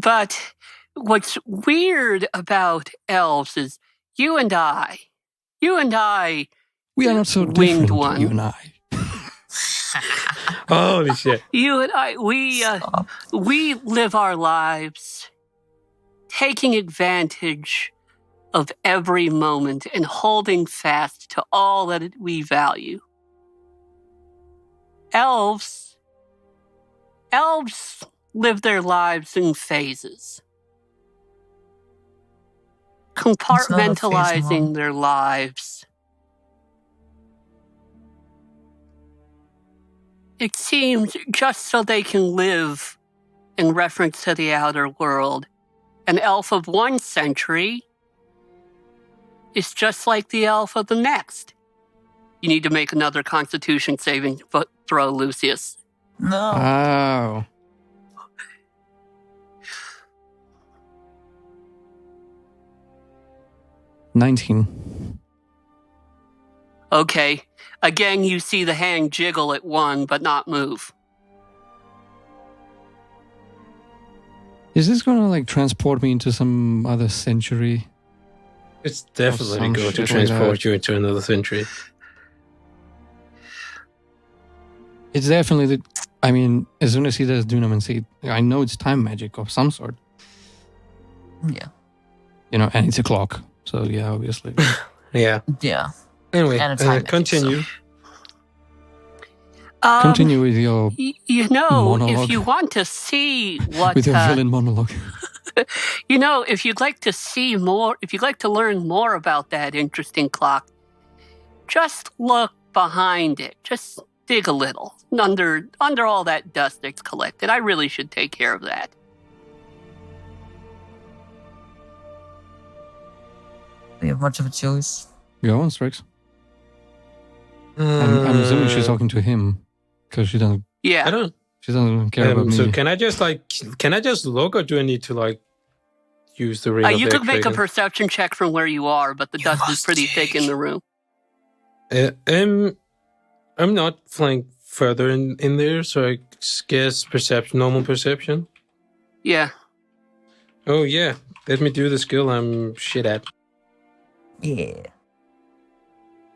But what's weird about elves is you and I, We are not so Winged different, one. you and I. Holy shit. you and I, we live our lives taking advantage of every moment and holding fast to all that we value. Elves live their lives in phases, compartmentalizing their lives. It seems just so they can live in reference to the outer world. An elf of one century is just like the elf of the next. You need to make another Constitution saving throw, Lucius. No. Oh. $19. Okay. Again, you see the hand jiggle at 1, but not move. Is this gonna like transport me into some other century? It's definitely some going to shit like transport that. you into another century. It's definitely I mean, as soon as he does Dunamancy, I know it's time magic of some sort. Yeah. You know, and it's a clock. So yeah, obviously. Yeah. Yeah. Anyway, And it's time magic, continue. Continue with your You know, monologue. if you want to see what with your villain monologue. you know, if you'd like to see more, if you'd like to learn more about that interesting clock, just look behind it. Just dig a little under all that dust that's collected. I really should take care of that. We have much of a choice. Go on, Strix. I'm assuming she's talking to him because she doesn't. Yeah. I don't. She doesn't care about me. So can I just look, or do I need to like use the ring? You could make a perception check from where you are, but the dust is pretty thick in the room. I'm not flying further in there, so I guess normal perception. Yeah. Oh yeah, let me do the skill I'm shit at. Yeah.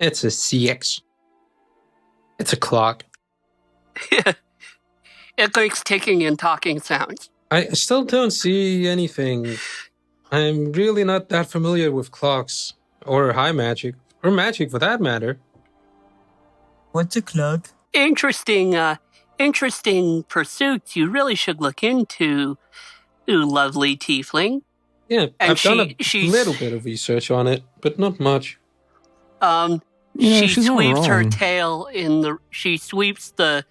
It's a CX. It's a clock. It makes ticking and talking sounds. I still don't see anything. I'm really not that familiar with clocks, or high magic, or magic for that matter. What's a clock? Interesting pursuits you really should look into, ooh, lovely tiefling. Yeah, And I've done a she's- little bit of research on it, but not much. Yeah, She she's not sweeps her wrong. tail she sweeps the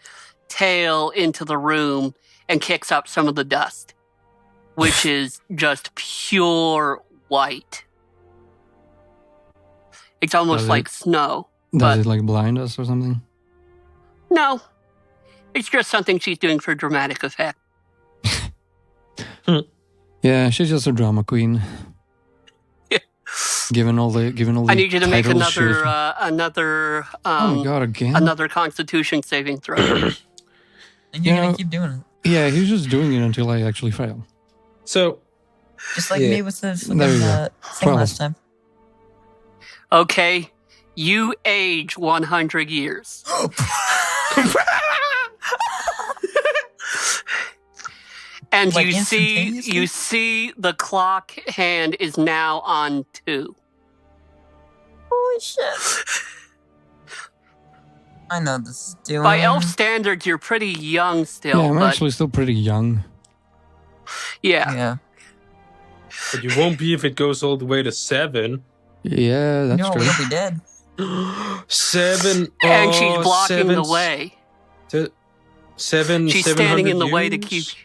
tail into the room and kicks up some of the dust, which is just pure white. It's almost Does like snow. Does but- it like blind us or something? No, it's just something she's doing for dramatic effect. Yeah, she's just a drama queen. Yeah. Given all the I need you to make titles she was- another oh my god, again? another Constitution saving throw. And you're You gonna know- keep doing it. Yeah, he's just doing it until I actually fail. So, Just like Yeah. me with the fucking, There you go. thing 12. last time. Okay, you age 100 years. And Like you instantaneously? see the clock hand is now on 2. Holy shit. I know this is doing. By elf standards, you're pretty young still, Yeah, I'm but actually still pretty young. yeah. Yeah. but you won't be if it goes all the way to 7. Yeah, that's No, true. we'll be dead. 7. And she's blocking the 7, way. 7. She's standing in the 700 way to keep years?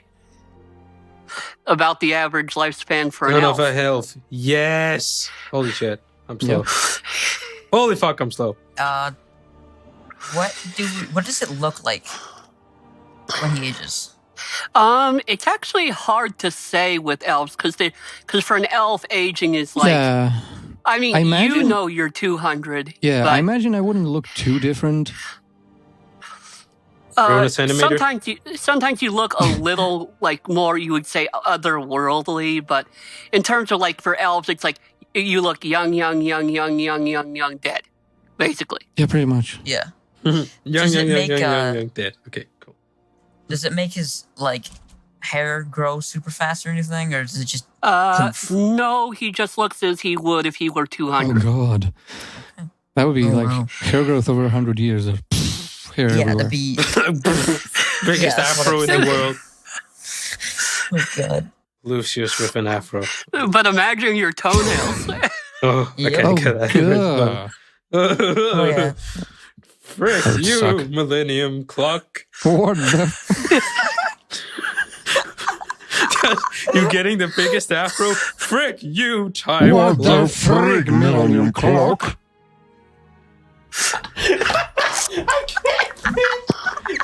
about the average lifespan for an None elf. of her health. Yes. Holy shit. I'm slow. Holy fuck, I'm slow. What does it look like when he ages? It's actually hard to say with elves because for an elf, aging is like. yeah, I mean, I you imagine- know you're 200. yeah. but I imagine I wouldn't look too different. Grown a centimeter? Sometimes you look a little like more, you would say, otherworldly, but in terms of like for elves, it's like you look young, dead, basically. Yeah, pretty much. Yeah. young, dead. Okay, cool. Does it make his like hair grow super fast or anything, or does it just? No, he just looks as he would if he were Oh 200. God, that would be Oh, like wow. hair growth over 100 years of hair Yeah, everywhere. that'd be. Biggest that's what afro I'm in the world. Oh God. Lucius with an afro. But imagine your toenails. Oh, I Yep. can't Oh get that. God. Oh yeah. Frick That would you, suck. Millennium Clock. What the? You're getting the biggest afro. Frick you, time. What the frig, Millennium Clock?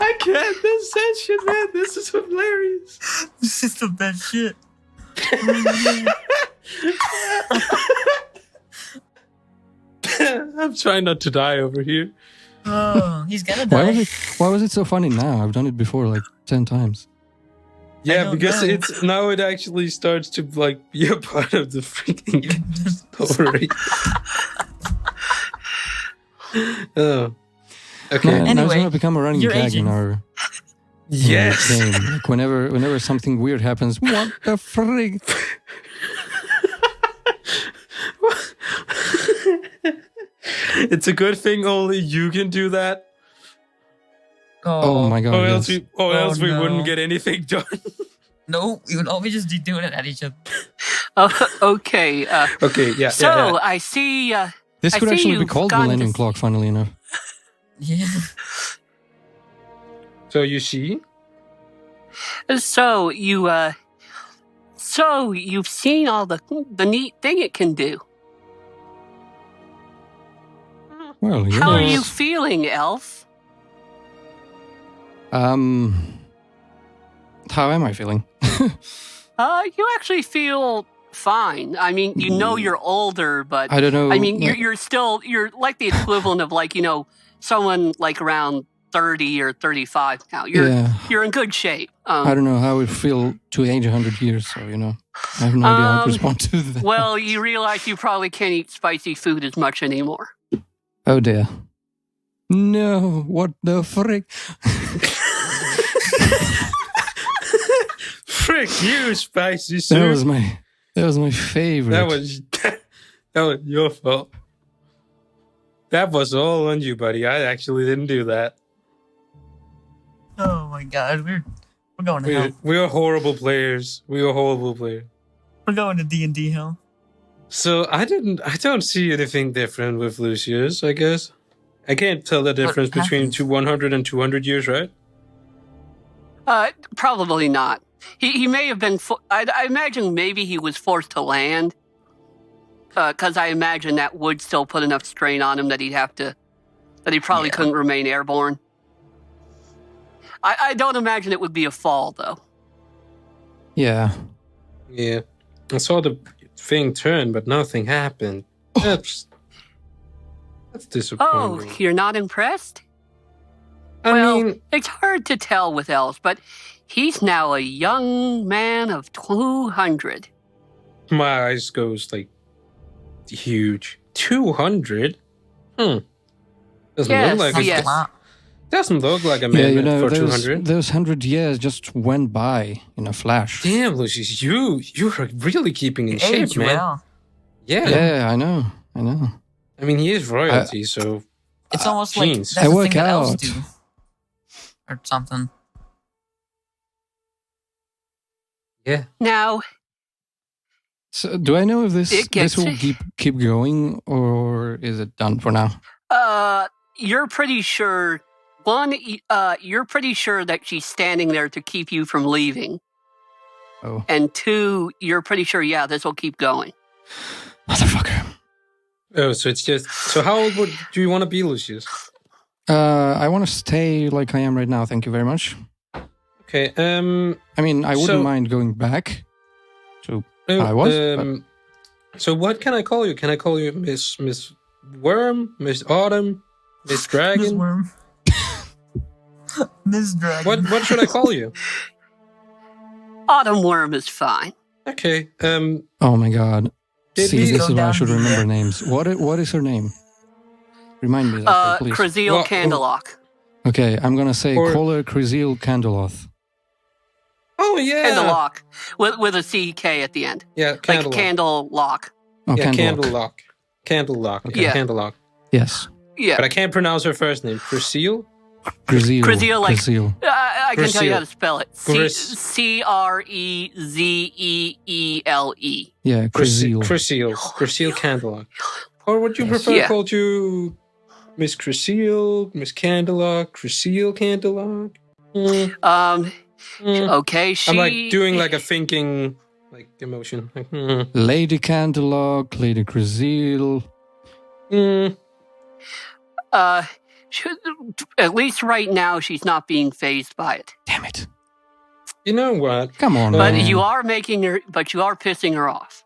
I can't. This is shit, man. This is hilarious. This is the best shit. I'm trying not to die over here. Oh, he's gonna Why die. was it so funny now? I've done it before like 10 times. Yeah, don't because know. it's now it actually starts to like be a part of the freaking story. Oh. Okay. Now it's Anyway, gonna become a running you're gag aging. in our Yes. game. Like whenever something weird happens, what the frig? It's a good thing only you can do that. Oh my God! Or yes. else we no. wouldn't get anything done. No, we would always just be doing it at each other. Okay. Okay, yeah. So yeah, yeah. I see. This I could see actually be you've called gone Millennium to- Clock, funnily enough. Yeah. So you see? So you've seen all the neat thing it can do. Well, yes. How are you feeling, Elf? How am I feeling? You actually feel fine. I mean, you know you're older, but I don't know. I mean, you're like the equivalent of like, someone like around 30 or 35 now. You're in good shape. I don't know how it would feel to age 100 years, so I have no idea how to respond to that. Well, you realize you probably can't eat spicy food as much anymore. Oh dear. No, what the frick? Frick you, spicy soup. That was my favorite. That was your fault. That was all on you, buddy. I actually didn't do that. Oh my God, we're going to hell. We are horrible players. We are horrible players. We're going to D&D hell. So I don't see anything different with Lucius, I guess. I can't tell the difference between 100 and 200 years, right? Probably not. He may have been. I imagine maybe he was forced to land. Because I imagine that would still put enough strain on him that he probably couldn't remain airborne. I don't imagine it would be a fall, though. Yeah. Yeah. I saw the thing turn, but nothing happened. That's Oh, disappointing. you're not impressed? I mean, It's hard to tell with elves, but he's now a young man of 200. my eyes goes like huge. 200? Doesn't Yes, look like yes. doesn't look like a Yeah, man for 200. those 100 years just went by in a flash. Damn, Lucius, you are really keeping in shape, Age man. well. Yeah. Yeah, I know. I mean, he is royalty, so It's almost jeans. like that's I the work thing that elves out. do. Or something. yeah. Now, So, do I know if It gets- this will keep going, or is it done for now? you're pretty sure. One, you're pretty sure that she's standing there to keep you from leaving. Oh, And two, you're pretty sure, this will keep going. motherfucker. Oh, so it's just. So how old do you want to be, Lucius? I want to stay like I am right now. Thank you very much. Okay. I mean, I wouldn't So- mind going back to I was, So what can I call you? Can I call you Miss Worm, Miss Autumn, Miss Miss Dragon? Worm. Miss Dragon. What should I call you? Autumn Wyrm is fine. Okay. Oh my god. Did See, we- this is why I should Go down remember the- names. What is her name? Remind me of that, please. Crazile Well, Candlelock. Okay, I'm gonna say Or- call her Crazile Candleloth. Oh yeah. Candlelock. With a CK at the end. Yeah, Like candle. candle lock. Oh, Yeah, Candlelock. Candle lock. Okay, Yeah. candle lock. Yes. Yeah. But I can't pronounce her first name. Crazile? Crazile. Crazile, like- Crazile. I can tell you how to spell it. Gris- Crezeele. Yeah, Crazile. Crazile candle lock. Or would you prefer Yeah. called you Miss Crazile, Miss Candlelock, Crazile Candlelock? Okay, she... I'm like doing like a thinking like emotion. Like, Lady Candlelock, Lady Crazile. she- at least right now, she's not being phased by it. Damn it. You know what? Come on, But man. you are making her... But you are pissing her off.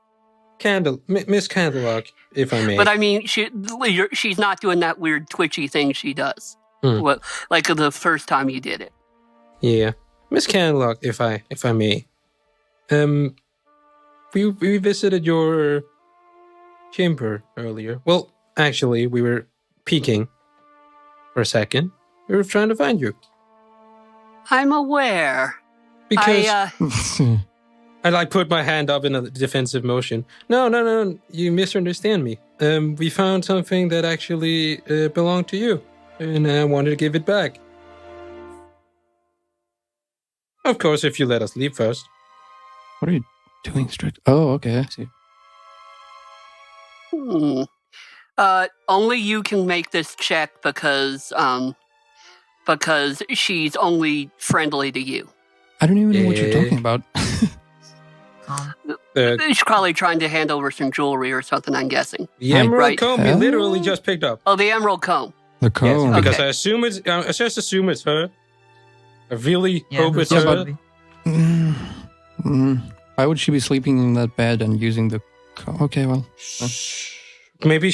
Miss Candlelock, if I may. But I mean, she's not doing that weird twitchy thing she does. Hmm. Like the first time you did it. Yeah, Miss Candlelock, if I may. We visited your chamber earlier. Well, actually, we were peeking for a second. We were trying to find you I'm aware. because I, I like put my hand up in a defensive motion. No, you misunderstand me. We found something that actually belonged to you, and I wanted to give it back. Of course, if you let us leave first. What are you doing, Strict? Oh, okay, I see. only you can make this check because she's only friendly to you. I don't even know what you're Yeah. talking about. She's probably trying to hand over some jewelry or something, I'm guessing. The emerald Right. comb we literally just picked up. Oh, the emerald comb. The Yes, cone. because Okay. I just assume it's her. I really hope it's Yeah, her. Why would she be sleeping in that bed and using the... Okay, well. Maybe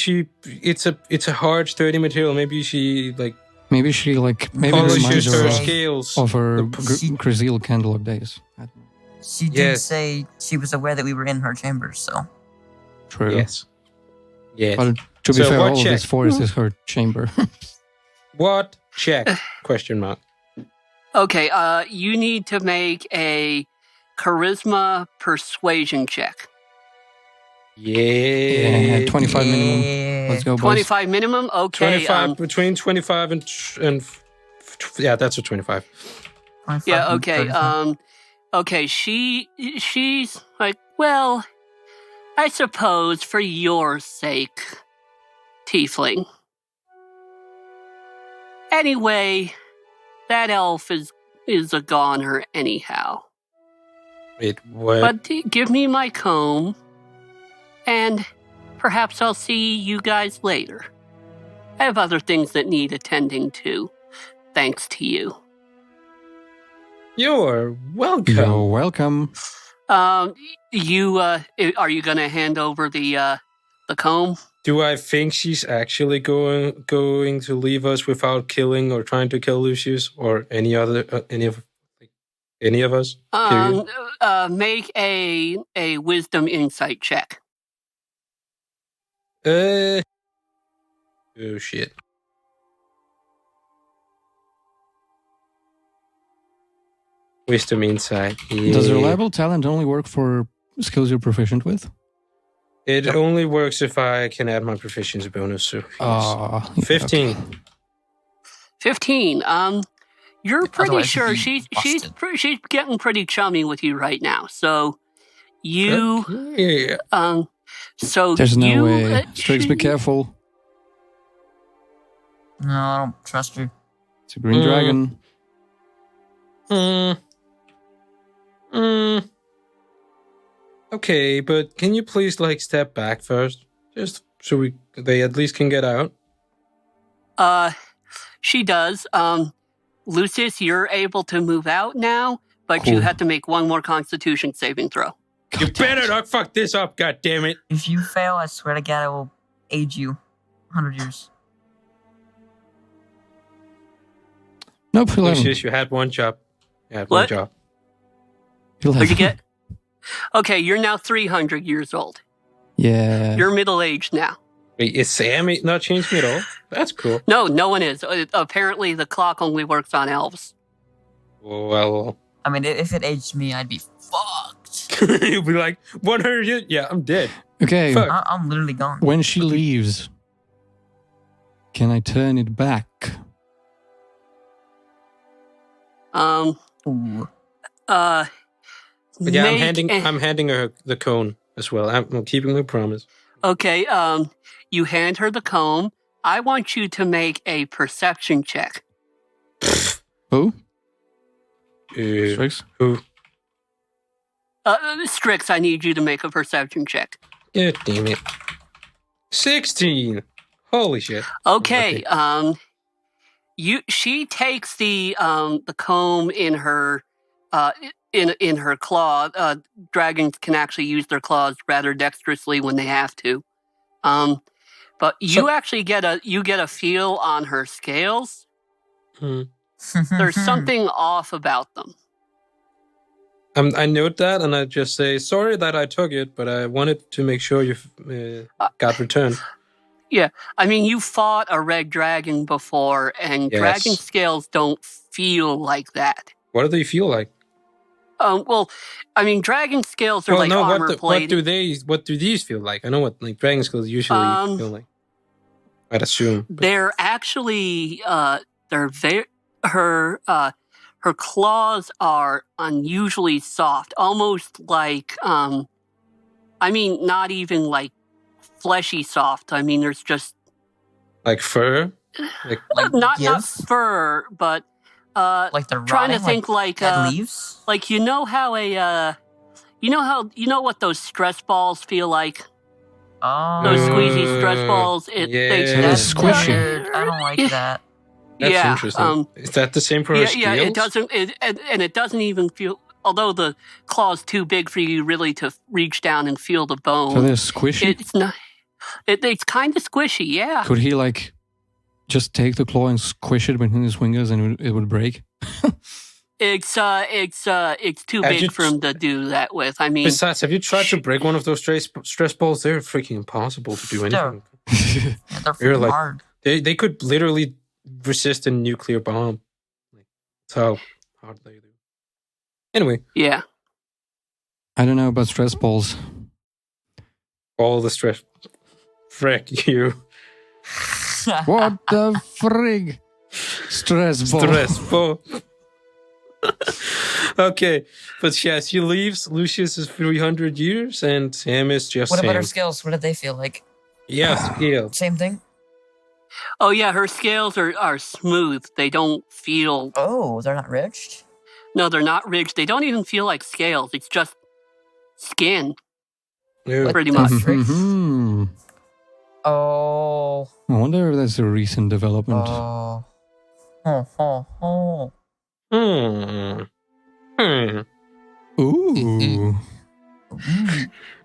it's a hard, sturdy material. Maybe she like Maybe she, like... Maybe it polishes reminds her her scales. of her The- Crazile Candlelock days. I don't know. She did Yes. say she was aware that we were in her chambers, so. True. Yes. Yes. But to be So fair, what all of check? this forest is her chamber. What check? Question mark. Okay, you need to make a charisma persuasion check. Yeah. 25 minimum. Yeah. Let's go, boys. 25 minimum? Okay. 25 between 25 and yeah, that's a 25. 25 Yeah, and okay. 35. Okay, she's like, well, I suppose for your sake, tiefling. Anyway, that elf is a goner anyhow. Wait, what? But give me my comb, and perhaps I'll see you guys later. I have other things that need attending to, thanks to you. You're welcome. You're welcome. Are you gonna hand over the comb? Do I think she's actually going to leave us without killing or trying to kill Lucius or any of us? Period. Make a wisdom insight check. Oh shit. Wisdom insight. Yeah. Does reliable talent only work for skills you're proficient with? It only works if I can add my proficiency bonus. So yes. 15. okay. 15. You're pretty Otherwise, sure you'd be she's getting pretty chummy with you right now. So you Yeah. so There's no you, way. Strix, be careful. No, I don't trust you. It's a green dragon. Okay, but can you please step back first? Just so they at least can get out. She does. Lucius, you're able to move out now, but you Cool. have to make one more Constitution saving throw. You better not fuck this up, god damn it. If you fail, I swear to God, I will age you 100 years. Nope, 11. Lucius, you had one job. You had one What? job. 11. What'd you get? Okay, you're now 300 years old. Yeah. You're middle-aged now. Wait, is Sam not changed me at all? That's cool. No one is. Apparently, the clock only works on elves. Well, I mean, if it aged me, I'd be fucked. you'll be like, 100 years? Yeah, I'm dead. Okay. Fuck. I'm literally gone. When she leaves, can I turn it back? Ooh. But yeah, make I'm handing her the cone as well. I'm keeping my promise. Okay, you hand her the comb. I want you to make a perception check. Who? Uh, Strix? who? Strix, I need you to make a perception check. Yeah, damn it. 16. Holy shit. Okay, she takes the comb in her in her claw. Dragons can actually use their claws rather dexterously when they have to. But you actually get a feel on her scales. There's something off about them. I note that and I just say, sorry that I took it, but I wanted to make sure you got returned. Yeah, I mean, you fought a red dragon before, and Yes. dragon scales don't feel like that. What do they feel like? Well, I mean, dragon scales are like armor plated. What do these feel like? I know what like dragon scales usually feel like. I'd assume. But They're actually her claws are unusually soft, almost like I mean, not even like fleshy soft. I mean, there's just like fur? Like not fur, but like they're trying to rotting, think like leaves. like you know what those stress balls feel like? Oh, Those squeezy stress balls. yeah. that's squishy. weird. I don't like that. That's yeah, interesting. Is that the same for her scales? Yeah, it doesn't. And it doesn't even feel. Although the claw's too big for you really to reach down and feel the bone. So they're squishy? It's not. It's kind of squishy. Yeah. Could he like just take the claw and squish it between his fingers and it would break? It's too big for him to do that with. I mean, Besides, have you tried to break one of those stress balls? They're freaking impossible to do anything. Yeah, they're You're freaking like- hard. They could literally resist a nuclear bomb. That's how hard they do. Anyway, yeah. I don't know about stress balls. all the stress. Frick you. What the frig? Stress ball. Stress ball. Okay, but yeah, she leaves. Lucius is 300 years, and Sam is just What about her Sam. scales? What did they feel like? Yes, yeah. Same thing. Oh yeah, her scales are smooth. They don't feel. Oh, they're not ridged. No, they're not ridged. They don't even feel like scales. It's just skin, Yeah. pretty the much. frick? Mhm. Oh. I wonder if that's a recent development. Oh. Oh. Hmm. Hmm. Ooh.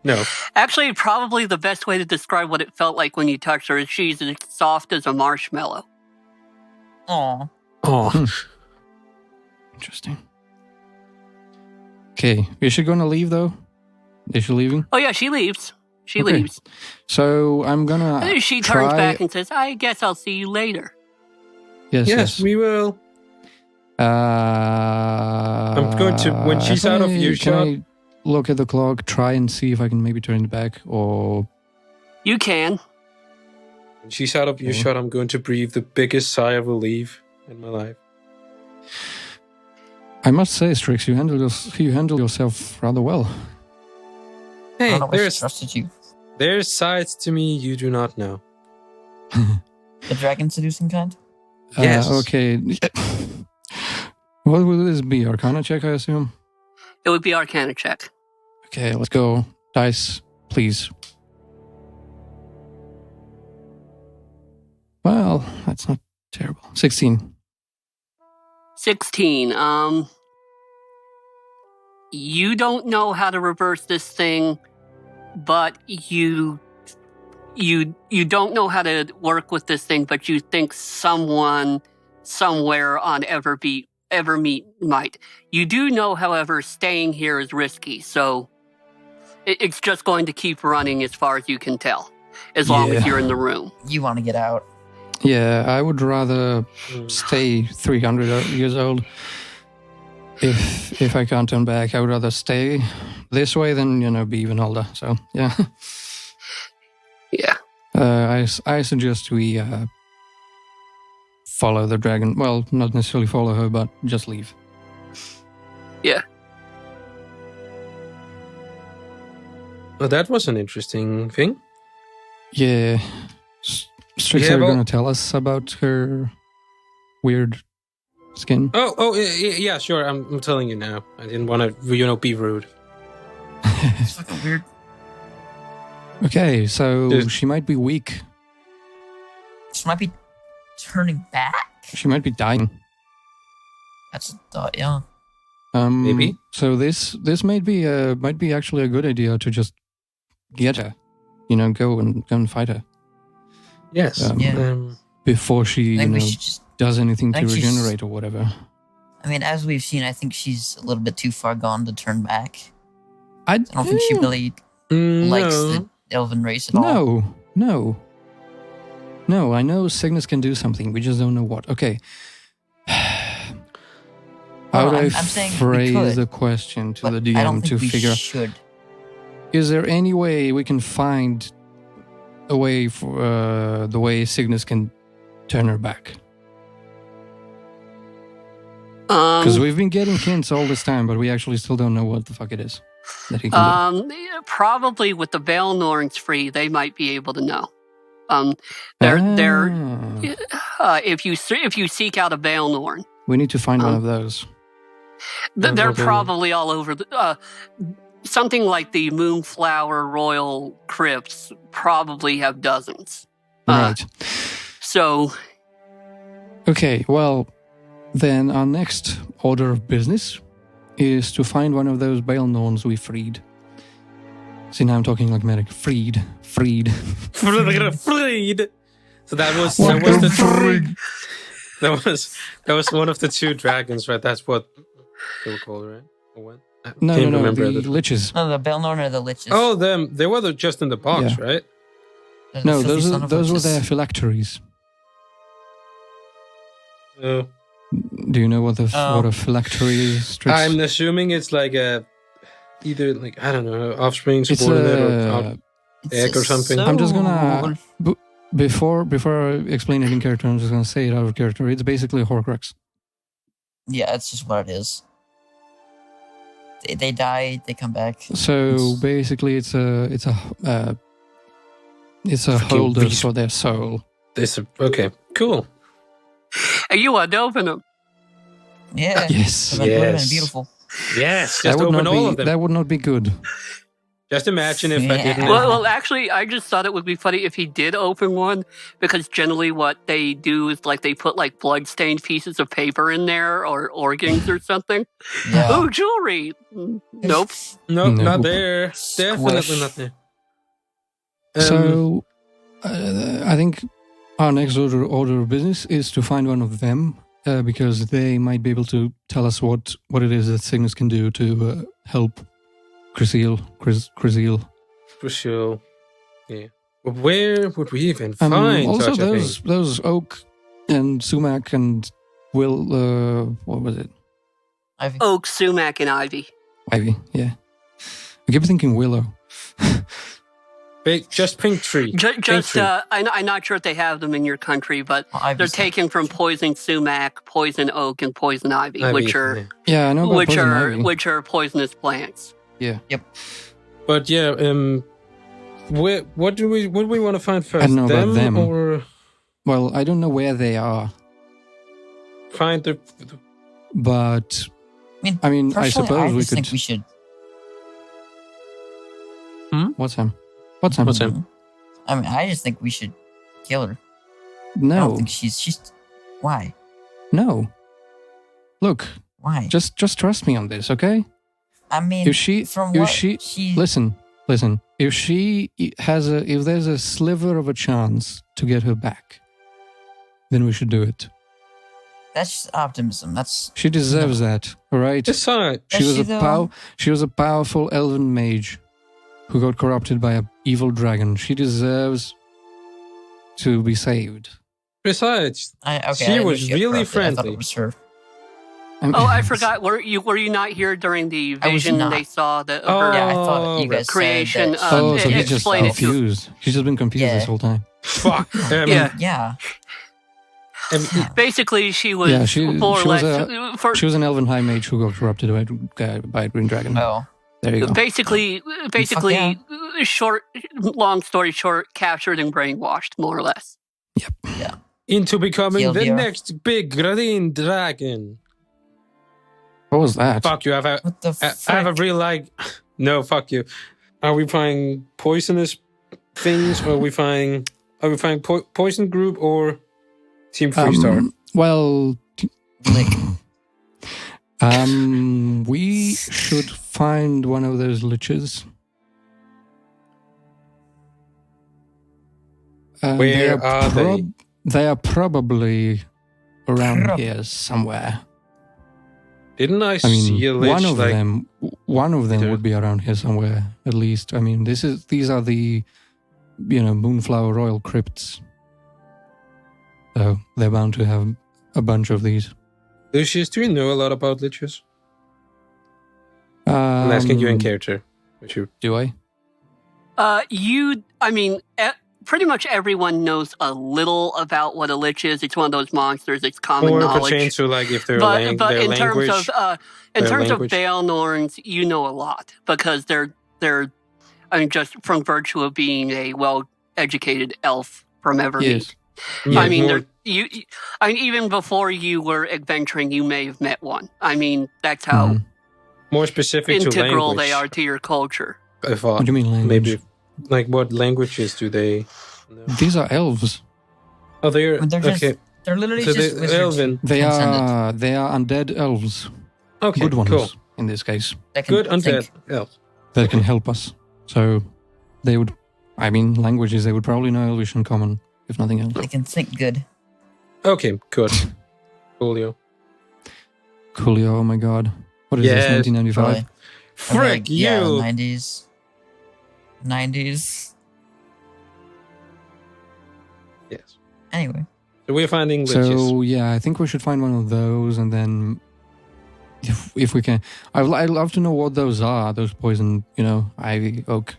No. Actually, probably the best way to describe what it felt like when you touched her is she's as soft as a marshmallow. Oh. Oh. Interesting. Okay, is she gonna leave though? Is she leaving? Oh yeah, she leaves. She Okay. leaves. So I'm gonna She turns try- back and says, "I guess I'll see you later." Yes. We will. I'm going to- when she's out of earshot- Can I look at the clock, try and see if I can maybe turn it back, or You can. When she's out of earshot, I'm going to breathe the biggest sigh of relief in my life. I must say, Strix, you handle yourself rather well. I Hey, don't know if she there's trusted you. sides to me you do not know. The dragon seducing kind? Yes. Okay. What will this be? Arcana check, I assume? It would be Arcana check. Okay, let's go. Dice, please. Well, that's not terrible. 16. 16. You don't know how to reverse this thing, but you don't know how to work with this thing, but you think someone somewhere on Evermeet might. You do know, however, staying here is risky, so it's just going to keep running as far as you can tell, as long as you're in the room. You want to get out. Yeah, I would rather stay 300 years old. If I can't turn back, I would rather stay this way than, be even older. So, yeah. Yeah. I suggest we follow the dragon. Well, not necessarily follow her, but just leave. Yeah. Well, that was an interesting thing. Yeah. Strix are going to tell us about her weird skin. Oh, yeah, sure. I'm telling you now. I didn't want to, be rude. It's fucking weird. Okay, so she might be weak. She might be turning back. She might be dying. That's a thought, yeah. Maybe. So this might be actually a good idea to just get her. Go and fight her. Yes. Before she does anything to regenerate or whatever. I mean, as we've seen, I think she's a little bit too far gone to turn back. I don't think she really likes the elven race at all. No, I know Cygnus can do something. We just don't know what. Okay. How would I phrase the question to the DM I don't think to figure out? Should. Is there any way we can find a way for the way Cygnus can turn her back? Because we've been getting hints all this time, but we actually still don't know what the fuck it is that he can do. Probably with the Velnorns free, they might be able to know. If you seek out a Velnorn, we need to find one of those. They're probably all over. Something like the Moonflower Royal Crypts probably have dozens. Right. Okay, well, then our next order of business is to find one of those Velnorns we freed. See, now I'm talking like Merrick. Freed. Freed. So that was one of the two dragons, right? That's what they were called, right? Or what? No, the liches. No, the Velnorn are the liches. Oh, them. They were just in the box, right? No, those were their phylacteries. Oh. Do you know what a phylactery is? I'm assuming it's like either like, I don't know, offspring, subordinate, or egg or something. I'm just gonna before I explain it in character, I'm just gonna say it out of character. It's basically a Horcrux. Yeah, that's just what it is. They die, they come back. So basically, it's a holder for their soul. Okay, cool. You want to open them? Yeah. Yes. That would have been beautiful. Yes. Just open all of them. That would not be good. Just imagine if I didn't. Well, actually, I just thought it would be funny if he did open one, because generally what they do is like they put like blood-stained pieces of paper in there or organs or something. Yeah. Oh, jewelry. Nope. Nope, not there. Definitely not there. So, I think our next order of business is to find one of them, because they might be able to tell us what it is that Cygnus can do to help Chrysil. Yeah. But where would we even find also such those Oak and Sumac and Will, what was it? Ivy. Oak, Sumac, and Ivy. Ivy, yeah. I keep thinking Willow. Just pink tree. I'm not sure if they have them in your country, but they're taken from poison sumac, poison oak, and poison ivy, which are I know about which are poisonous plants. Yeah. Yep. But what do we want to find first? I don't know about them. Or well, I don't know where they are. Find the. But I mean, I suppose we could. think we should. What's him? I mean, I just think we should kill her. No. I don't think she's. Why? No. Look. Why? Just trust me on this, okay? I mean, listen. If there's a sliver of a chance to get her back, then we should do it. That's just optimism. That's She deserves that, all right? It's fine. She was Does she, a though? she was a powerful elven mage who got corrupted by an evil dragon. She deserves to be saved. Besides, okay. she I didn't was think she got really corrupted. I thought friendly. it was her. Oh, I forgot. Were you not here during the I was vision not. they saw the Oh, her Yeah, I thought you guys creation? said that Oh, so she he's just explain it to- confused. He's just been confused Yeah. this whole time. fuck. Yeah. Yeah. Basically, she was Yeah, she more or was less. For, She was an elven high mage who got corrupted by a green dragon. Oh. There you go. basically, yeah. long story short, captured and brainwashed, more or less. Into becoming the TLDR. next big green dragon. What was that? Fuck you. I What the have a frick? real No, fuck you. Are we playing poisonous things, or are we playing poison group or team freestar? Well, Lick. we should find one of those liches. Where are they? They are probably around here somewhere. Didn't I I mean, see a lich? one of them There. would be around here somewhere, at least. I mean, these are the, Moonflower Royal crypts. So they're bound to have a bunch of these. Lucius, do you know a lot about liches? I'm asking you in character. If you- Do I? Pretty much everyone knows a little about what a lich is. It's one of those monsters. It's common Or knowledge. pertains to if they're But their in language. terms of their of language. Baelnorns, you know a lot because they're just from virtue of being a well-educated elf from Evermead. Yes. Yeah, I mean, more- even before you were adventuring, you may have met one. I mean, that's how Mhm. more specific to integral language. they are to your culture. I thought. What do you mean language? Maybe, what languages do they know? These are elves. Oh, they're They're just okay. They're literally So just they're wizards. elven. They Transcendent. are undead elves. Okay, Good ones cool. in this case. That can Good undead. think. Yeah. That can help us. So they would, languages, they would probably know Elvish and Common, if nothing else. They can think good. Okay, good. Julio. Coolio, oh my god. What is Yes, this, 1995? Probably. Frick Yeah, you. 90s. 90s. Yes. Anyway. So we're finding liches. So yeah, I think we should find one of those, and then if we can, I'd love to know what those are. Those poison, ivy, oak.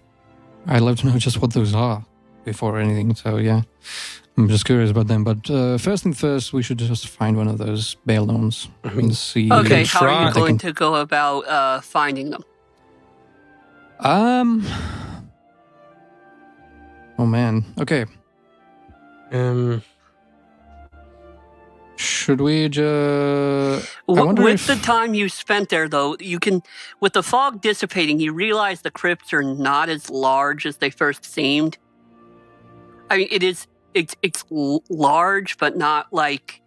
I'd love to know just what those are before anything. So yeah, I'm just curious about them. But first thing first, we should just find one of those Baelnorns and see. Okay, can how are try. you going to go about finding them? Oh man. Okay. Should we just? With the time you spent there, though, you can, with the fog dissipating, you realize the crypts are not as large as they first seemed. I mean, it's large, but not like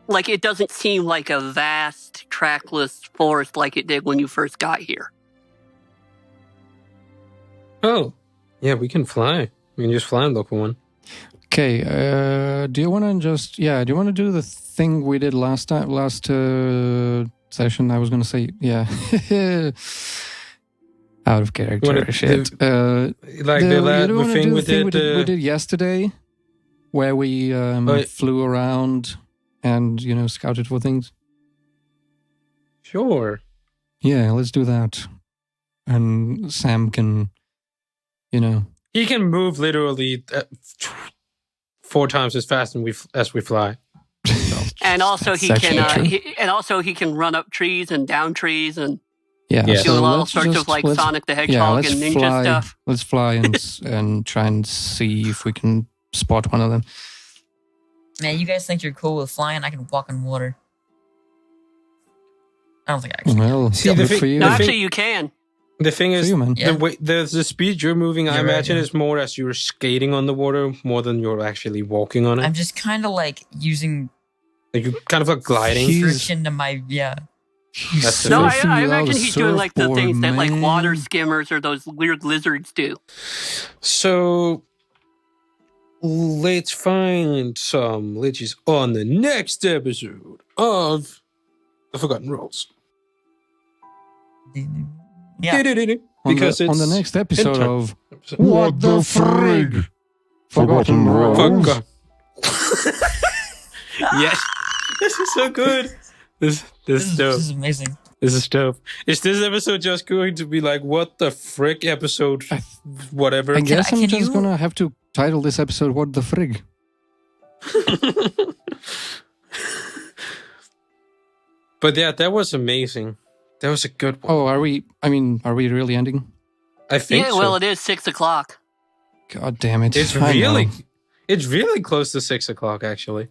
it doesn't seem like a vast, trackless forest like it did when you first got here. Oh, yeah, we can fly. We can just fly and look for one. Okay, do you want to do the thing we did last session? I was going to say, yeah. Out of character, Wanna- shit. The thing we did. we did yesterday, where we flew around and, scouted for things? Sure. Yeah, let's do that. And Sam can, He can move literally 4 times as fast as we fly. And also That's actually true. he can run up trees and down trees and Yeah, Yeah. do all let's sorts of just- like let's- Sonic the yeah, Hedgehog let's and ninja fly. stuff. Let's fly and try and see if we can spot one of them. Man, you guys think you're cool with flying? I can walk in water. I don't think I actually. Well, See, the good thing- for you. No, the actually, thing- you can. The thing For is, you, man. Yeah. the speed you're moving, I You're right, imagine, yeah. is more as you're skating on the water more than you're actually walking on it. I'm just kind of like using Like you're kind of like gliding. He's- friction to my That's the No, thing. I imagine he's doing like the things that like water man. skimmers or those weird lizards do. So let's find some liches on the next episode of the Forgotten Rolls. Yeah. Because on the it's next episode intro. of What the frig? Forgotten Rolls? Fuck off. Yes, this is so good. This is dope. This is amazing. This is dope. Is this episode just going to be like what the frick episode? Whatever. I guess I'm can just you- gonna have to title this episode "What the Frig." But yeah, that was amazing. That was a good one. Oh, are we really ending? I think Yeah, so. well, it is 6 o'clock. God damn it! It's I really, know. it's really close to 6 o'clock actually.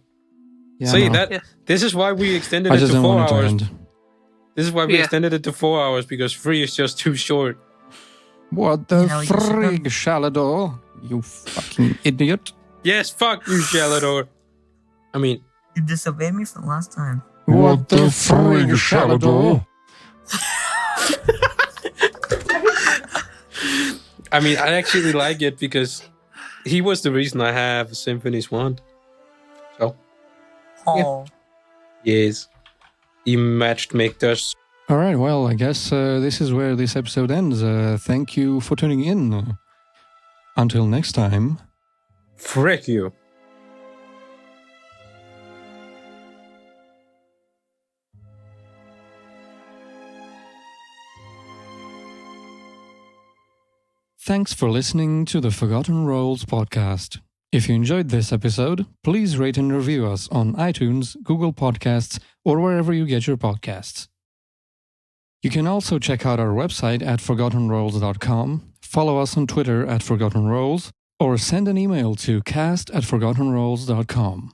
Yeah, I See know. that? Yeah. This is why we extended I it just to don't 4 want it to hours. end. This is why we Yeah. extended it to 4 hours because 3 is just too short. What the Yeah, you should frig, Shalador? You fucking idiot! Yes, fuck you, Shalador. I mean, You disobeyed me for the last time. What the frig, Shalador? I actually like it because he was the reason I have Symphony's Wand. So, Oh. yes. He matched make us. All right, well, I guess this is where this episode ends. Thank you for tuning in. Until next time. Frick you. Thanks for listening to the Forgotten Rolls podcast. If you enjoyed this episode, please rate and review us on iTunes, Google Podcasts, or wherever you get your podcasts. You can also check out our website at ForgottenRolls.com, follow us on Twitter at Forgotten Rolls, or send an email to cast@ForgottenRolls.com.